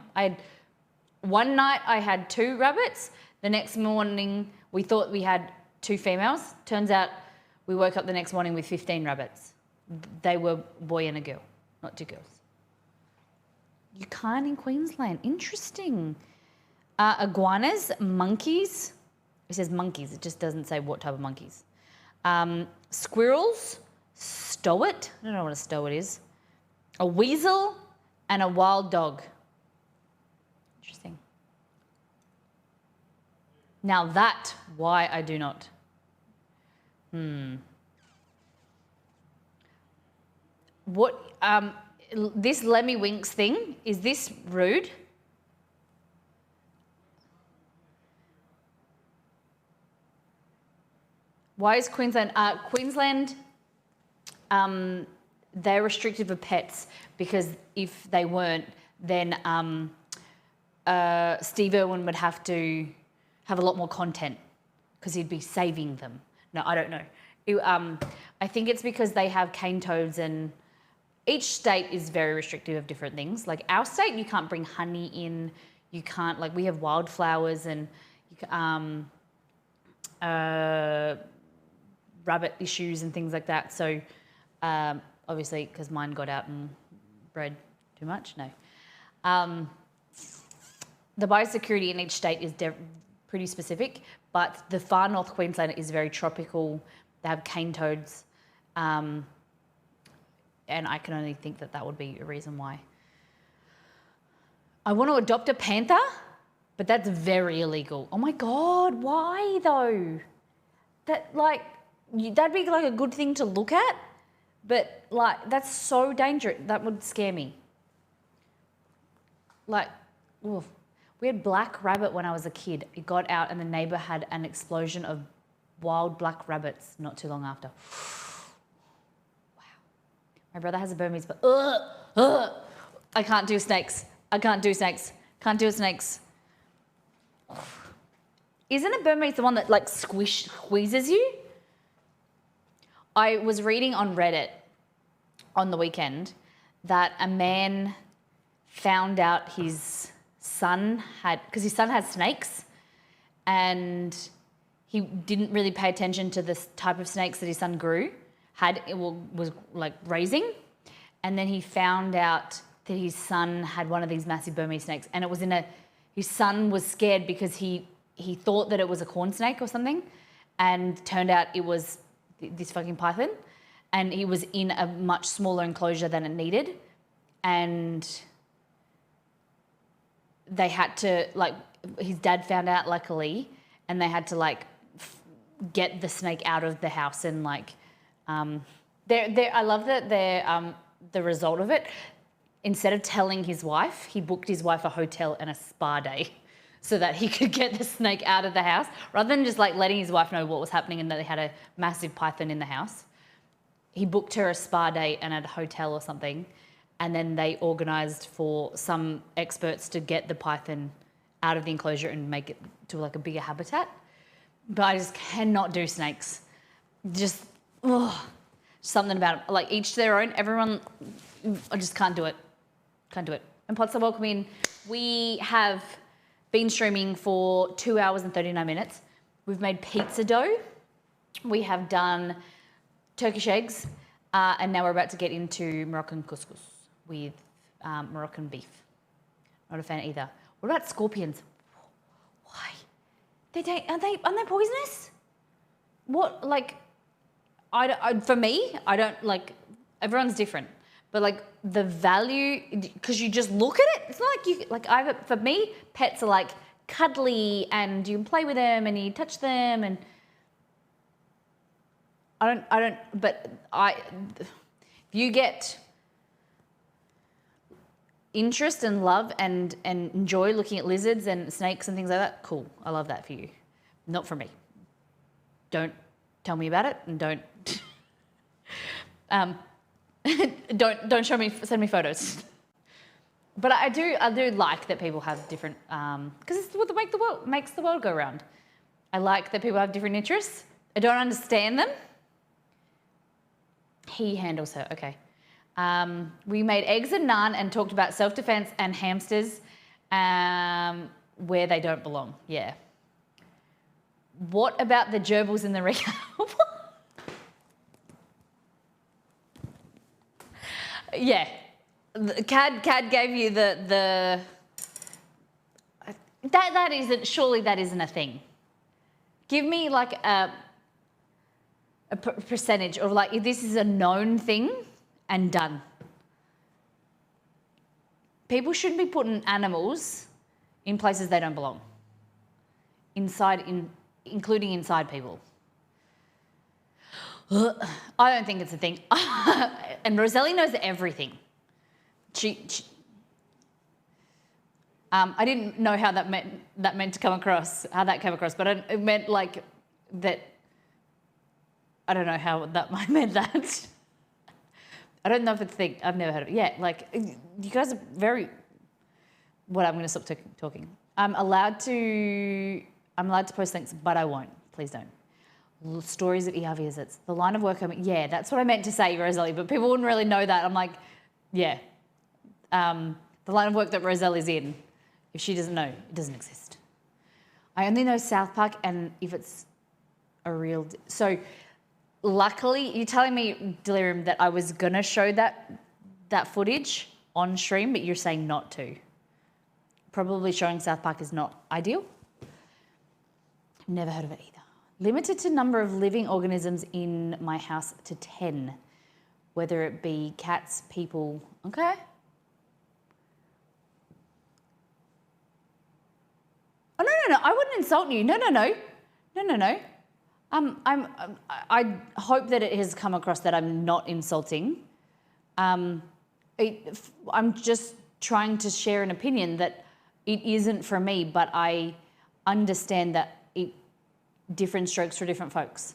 S1: One night I had 2 rabbits. The next morning we thought we had 2 females. Turns out we woke up the next morning with 15 rabbits. They were a boy and a girl, not 2 girls. You can't in Queensland. Interesting. Iguanas, monkeys. It says monkeys. It just doesn't say what type of monkeys. Squirrels, stoat. I don't know what a stoat is. A weasel and a wild dog. Interesting. Now that, why I do not. What, this Lemmy Winks thing, is this rude? Why is Queensland, they're restricted for pets because if they weren't, then Steve Irwin would have to have a lot more content because he'd be saving them. No, I don't know. I think it's because they have cane toads and each state is very restrictive of different things. Like our state, you can't bring honey in. You can't, like we have wildflowers and rabbit issues and things like that. So obviously, because mine got out and bred too much, no. The biosecurity in each state is pretty specific, but the far north Queensland is very tropical. They have cane toads, and I can only think that that would be a reason why. I want to adopt a panther, but that's very illegal. Oh my God, why though? That'd be like a good thing to look at, but like that's so dangerous. That would scare me. Like, oof. We had black rabbit when I was a kid. It got out and the neighbour had an explosion of wild black rabbits not too long after. Wow. My brother has a Burmese, but I can't do snakes. I can't do snakes. Can't do snakes. Isn't a Burmese the one that like squeezes you? I was reading on Reddit on the weekend that a man found out his son had, because his son has snakes and he didn't really pay attention to the type of snakes that his son was like raising. And then he found out that his son had one of these massive Burmese snakes and it was his son was scared because he thought that it was a corn snake or something and turned out it was this fucking python and he was in a much smaller enclosure than it needed and they had to, like, his dad found out luckily and they had to like get the snake out of the house and like, I love that the result of it, instead of telling his wife, he booked his wife a hotel and a spa day so that he could get the snake out of the house rather than just like letting his wife know what was happening and that they had a massive python in the house. He booked her a spa day and at a hotel or something. And then they organised for some experts to get the python out of the enclosure and make it to like a bigger habitat. But I just cannot do snakes. Just, something about it. Like each to their own, everyone, I just can't do it. Can't do it. And Pots are welcome in. We have been streaming for 2 hours and 39 minutes. We've made pizza dough. We have done Turkish eggs. And now we're about to get into Moroccan couscous with Moroccan beef. Not a fan either. What about scorpions? Why? Aren't they poisonous? What, like, for me, I don't, like, everyone's different. But, like, the value, because you just look at it, it's not like for me, pets are, like, cuddly and you can play with them and you touch them and if you get interest and love and enjoy looking at lizards and snakes and things like that, cool. I love that for you. Not for me. Don't tell me about it and don't don't send me photos. But I do like that people have different, because it's what makes the world go round. I like that people have different interests. I don't understand them. He handles her, okay. We made eggs and naan and talked about self-defense and hamsters where they don't belong, yeah. What about the gerbils in the recap? Yeah, Cad gave you that isn't a thing. Give me like a percentage of like if this is a known thing and done. People shouldn't be putting animals in places they don't belong. Including inside people. I don't think it's a thing. And Roselli knows everything. I didn't know how that meant to come across, how that came across, but it meant like that. I don't know how that meant that. I don't know if it's a thing. I've never heard of it. Yeah, like you guys are very. What I'm going to stop talking. I'm allowed to post links, but I won't. Please don't. Stories of ER visits. The line of work. Yeah, that's what I meant to say, Roselli, but people wouldn't really know that. I'm like, yeah. The line of work that Roselli's in, if she doesn't know, it doesn't exist. I only know South Park and if it's a real... So, luckily, you're telling me, Delirium, that I was going to show that footage on stream, but you're saying not to. Probably showing South Park is not ideal. Never heard of it either. Limited to number of living organisms in my house to 10, whether it be cats, people. Okay. Oh no! I wouldn't insult you. No. I hope that it has come across that I'm not insulting. I'm just trying to share an opinion that it isn't for me, but I understand that different strokes for different folks.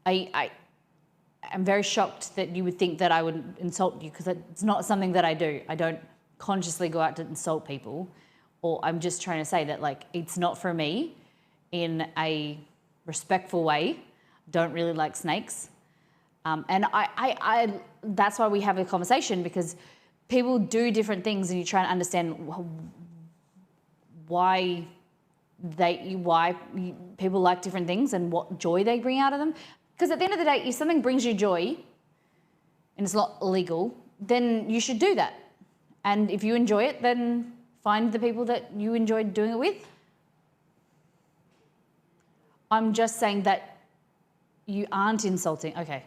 S1: I'm very shocked that you would think that I would insult you because it's not something that I do. I don't consciously go out to insult people, or I'm just trying to say that like it's not for me in a respectful way. Don't really like snakes. And I that's why we have a conversation, because people do different things and you try to understand why people like different things and what joy they bring out of them. Because at the end of the day, if something brings you joy and it's not illegal, then you should do that. And if you enjoy it, then find the people that you enjoy doing it with. I'm just saying that you aren't insulting. Okay.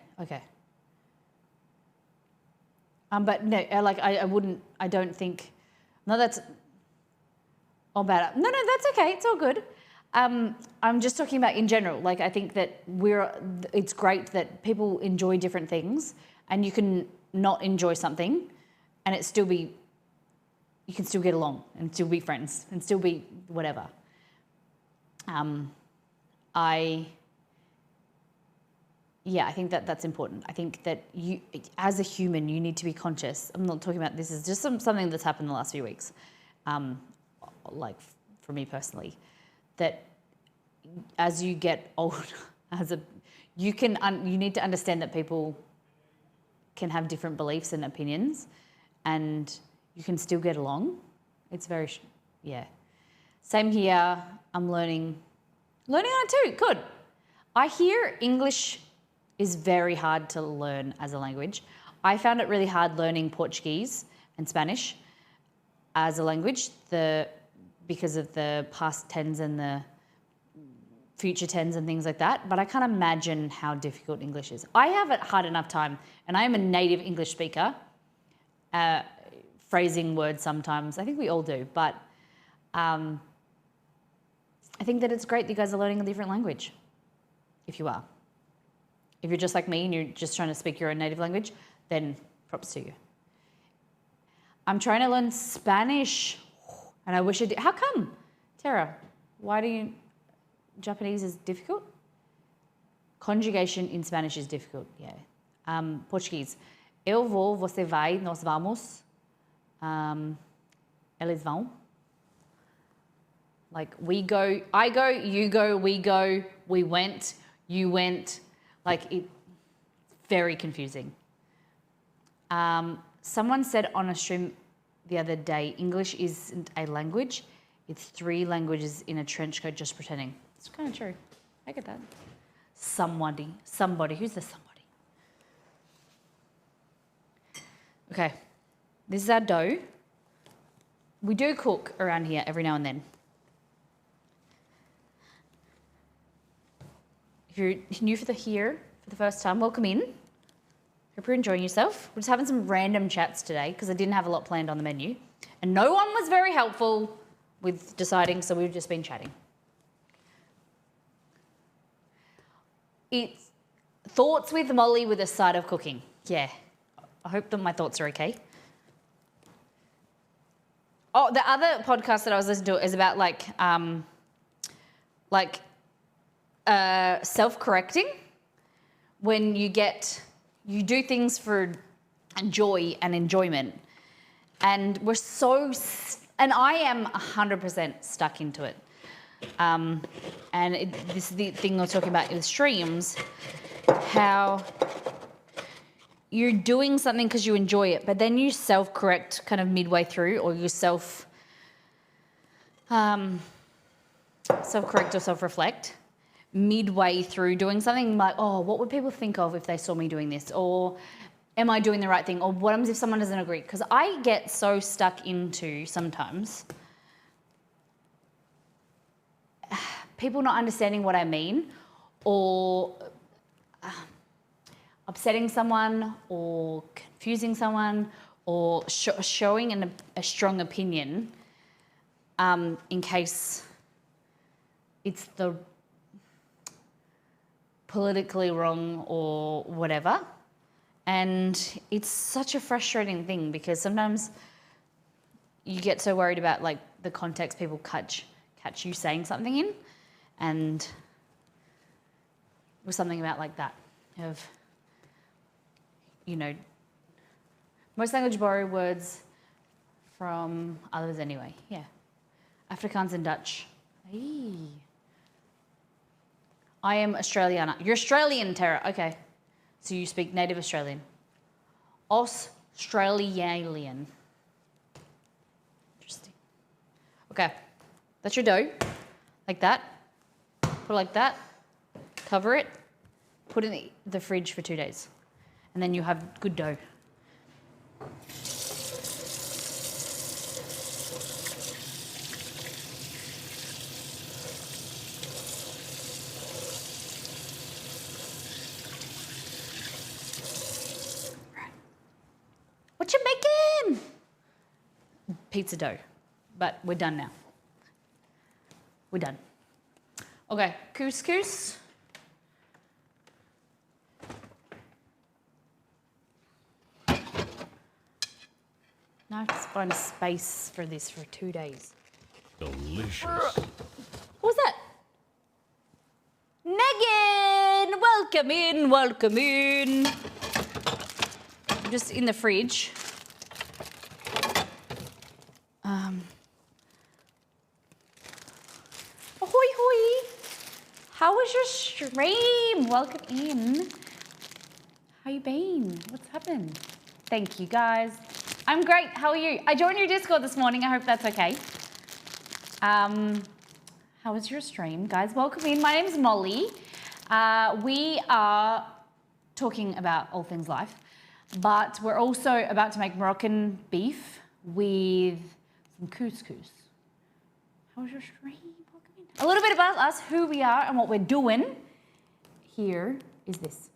S1: But no, like I don't think, no, that's all bad. No, that's okay. It's all good. I'm just talking about in general. Like I think that it's great that people enjoy different things, and you can not enjoy something and you can still get along and still be friends and still be whatever. I think that's important. I think that you, as a human, you need to be conscious. I'm not talking about this is just something that's happened in the last few weeks. Like for me personally, that as you get older, you need to understand that people can have different beliefs and opinions, and you can still get along. It's very, Same here. I'm learning on it too. Good. I hear English is very hard to learn as a language. I found it really hard learning Portuguese and Spanish as a language, because of the past tense and the future tense and things like that. But I can't imagine how difficult English is. I have a hard enough time, and I am a native English speaker, phrasing words sometimes. I think we all do, but I think that it's great that you guys are learning a different language, if you are. If you're just like me and you're just trying to speak your own native language, then props to you. I'm trying to learn Spanish, and I wish I did. How come? Tara, Japanese is difficult? Conjugation in Spanish is difficult, yeah. Portuguese. Eu vou, você vai, nós vamos. Elles vont. Like we go, I go, you go, we went, you went. Like it's very confusing. Someone said on a stream the other day, English isn't a language. It's 3 languages in a trench coat just pretending. It's kind of true. I get that. Somebody. Who's the somebody? Okay. This is our dough. We do cook around here every now and then. If you're new for the first time, welcome in. Hope you're enjoying yourself. We're just having some random chats today because I didn't have a lot planned on the menu. And no one was very helpful with deciding, so we've just been chatting. It's thoughts with Molly with a side of cooking. Yeah, I hope that my thoughts are okay. Oh, the other podcast that I was listening to is about self-correcting. When you do things for joy and enjoyment. And and I am 100% stuck into it. This is the thing I was talking about in the streams, how you're doing something because you enjoy it, but then you self-correct kind of midway through, or you self-correct or self-reflect midway through doing something, like, oh, what would people think of if they saw me doing this? Or am I doing the right thing? Or what happens if someone doesn't agree? Because I get so stuck into sometimes people not understanding what I mean, or upsetting someone, or confusing someone, or showing a strong opinion in case it's the politically wrong or whatever. And it's such a frustrating thing because sometimes you get so worried about like the context people catch you saying something in, and was something about like that of, you know, most language borrow words from others anyway. Yeah, Afrikaans and Dutch. Hey. I am Australiana. You're Australian, Tara. Okay. So you speak native Australian. Australian. Interesting. Okay. That's your dough. Like that. Put it like that. Cover it. Put it in the fridge for 2 days. And then you have good dough. What you making? Pizza dough. But we're done now. We're done. Okay, couscous. Now I have to find a space for this for 2 days.
S3: Delicious.
S1: What was that? Megan! Welcome in, welcome in. Just in the fridge. Ahoy, hoy. How was your stream? Welcome in. How you been? What's happened? Thank you, guys. I'm great. How are you? I joined your Discord this morning. I hope that's okay. How was your stream? Guys, welcome in. My name's Molly. We are talking about all things life, but we're also about to make Moroccan beef with some couscous. How was your stream? Welcome in. A little bit about us, who we are and what we're doing. Here is this.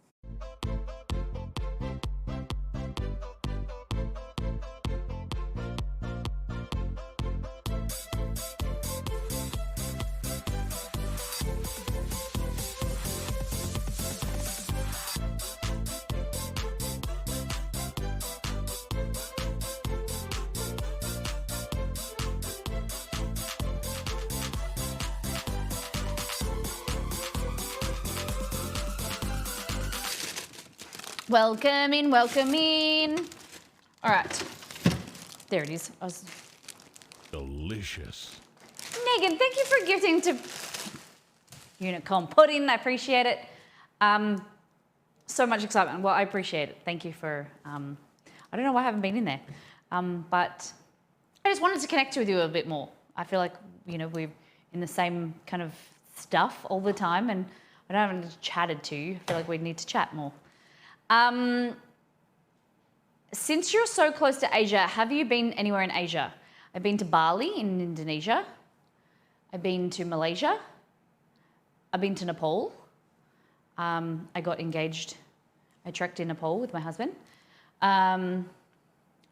S1: Welcome in. All right, there it is.
S3: delicious.
S1: Megan, thank you for gifting to Unicorn Pudding. I appreciate it. So much excitement. Well, I appreciate it. Thank you for, I don't know why I haven't been in there, but I just wanted to connect with you a bit more. I feel like, we're in the same kind of stuff all the time and I haven't chatted to you. I feel like we need to chat more. Since you're so close to Asia, have you been anywhere in Asia? I've been to Bali in Indonesia. I've been to Malaysia. I've been to Nepal. I got engaged. I trekked in Nepal with my husband. I'd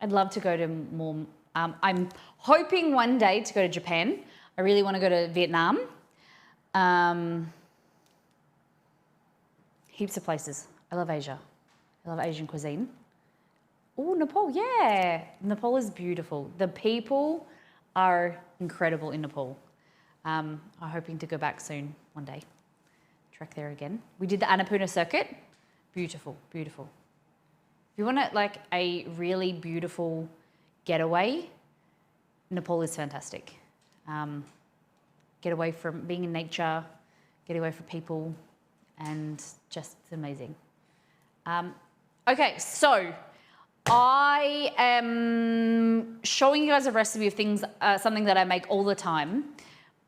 S1: love to go to more. I'm hoping one day to go to Japan. I really want to go to Vietnam. Heaps of places. I love Asia. I love Asian cuisine. Oh, Nepal, yeah. Nepal is beautiful. The people are incredible in Nepal. I'm hoping to go back soon one day. Trek there again. We did the Annapurna circuit. Beautiful, beautiful. If you want a really beautiful getaway, Nepal is fantastic. Get away from being in nature, get away from people, and just it's amazing. Okay, so I am showing you guys a recipe of things, something that I make all the time,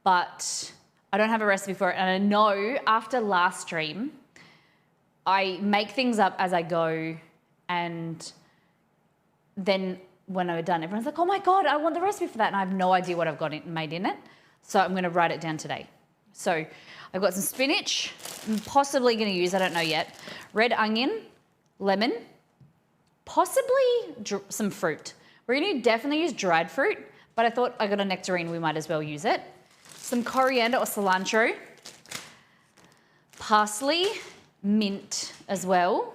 S1: but I don't have a recipe for it. And I know after last stream, I make things up as I go, and then when I'm done, everyone's like, oh my God, I want the recipe for that. And I have no idea what I've got made in it. So I'm going to write it down today. So I've got some spinach, I'm possibly going to use, I don't know yet, red onion, lemon, possibly some fruit. We're going to definitely use dried fruit, but I thought I got a nectarine, we might as well use it. Some coriander or cilantro, parsley, mint as well.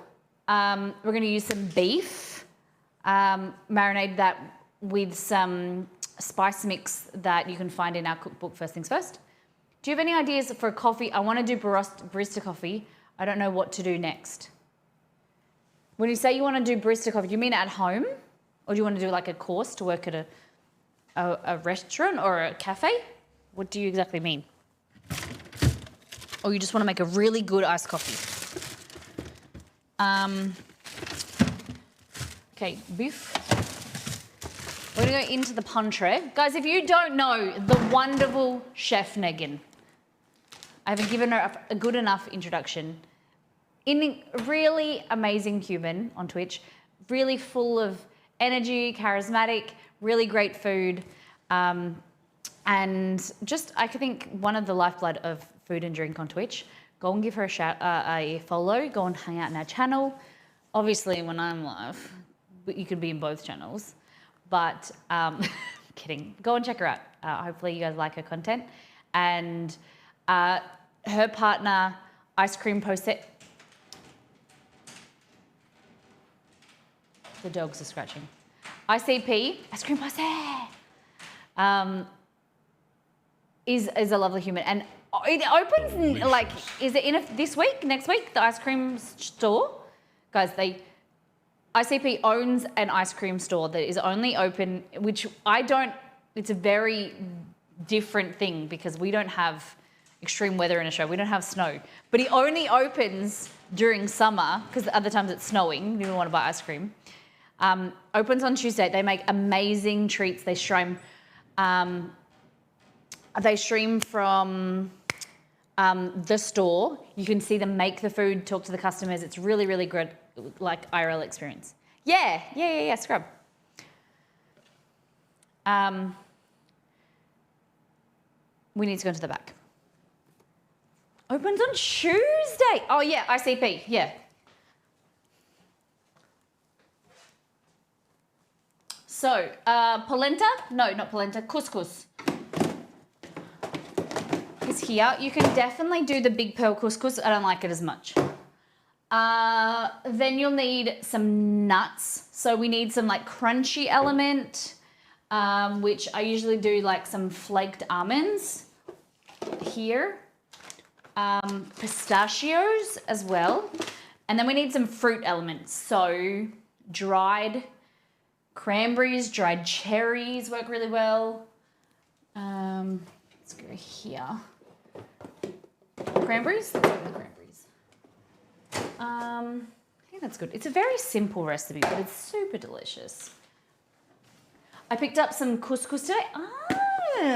S1: We're going to use some beef, marinate that with some spice mix that you can find in our cookbook, First Things First. Do you have any ideas for coffee? I want to do barista coffee. I don't know what to do next. When you say you want to do barista coffee, do you mean at home? Or do you want to do like a course to work at a restaurant or a cafe? What do you exactly mean? Or you just want to make a really good iced coffee? Okay, beef. We're going to go into the pantry. Guys, if you don't know the wonderful Chef Megan, I haven't given her a good enough introduction. Really amazing human on Twitch, really full of energy, charismatic, really great food, and just I think one of the lifeblood of food and drink on Twitch. Go and give her a follow. Go and hang out in our channel. Obviously, when I'm live, you can be in both channels. But kidding. Go and check her out. Hopefully you guys like her content. And her partner, Ice Cream Posse. The dogs are scratching. ICP, Ice Cream Posse, is a lovely human. And it opens, like, is it this week, next week, the ice cream store? Guys, ICP owns an ice cream store that is only open, which it's a very different thing because we don't have extreme weather in Australia. We don't have snow. But he only opens during summer because other times it's snowing. You don't want to buy ice cream. Opens on Tuesday. They make amazing treats. They stream from the store. You can see them make the food, talk to the customers. It's really, really good, like IRL experience. Yeah, scrub. We need to go into the back. Opens on Tuesday. Oh yeah, ICP, yeah. So, polenta? No, not polenta, couscous is here. You can definitely do the big pearl couscous. I don't like it as much. Then you'll need some nuts. So we need some like crunchy element, which I usually do like some flaked almonds here. Pistachios as well. And then we need some fruit elements. So dried cranberries, dried cherries work really well. Let's go here. Cranberries? Let's go with the cranberries. I think that's good. It's a very simple recipe, but it's super delicious. I picked up some couscous today.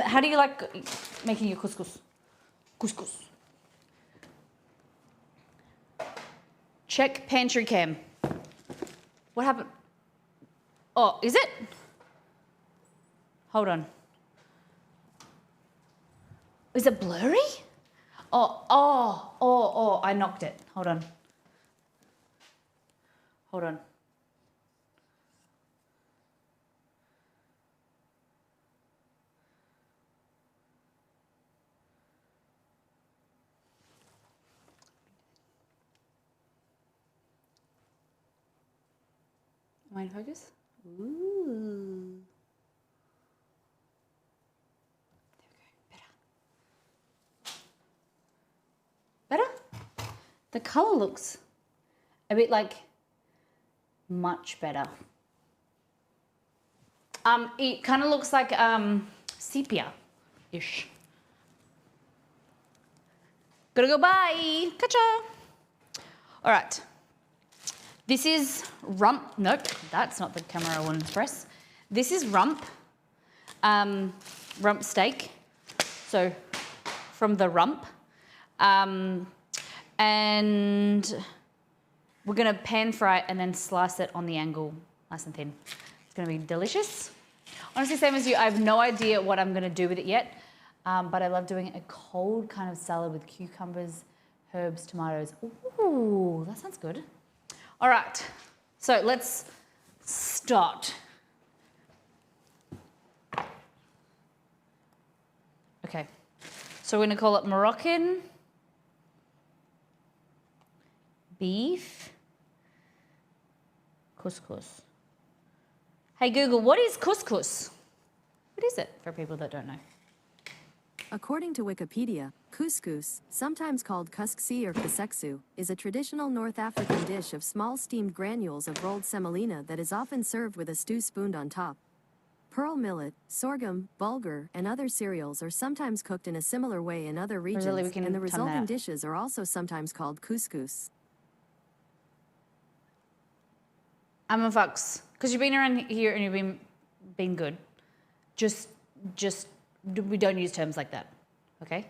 S1: How do you like making your couscous? Couscous. Check pantry cam. What happened? Oh, is it? Hold on. Is it blurry? Oh, I knocked it. Hold on. Am I in focus? Ooh. There we go. Better? The colour looks a bit like much better. It kind of looks like sepia-ish. Gotta go, bye. Catcha. All right. This is rump. Nope, that's not the camera I wanted to press. This is rump. Rump steak. So from the rump. And we're gonna pan fry it and then slice it on the angle, nice and thin. It's gonna be delicious. Honestly, same as you, I have no idea what I'm gonna do with it yet, but I love doing a cold kind of salad with cucumbers, herbs, tomatoes. Ooh, that sounds good. All right, so let's start. Okay, so we're gonna call it Moroccan beef couscous. Hey Google, what is couscous? What is it for people that don't know?
S2: According to Wikipedia, couscous, sometimes called kusksi or kuseksu, is a traditional North African dish of small steamed granules of rolled semolina that is often served with a stew spooned on top. Pearl millet, sorghum, bulgur, and other cereals are sometimes cooked in a similar way in other regions, and the resulting dishes are also sometimes called couscous.
S1: I'm a fucks, because you've been around here and you've been good. Just we don't use terms like that, okay?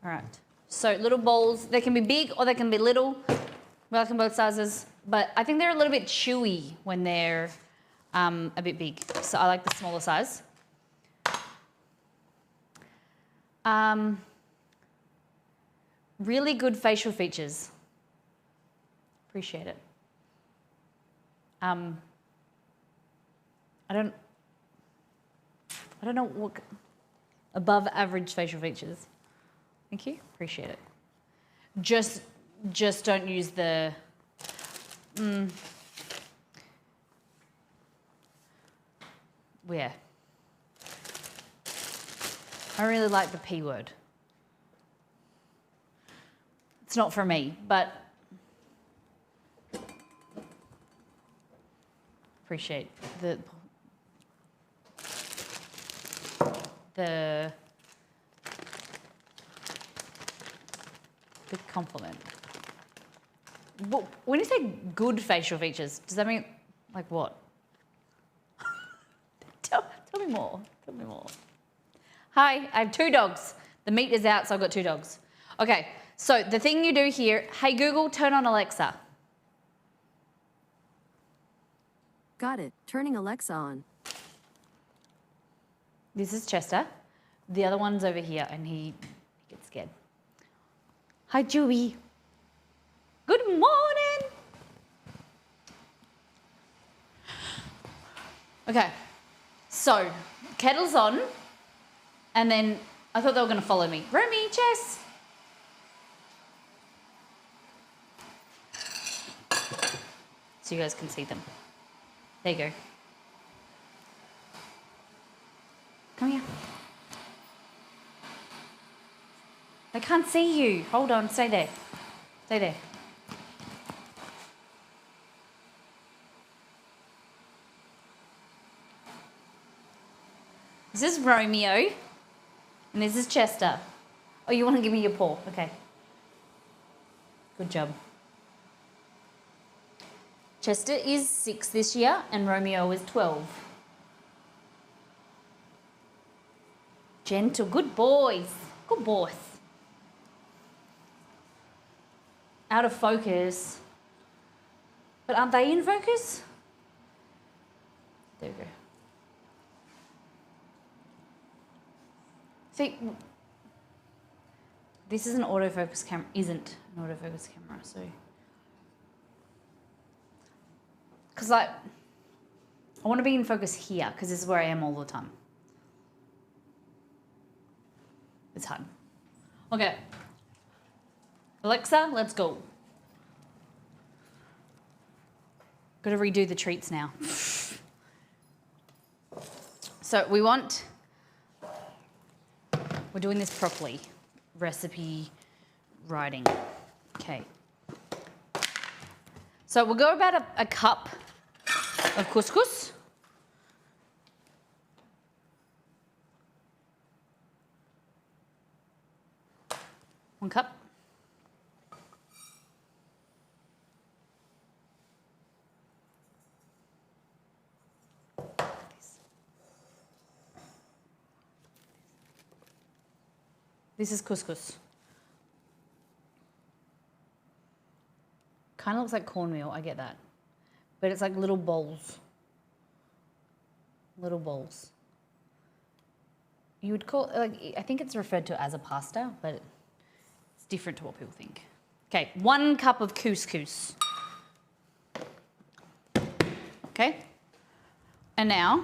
S1: All right, so little bowls, they can be big or they can be little. We like them both sizes, but I think they're a little bit chewy when they're a bit big. So I like the smaller size. Really good facial features. Appreciate it. I don't know what above average facial features. Thank you. Appreciate it. Just don't use the yeah. I really like the P word. It's not for me, but appreciate the good compliment. When you say good facial features, does that mean like what? tell me more. Tell me more. Hi, I have 2 dogs. The meat is out, so I've got 2 dogs. Okay, so the thing you do here, hey Google, turn on Alexa.
S2: Got it. Turning Alexa on.
S1: This is Chester. The other one's over here, and he gets scared. Hi, Chewie. Good morning. Okay, so kettle's on, and then I thought they were going to follow me. Romy, Chess. So you guys can see them. There you go. Come here. They can't see you. Hold on, stay there. Stay there. This is Romeo, and this is Chester. Oh, you want to give me your paw? Okay. Good job. Chester is 6 this year, and Romeo is 12. Gentle, good boys. Good boys. Out of focus. But aren't they in focus? There we go. See, this is an autofocus camera, isn't an autofocus camera, so. Because I want to be in focus here, because this is where I am all the time. It's hard. Okay. Alexa, let's go. Got to redo the treats now. So we're doing this properly. Recipe writing. Okay. So we'll go about a cup of couscous. One cup. This is couscous. Kind of looks like cornmeal, I get that. But it's like little bowls. Little bowls. You would call, I think it's referred to as a pasta, but it's different to what people think. Okay, 1 cup of couscous. Okay? And now,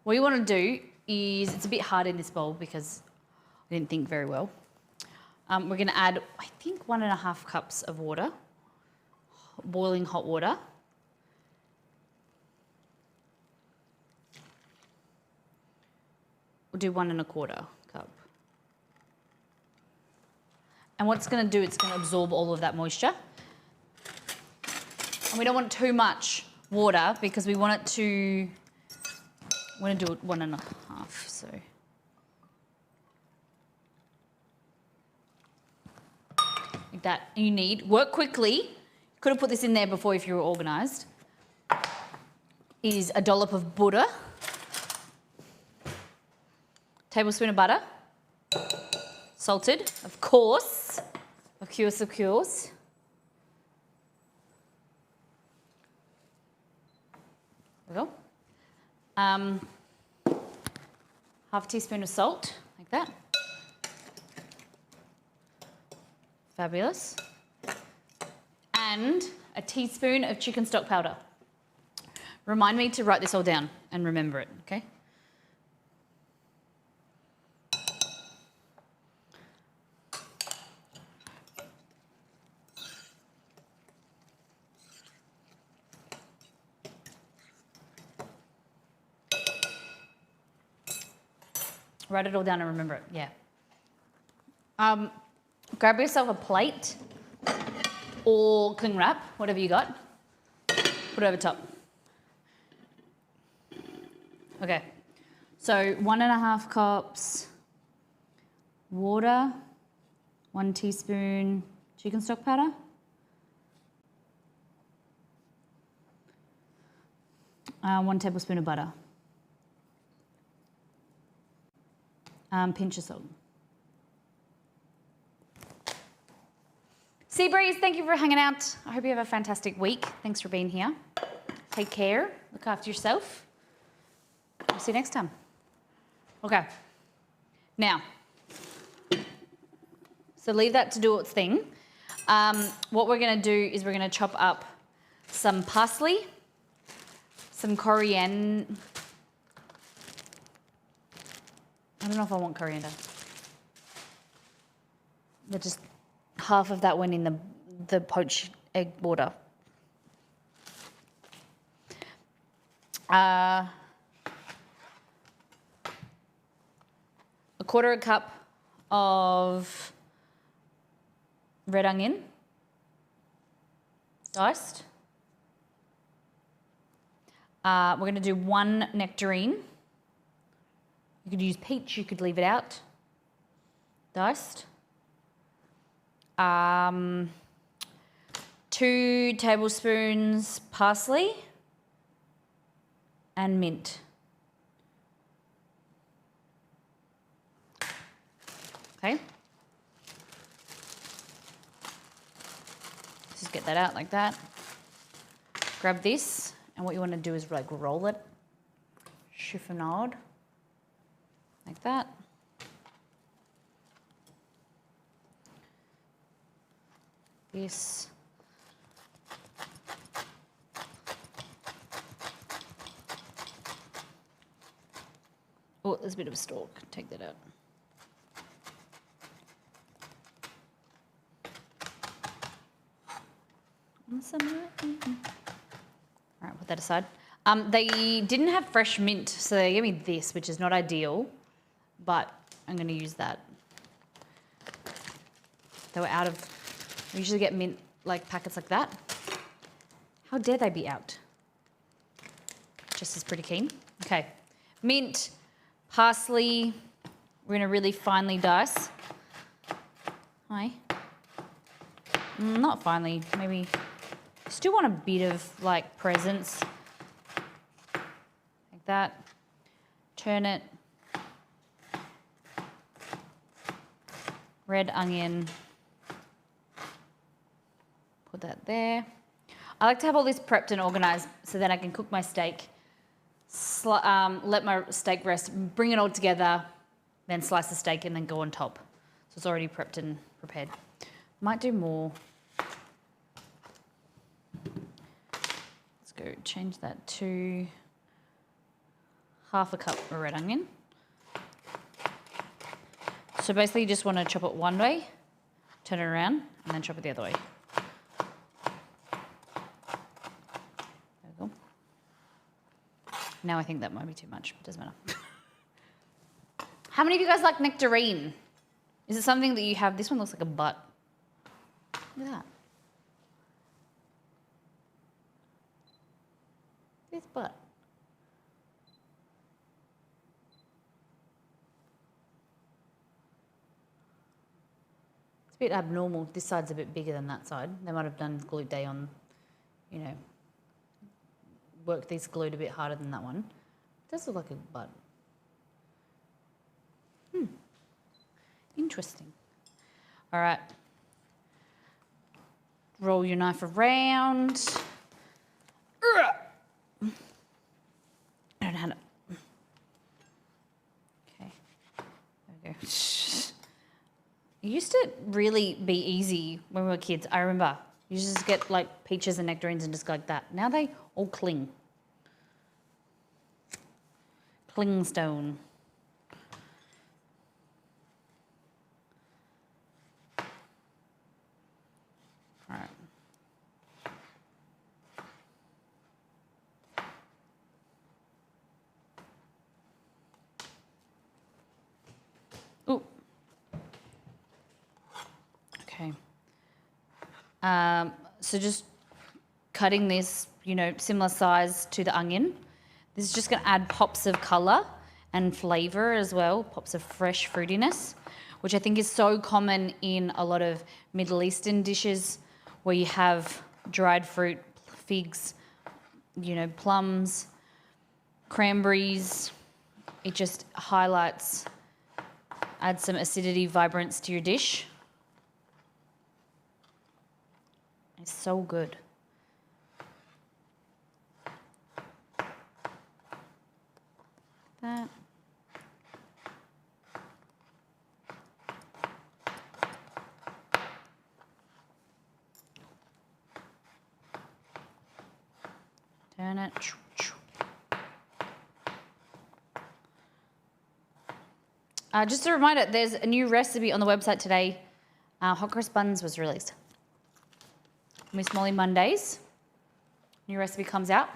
S1: what you want to do is, it's a bit hard in this bowl because I didn't think very well. We're going to add, I think, 1.5 cups of water, boiling hot water. We'll do 1.25 cup. And what it's going to do, it's going to absorb all of that moisture. And we don't want too much water because we want to do it 1.5, so. Like that. You need, work quickly, could have put this in there before if you were organised, is a dollop of butter, tablespoon of butter, salted, of course, of course. There we go. Half a teaspoon of salt, like that. Fabulous. And a teaspoon of chicken stock powder. Remind me to write this all down and remember it, okay? Write it all down and remember it, yeah. Grab yourself a plate or cling wrap, whatever you got. Put it over top. Okay, so 1.5 cups water, 1 teaspoon chicken stock powder, one tablespoon of butter, pinch of salt. Seabreeze, thank you for hanging out. I hope you have a fantastic week. Thanks for being here. Take care. Look after yourself. I'll see you next time. Okay. Now, so leave that to do its thing. What we're going to do is we're going to chop up some parsley, some coriander. I don't know if I want coriander. But just half of that went in the poached egg water. A 1/4 cup of red onion, diced. We're going to do 1 nectarine. You could use peach, you could leave it out. Diced. 2 tablespoons parsley and mint. Okay. Just get that out like that. Grab this, and what you want to do is like roll it, chiffonade, like that. This. Oh, there's a bit of a stalk. Take that out. All right, put that aside. They didn't have fresh mint, so they gave me this, which is not ideal, but I'm going to use that. They were out of, we usually get mint like packets like that. How dare they be out? Just as pretty keen. Okay, mint, parsley, we're going to really finely dice. Hi. Not finely, maybe. Still want a bit of like presence. Like that. Turn it. Red onion. Put that there. I like to have all this prepped and organised so that I can cook my steak, let my steak rest, bring it all together, then slice the steak and then go on top. So it's already prepped and prepared. Might do more. Let's go change that to 1/2 cup of red onion. So basically you just want to chop it one way, turn it around, and then chop it the other way. There we go. Now I think that might be too much, but it doesn't matter. How many of you guys like nectarine? Is it something that you have? This one looks like a butt. Look at that. This butt. It's a bit abnormal. This side's a bit bigger than that side. They might have done glute day on, you know, worked this glued a bit harder than that one. It does look like a butt. Interesting. All right. Roll your knife around. I don't know how to. Okay. There we go. It used to really be easy when we were kids. I remember. You just get like peaches and nectarines and just go like that. Now they all cling. Clingstone. All right. Ooh. Okay. So just cutting this, you know, similar size to the onion. This is just going to add pops of colour and flavour as well, pops of fresh fruitiness, which I think is so common in a lot of Middle Eastern dishes where you have dried fruit, figs, you know, plums, cranberries. It just highlights, adds some acidity, vibrance to your dish. It's so good. That. Turn it. Just a reminder, there's a new recipe on the website today. Hot cross buns was released. Miss Molly Mondays. New recipe comes out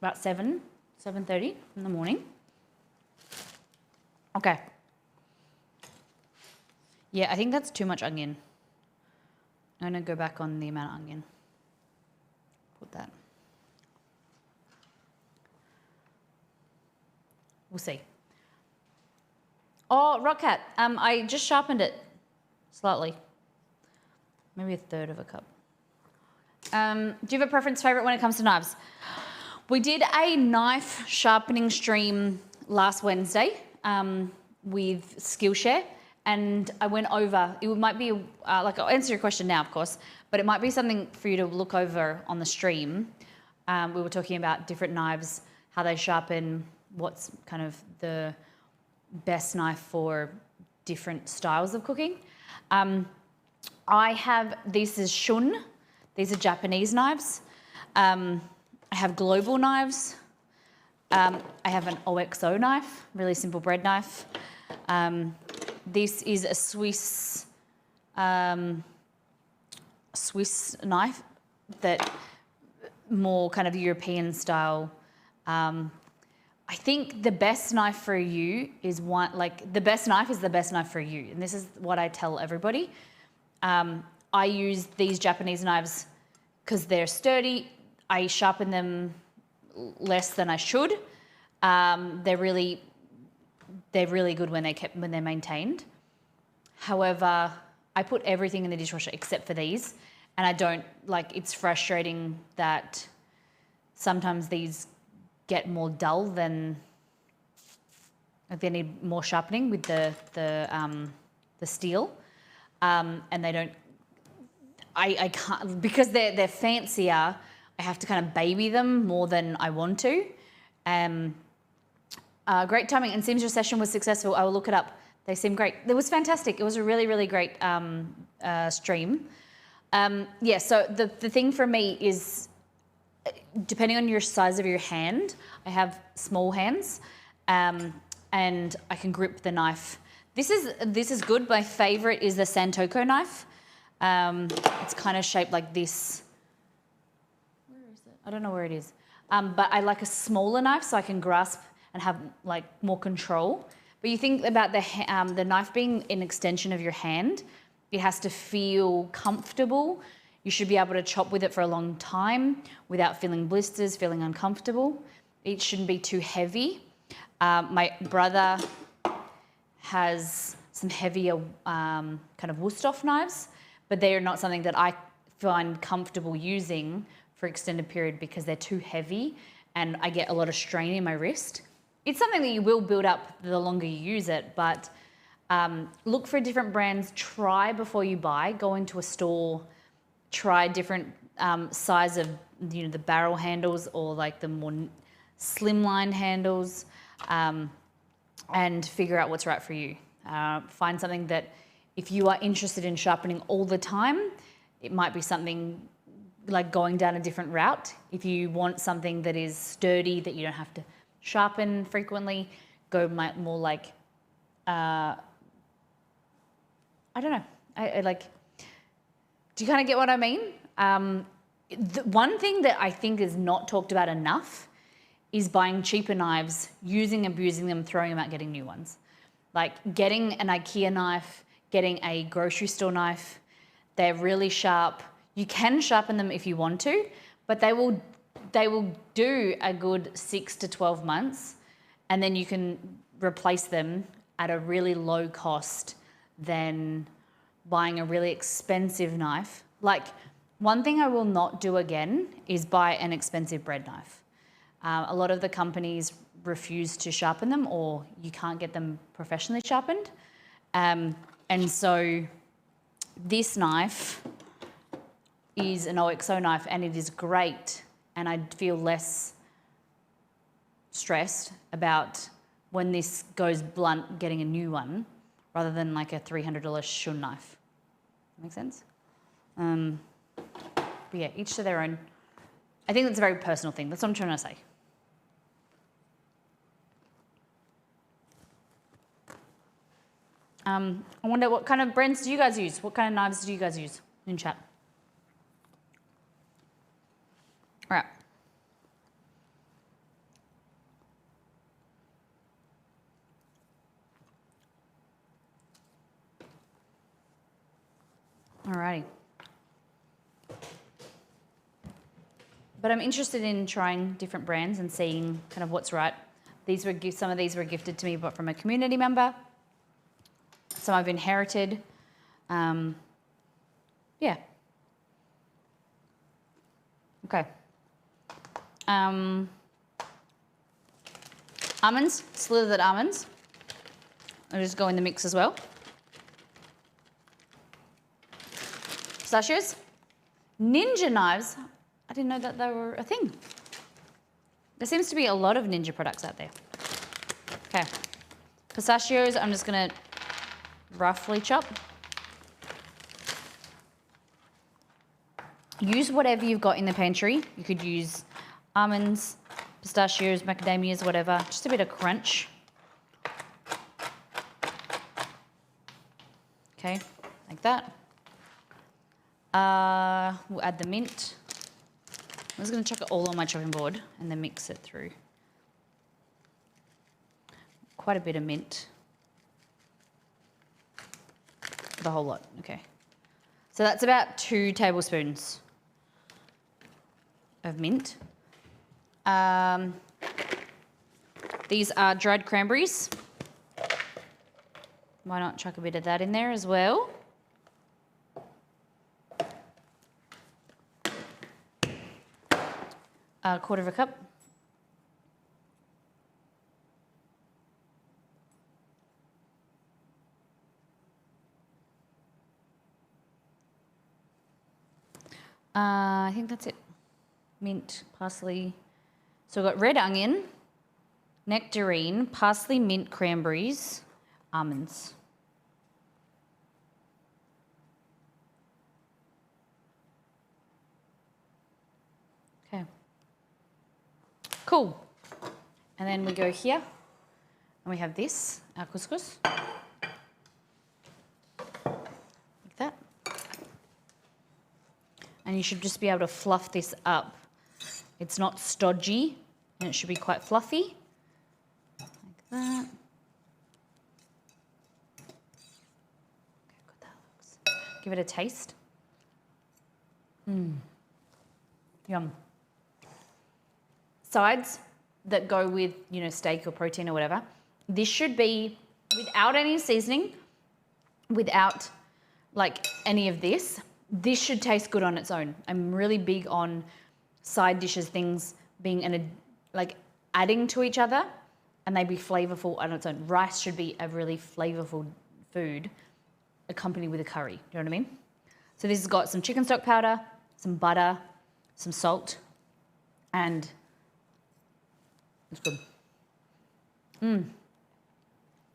S1: about 7:30 in the morning. Okay. Yeah, I think that's too much onion. I'm going to go back on the amount of onion. We'll see. Oh, Rockcat, I just sharpened it slightly. Maybe a third of a cup. Do you have a preference favorite when it comes to knives? We did a knife sharpening stream last Wednesday with Skillshare, and I went over, it might be, like I'll answer your question now, of course, but it might be something for you to look over on the stream. We were talking about different knives, how they sharpen, what's kind of the best knife for different styles of cooking. I have, this is Shun. These are Japanese knives. I have global knives. I have an OXO knife, really simple bread knife. This is a Swiss knife that more kind of European style. I think the best knife for you is the best knife is the best knife for you. And this is what I tell everybody. I use these Japanese knives because they're sturdy. I sharpen them less than I should. They're really good when they're maintained. However, I put everything in the dishwasher except for these, and I don't it's frustrating that sometimes these get more dull than they need more sharpening with the steel, and they don't. I can't, because they're fancier. I have to kind of baby them more than I want to. Great timing, and seems your session was successful. I will look it up. They seem great. It was fantastic. It was a really, really great stream. So the thing for me is, depending on your size of your hand, I have small hands, and I can grip the knife. This is good. My favorite is the Santoko knife. It's kind of shaped like this. Where is it? I don't know where it is. But I like a smaller knife so I can grasp and have more control. But you think about the knife being an extension of your hand. It has to feel comfortable. You should be able to chop with it for a long time without feeling blisters, feeling uncomfortable. It shouldn't be too heavy. My brother has some heavier kind of Wüsthof knives, but they are not something that I find comfortable using for extended period because they're too heavy and I get a lot of strain in my wrist. It's something that you will build up the longer you use it, but look for different brands. Try before you buy. Go into a store, try different size of the barrel handles or the more slimline handles, and figure out what's right for you. Find something that if you are interested in sharpening all the time, it might be something like going down a different route. If you want something that is sturdy, that you don't have to sharpen frequently, go more I don't know. Do you kind of get what I mean? The one thing that I think is not talked about enough is buying cheaper knives, abusing them, throwing them out, getting new ones. Getting an IKEA knife, getting a grocery store knife, they're really sharp. You can sharpen them if you want to, but they will do a good 6 to 12 months, and then you can replace them at a really low cost than buying a really expensive knife. One thing I will not do again is buy an expensive bread knife. A lot of the companies refuse to sharpen them, or you can't get them professionally sharpened. And so this knife is an OXO knife, and it is great, and I feel less stressed about when this goes blunt getting a new one rather than a $300 Shun knife. Make sense? But yeah, each to their own. I think that's a very personal thing. That's what I'm trying to say. I wonder what kind of brands do you guys use? What kind of knives do you guys use in chat? All right. Alrighty. But I'm interested in trying different brands and seeing kind of what's right. Some of these were gifted to me, but from a community member. Some I've inherited. Yeah. Okay. Almonds, slithered almonds. I'll just go in the mix as well. Pistachios. Ninja knives. I didn't know that they were a thing. There seems to be a lot of Ninja products out there. Okay. Pistachios, I'm just going to roughly chop. Use whatever you've got in the pantry. You could use almonds, pistachios, macadamias, whatever. Just a bit of crunch. Okay, like that. We'll add the mint. I'm just going to chuck it all on my chopping board and then mix it through. Quite a bit of mint. The whole lot, okay. So that's about 2 tablespoons of mint. These are dried cranberries. Why not chuck a bit of that in there as well? A 1/4 cup. I think that's it. Mint, parsley. So we've got red onion, nectarine, parsley, mint, cranberries, almonds. Okay. Cool. And then we go here and we have this, our couscous. Like that. And you should just be able to fluff this up. It's not stodgy and it should be quite fluffy. Like that. Okay, good that looks. Give it a taste. Yum. Sides that go with, you know, steak or protein or whatever. This should be without any seasoning, without like any of this. This should taste good on its own. I'm really big on side dishes, things being like adding to each other and they be flavorful on its own. Rice should be a really flavorful food accompanied with a curry. You know what I mean? So this has got some chicken stock powder, some butter, some salt, and it's good.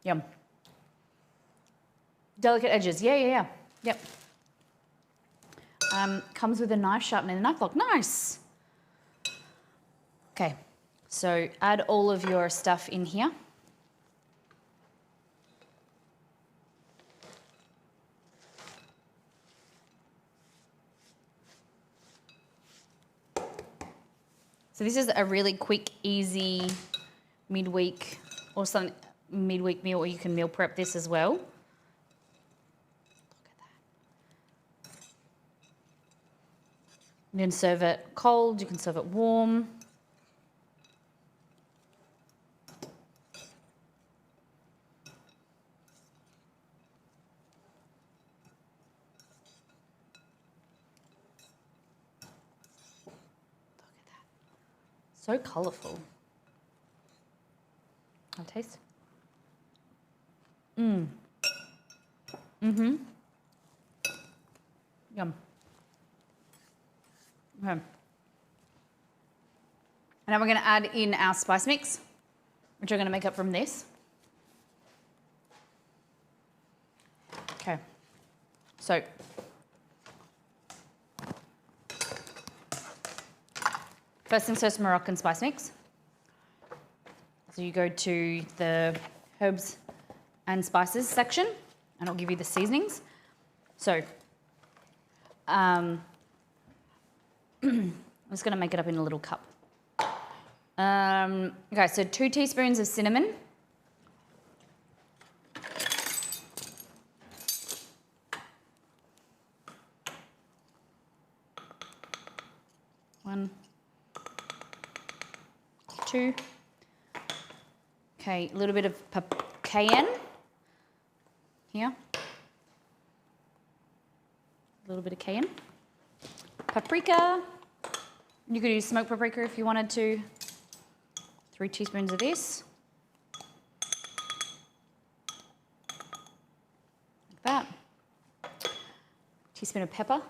S1: Yum. Delicate edges. Yeah. Yep. Comes with a knife sharpener and a knife block. Nice. Okay, so add all of your stuff in here. So this is a really quick, easy midweek or some midweek meal, or you can meal prep this as well. Look at that. You can serve it cold, you can serve it warm. So colourful. I'll taste. Yum. Okay. And now we're going to add in our spice mix, which we're going to make up from this. Okay. So first things first, Moroccan spice mix. So you go to the herbs and spices section and I'll give you the seasonings. So I'm just going to make it up in a little cup. Okay, so 2 teaspoons of cinnamon. One, 2. Okay, a little bit of cayenne here. A little bit of cayenne. Paprika. You could use smoked paprika if you wanted to. 3 teaspoons of this. Like that. Teaspoon of pepper.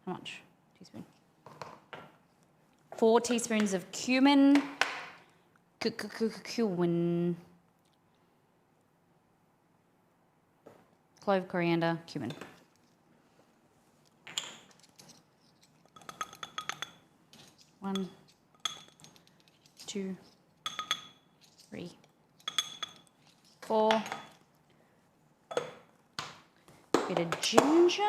S1: How much? Teaspoon. 4 teaspoons of cumin. Cumin. Clove, coriander, cumin. One, 2, 3, 4. Bit of ginger.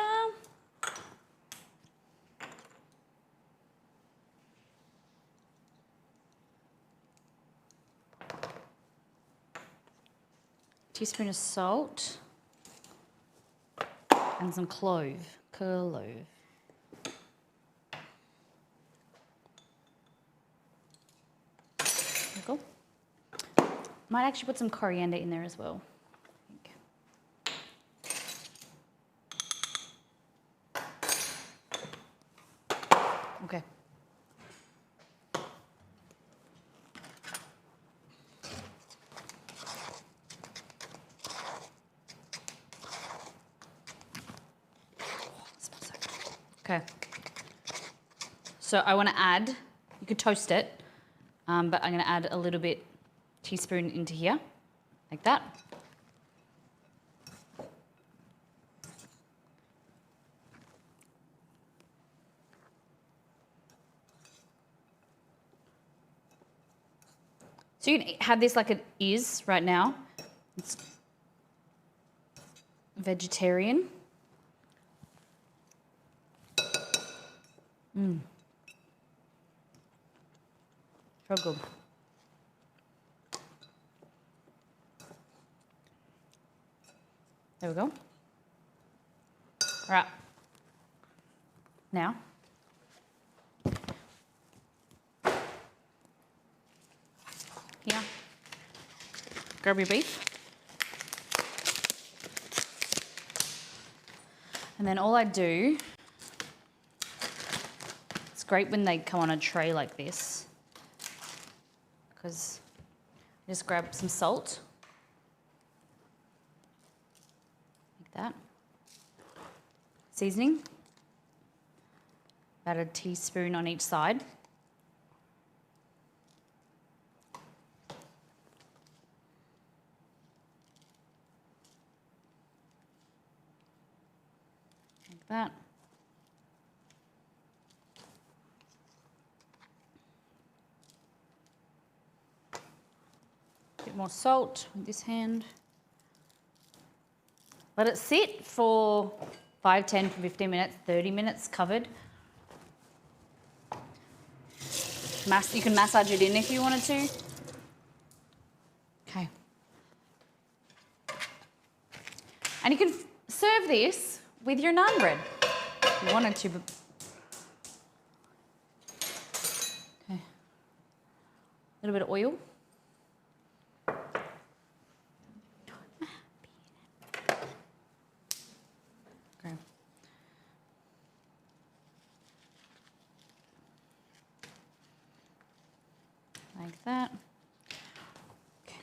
S1: Teaspoon of salt. And some clove. Clove. There we go. Might actually put some coriander in there as well. Okay. Okay. So I want to add, you could toast it, but I'm going to add a little bit, teaspoon into here, like that. So you can have this like it is right now. It's vegetarian. So good. There we go. All right. Now, here, grab your beef. And then all I do, it's great when they come on a tray like this, because I just grab some salt, like that. Seasoning, about a teaspoon on each side. Like that. Bit more salt with this hand. Let it sit for 5, 10, 15 minutes, 30 minutes covered. You can massage it in if you wanted to. Okay. And you can serve this with your naan bread if you wanted to. Okay. A little bit of oil. Okay. Like that. Okay.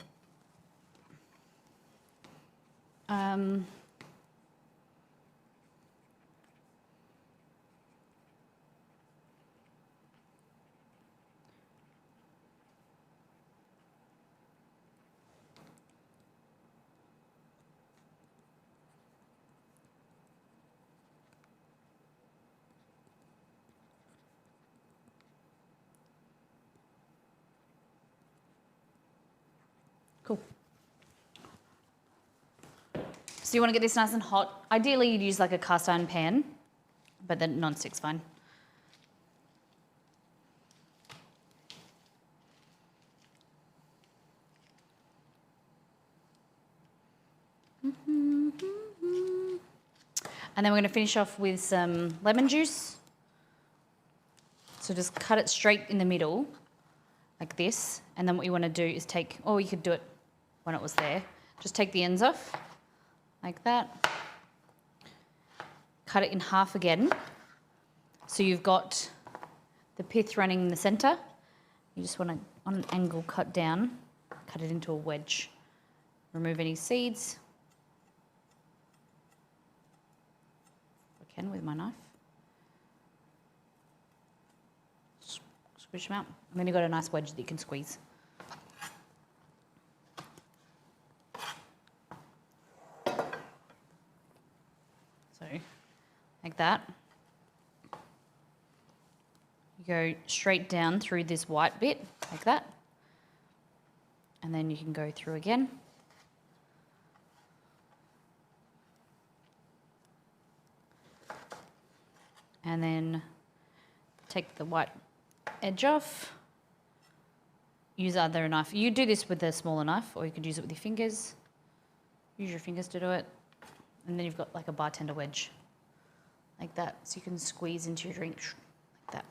S1: Cool. So you want to get this nice and hot. Ideally, you'd use like a cast iron pan, but then non-stick's fine. And then we're going to finish off with some lemon juice. So just cut it straight in the middle, like this. And then what you want to do is take, or you could do it when it was there. Just take the ends off, like that. Cut it in half again. So you've got the pith running in the centre. You just want to, on an angle, cut down, cut it into a wedge. Remove any seeds. If I can with my knife. Squish them out. And then you've got a nice wedge that you can squeeze. So, like that. You go straight down through this white bit, like that. And then you can go through again. And then take the white edge off. Use either a knife. You do this with a smaller knife, or you could use it with your fingers. Use your fingers to do it. And then you've got like a bartender wedge, like that. So you can squeeze into your drink like that.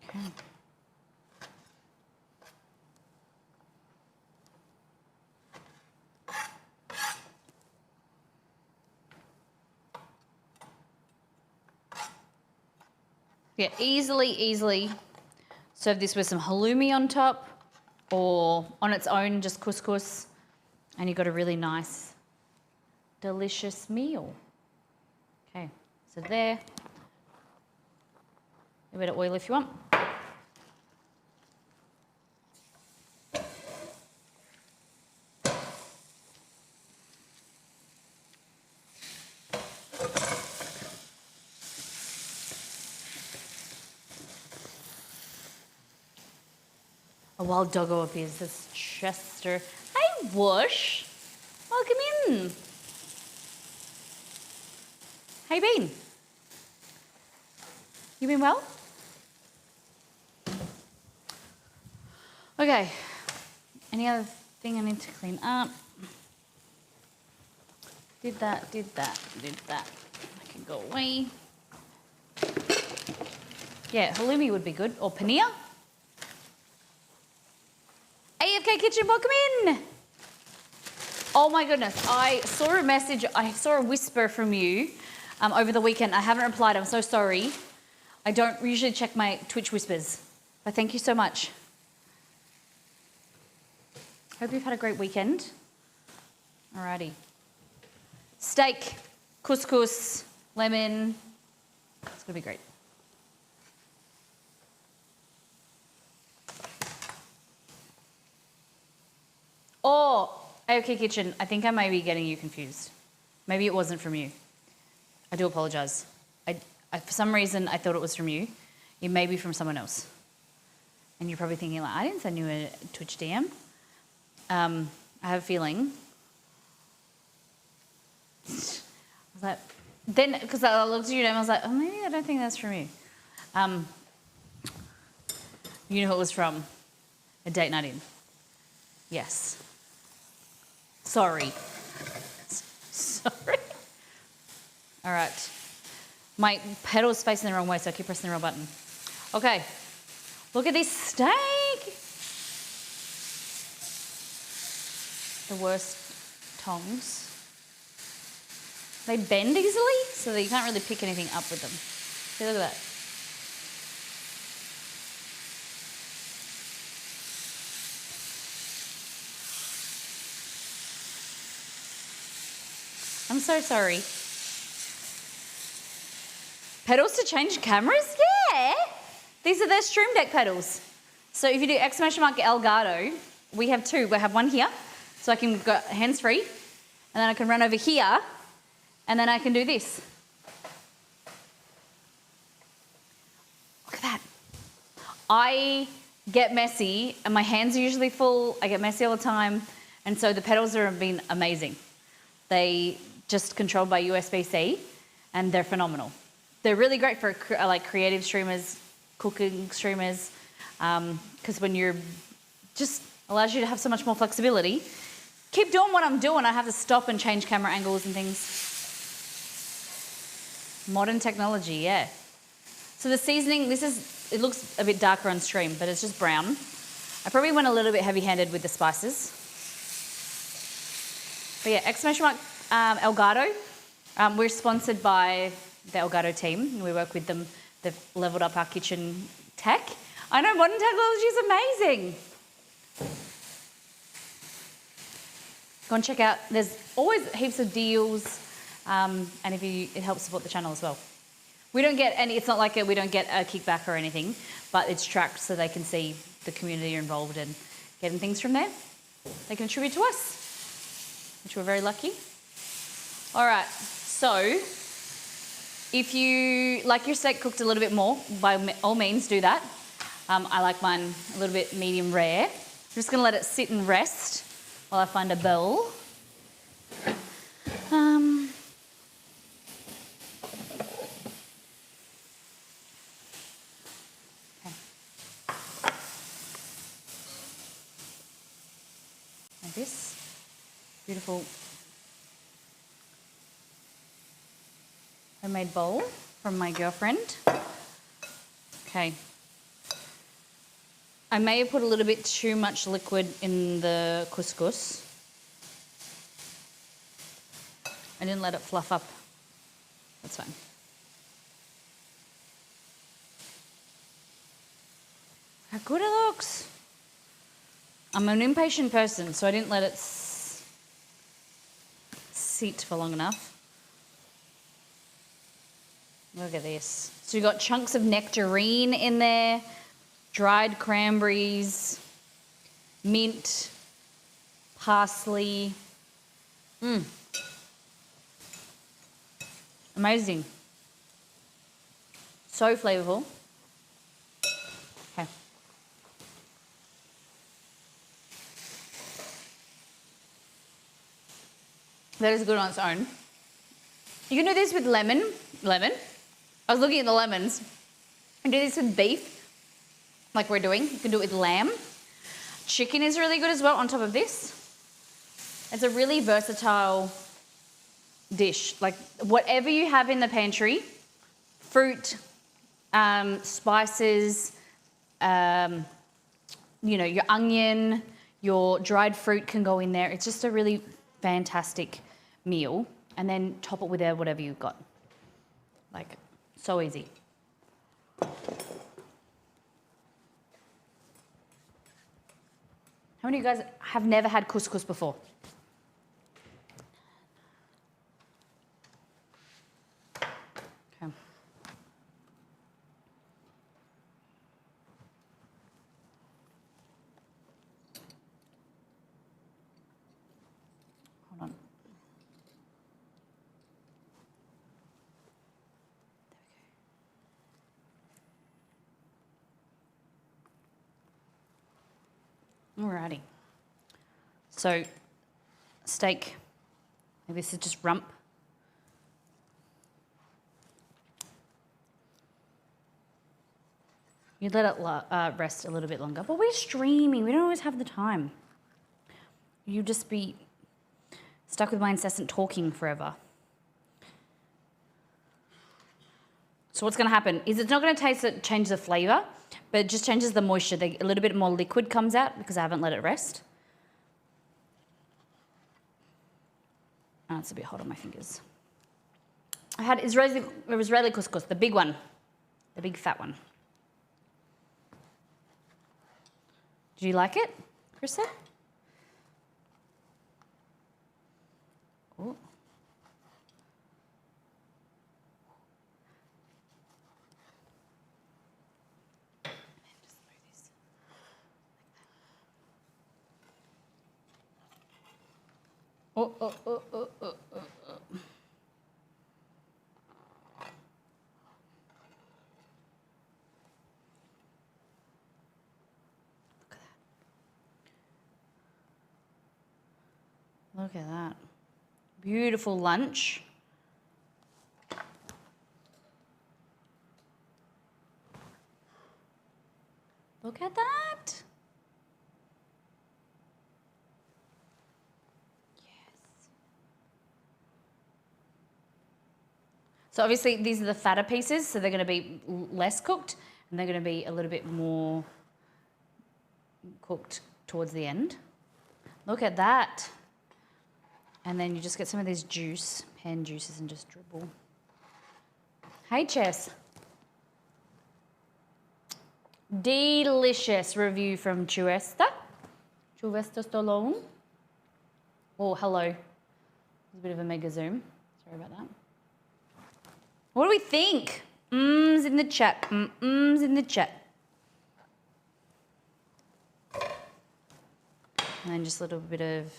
S1: Okay. Yeah, easily serve this with some halloumi on top, or on its own, just couscous, and you've got a really nice, delicious meal. Okay, so there. A bit of oil if you want. A wild doggo appears. This Chester. Hey, Whoosh. Welcome in. How you been? You been well? Okay. Any other thing I need to clean up? Did that. I can go away. Yeah, halloumi would be good. Or paneer. AFK Kitchen, welcome in. Oh my goodness, I saw a message, I saw a whisper from you over the weekend. I haven't replied, I'm so sorry. I don't usually check my Twitch whispers, but thank you so much. Hope you've had a great weekend. Alrighty. Steak, couscous, lemon. It's gonna be great. Oh, AOK Kitchen, I think I may be getting you confused. Maybe it wasn't from you. I do apologise. For some reason, I thought it was from you. It may be from someone else. And you're probably thinking, like, I didn't send you a Twitch DM. I have a feeling. I was like, then, because I looked at your name, I was like, oh, maybe I don't think that's from you. You know who it was from? A date night in. Yes. Sorry. Sorry. All right. My pedal's facing the wrong way, so I keep pressing the wrong button. Okay. Look at this steak. The worst tongs. They bend easily, so that you can't really pick anything up with them. See, look at that. I'm so sorry. Pedals to change cameras? Yeah. These are their Stream Deck pedals. So if you do ! Elgato, we have two. We have one here, so I can go hands-free, and then I can run over here, and then I can do this. Look at that. I get messy, and my hands are usually full. I get messy all the time, and so the pedals have been amazing. They just controlled by USB-C, and they're phenomenal. They're really great for like creative streamers, cooking streamers, because when you're just allows you to have so much more flexibility keep doing what I'm doing. I have to stop and change camera angles and things. Modern technology, yeah. So the seasoning, it looks a bit darker on stream, but it's just brown. I probably went a little bit heavy-handed with the spices. But yeah, exclamation mark Elgato. We're sponsored by the Elgato team. We work with them. They've leveled up our kitchen tech. I know, modern technology is amazing. Go and check out, there's always heaps of deals, and it helps support the channel as well. We don't get any, it's not like we don't get a kickback or anything, but it's tracked so they can see the community involved and getting things from there. They contribute to us, which we're very lucky. All right, so if you like your steak cooked a little bit more, by all means do that. I like mine a little bit medium rare. I'm just gonna let it sit and rest while I find a bowl. This beautiful homemade bowl from my girlfriend. Okay. I may have put a little bit too much liquid in the couscous. I didn't let it fluff up. That's fine. How good it looks. I'm an impatient person, so I didn't let it sit for long enough. Look at this. So you've got chunks of nectarine in there, dried cranberries, mint, parsley. Amazing. So flavorful. Okay. That is good on its own. You can do this with lemon. I was looking at the lemons. You can do this with beef, like we're doing. You can do it with lamb. Chicken is really good as well on top of this. It's a really versatile dish. Like whatever you have in the pantry, fruit, spices, your onion, your dried fruit can go in there. It's just a really fantastic meal, and then top it with whatever you've got. Like, so easy. How many of you guys have never had couscous before? Okay. Hold on. Alrighty. So, steak. Maybe this is just rump. You let it rest a little bit longer. But we're streaming. We don't always have the time. You just be stuck with my incessant talking forever. So what's going to happen is it's not going to change the flavour, but it just changes the moisture. A little bit more liquid comes out because I haven't let it rest. Oh, it's a bit hot on my fingers. I had Israeli couscous, the big one, the big fat one. Did you like it, Krista? Oh. Oh. Look at that. Beautiful lunch. Look at that. So obviously these are the fatter pieces, so they're going to be less cooked and they're going to be a little bit more cooked towards the end. Look at that. And then you just get some of this juice, pan juices, and just dribble. Hey, Chess. Delicious review from Chuesta. Chuesta Stallone. Oh, hello. There's a bit of a mega zoom. Sorry about that. What do we think? Mms in the chat. Mms in the chat. And then just a little bit of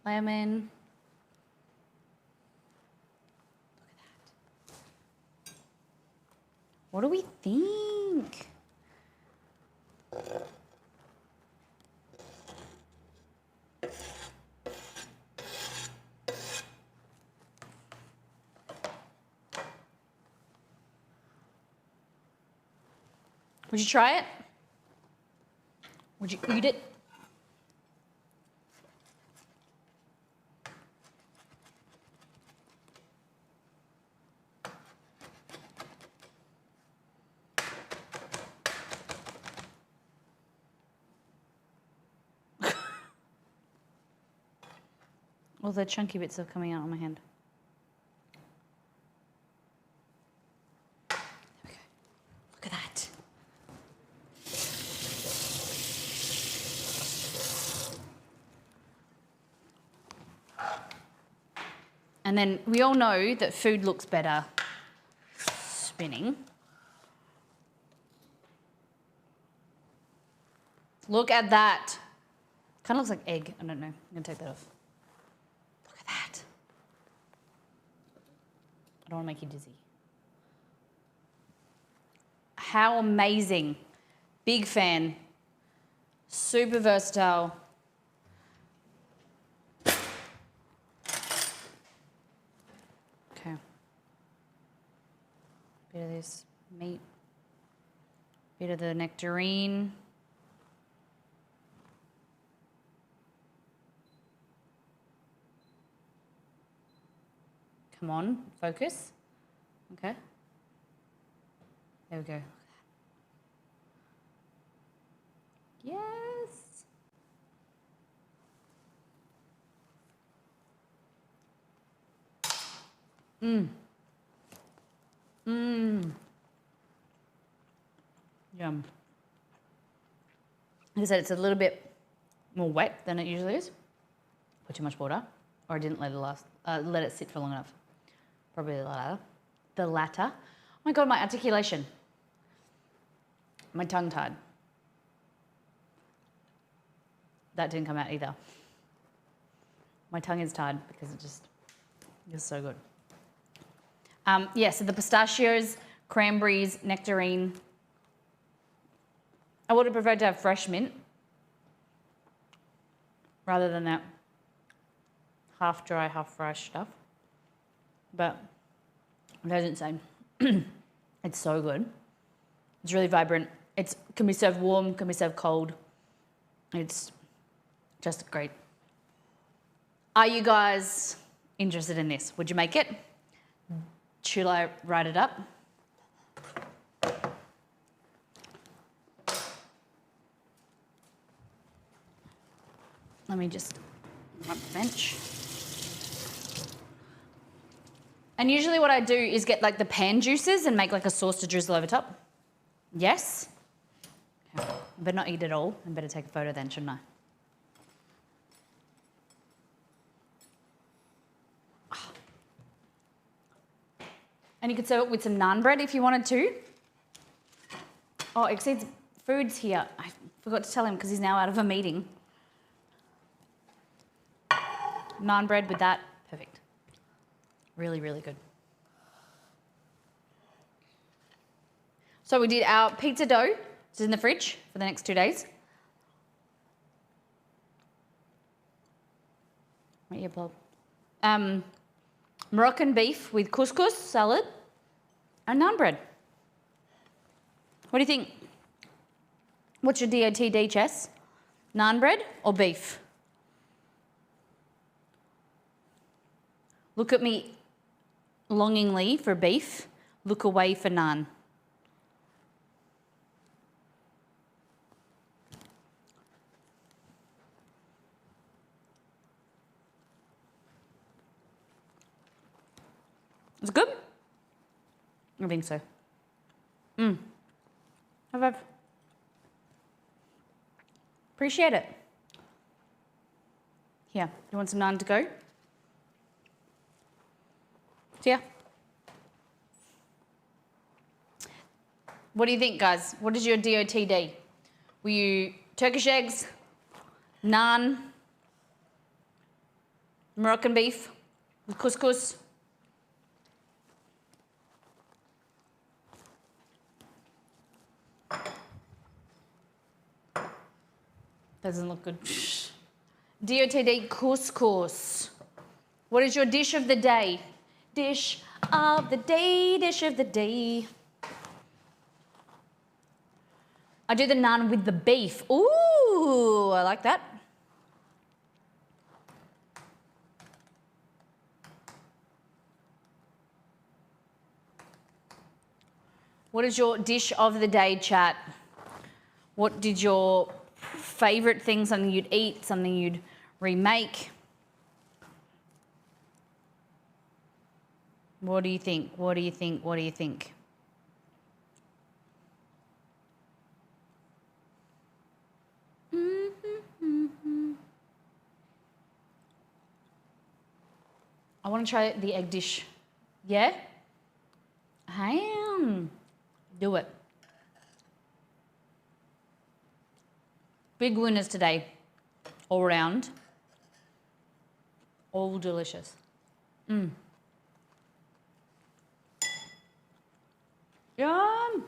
S1: lemon. Look at that. What do we think? Would you try it? Would you eat it? All the chunky bits are coming out on my hand. There we go. Look at that. And then we all know that food looks better spinning. Look at that. Kind of looks like egg. I don't know. I'm going to take that off. Look at that. I don't want to make you dizzy. How amazing. Big fan. Super versatile. Okay. Bit of this meat. Bit of the nectarine. Come on, focus. Okay. There we go. Yes. Mmm. Mmm. Yum. Like I said, it's a little bit more wet than it usually is. Put too much water, or I didn't let it sit for long enough. Probably the latter. The latter. Oh my God, my articulation. My tongue tied. That didn't come out either. My tongue is tied because it just is so good. Yeah, so the pistachios, cranberries, nectarine. I would have preferred to have fresh mint rather than that half dry, half fresh stuff. But it doesn't say. It's so good. It's really vibrant. It can be served warm, can be served cold. It's just great. Are you guys interested in this? Would you make it? Should I write it up? Let me just rub the bench. And usually what I do is get like the pan juices and make like a sauce to drizzle over top. Yes? Okay. I better not eat it all. I better take a photo then, shouldn't I? And you could serve it with some naan bread if you wanted to. Oh, Exceeds Food's here. I forgot to tell him because he's now out of a meeting. Naan bread with that, perfect. Really, really good. So we did our pizza dough. It's in the fridge for the next 2 days. My earplug. Moroccan beef with couscous salad and naan bread. What do you think? What's your DOTD, Chess? Naan bread or beef? Look at me longingly for beef. Look away for naan. Is it good? I think so. Have. Appreciate it. Here, you want some naan to go? Yeah. What do you think, guys? What is your DOTD? Were you Turkish eggs, naan, Moroccan beef with couscous? Doesn't look good. DOTD couscous. What is your dish of the day? Dish of the day, dish of the day. I do the naan with the beef. Ooh, I like that. What is your dish of the day, chat? What did your favourite thing, something you'd eat, something you'd remake? What do you think? What do you think? What do you think? I want to try the egg dish. Yeah? Do it. Big winners today, all round. All delicious. Yum.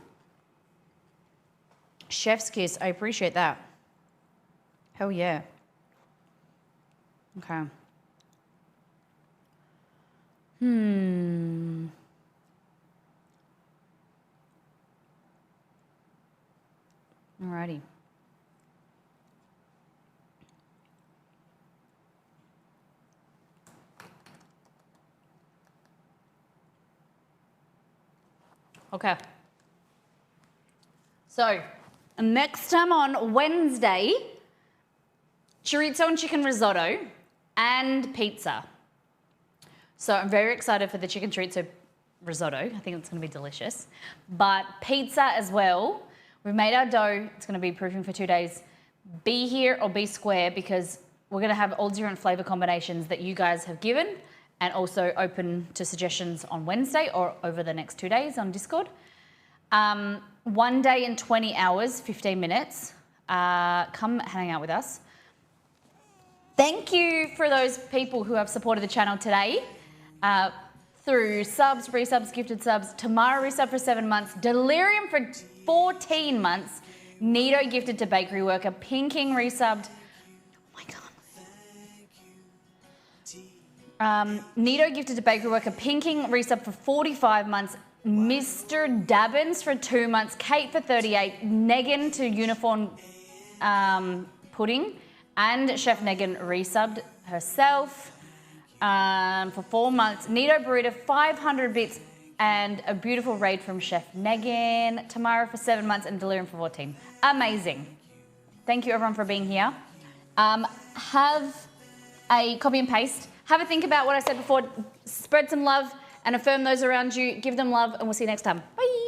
S1: Chef's kiss, I appreciate that. Hell yeah. Okay. Alrighty. Okay. So, next time on Wednesday, chorizo and chicken risotto and pizza. So I'm very excited for the chicken chorizo risotto. I think it's going to be delicious. But pizza as well. We've made our dough. It's going to be proofing for 2 days. Be here or be square because we're going to have all different flavour combinations that you guys have given and also open to suggestions on Wednesday or over the next 2 days on Discord. 1 day and 20 hours, 15 minutes. Come hang out with us. Thank you for those people who have supported the channel today through subs, resubs, gifted subs. Tamara resub for 7 months. Delirium for 14 months. Nito gifted to Bakery Worker. Pinking resubbed. Oh my God. Nito gifted to Bakery Worker. Pinking resub for 45 months. Mr. Dabbins for 2 months. Kate for 38. Negan to Uniform Pudding. And Chef Negan resubbed herself for 4 months. Nito Burrito, 500 bits, and a beautiful raid from Chef Negan. Tamara for 7 months and Delirium for 14. Amazing. Thank you everyone for being here. Have a copy and paste. Have a think about what I said before. Spread some love and affirm those around you. Give them love and we'll see you next time. Bye.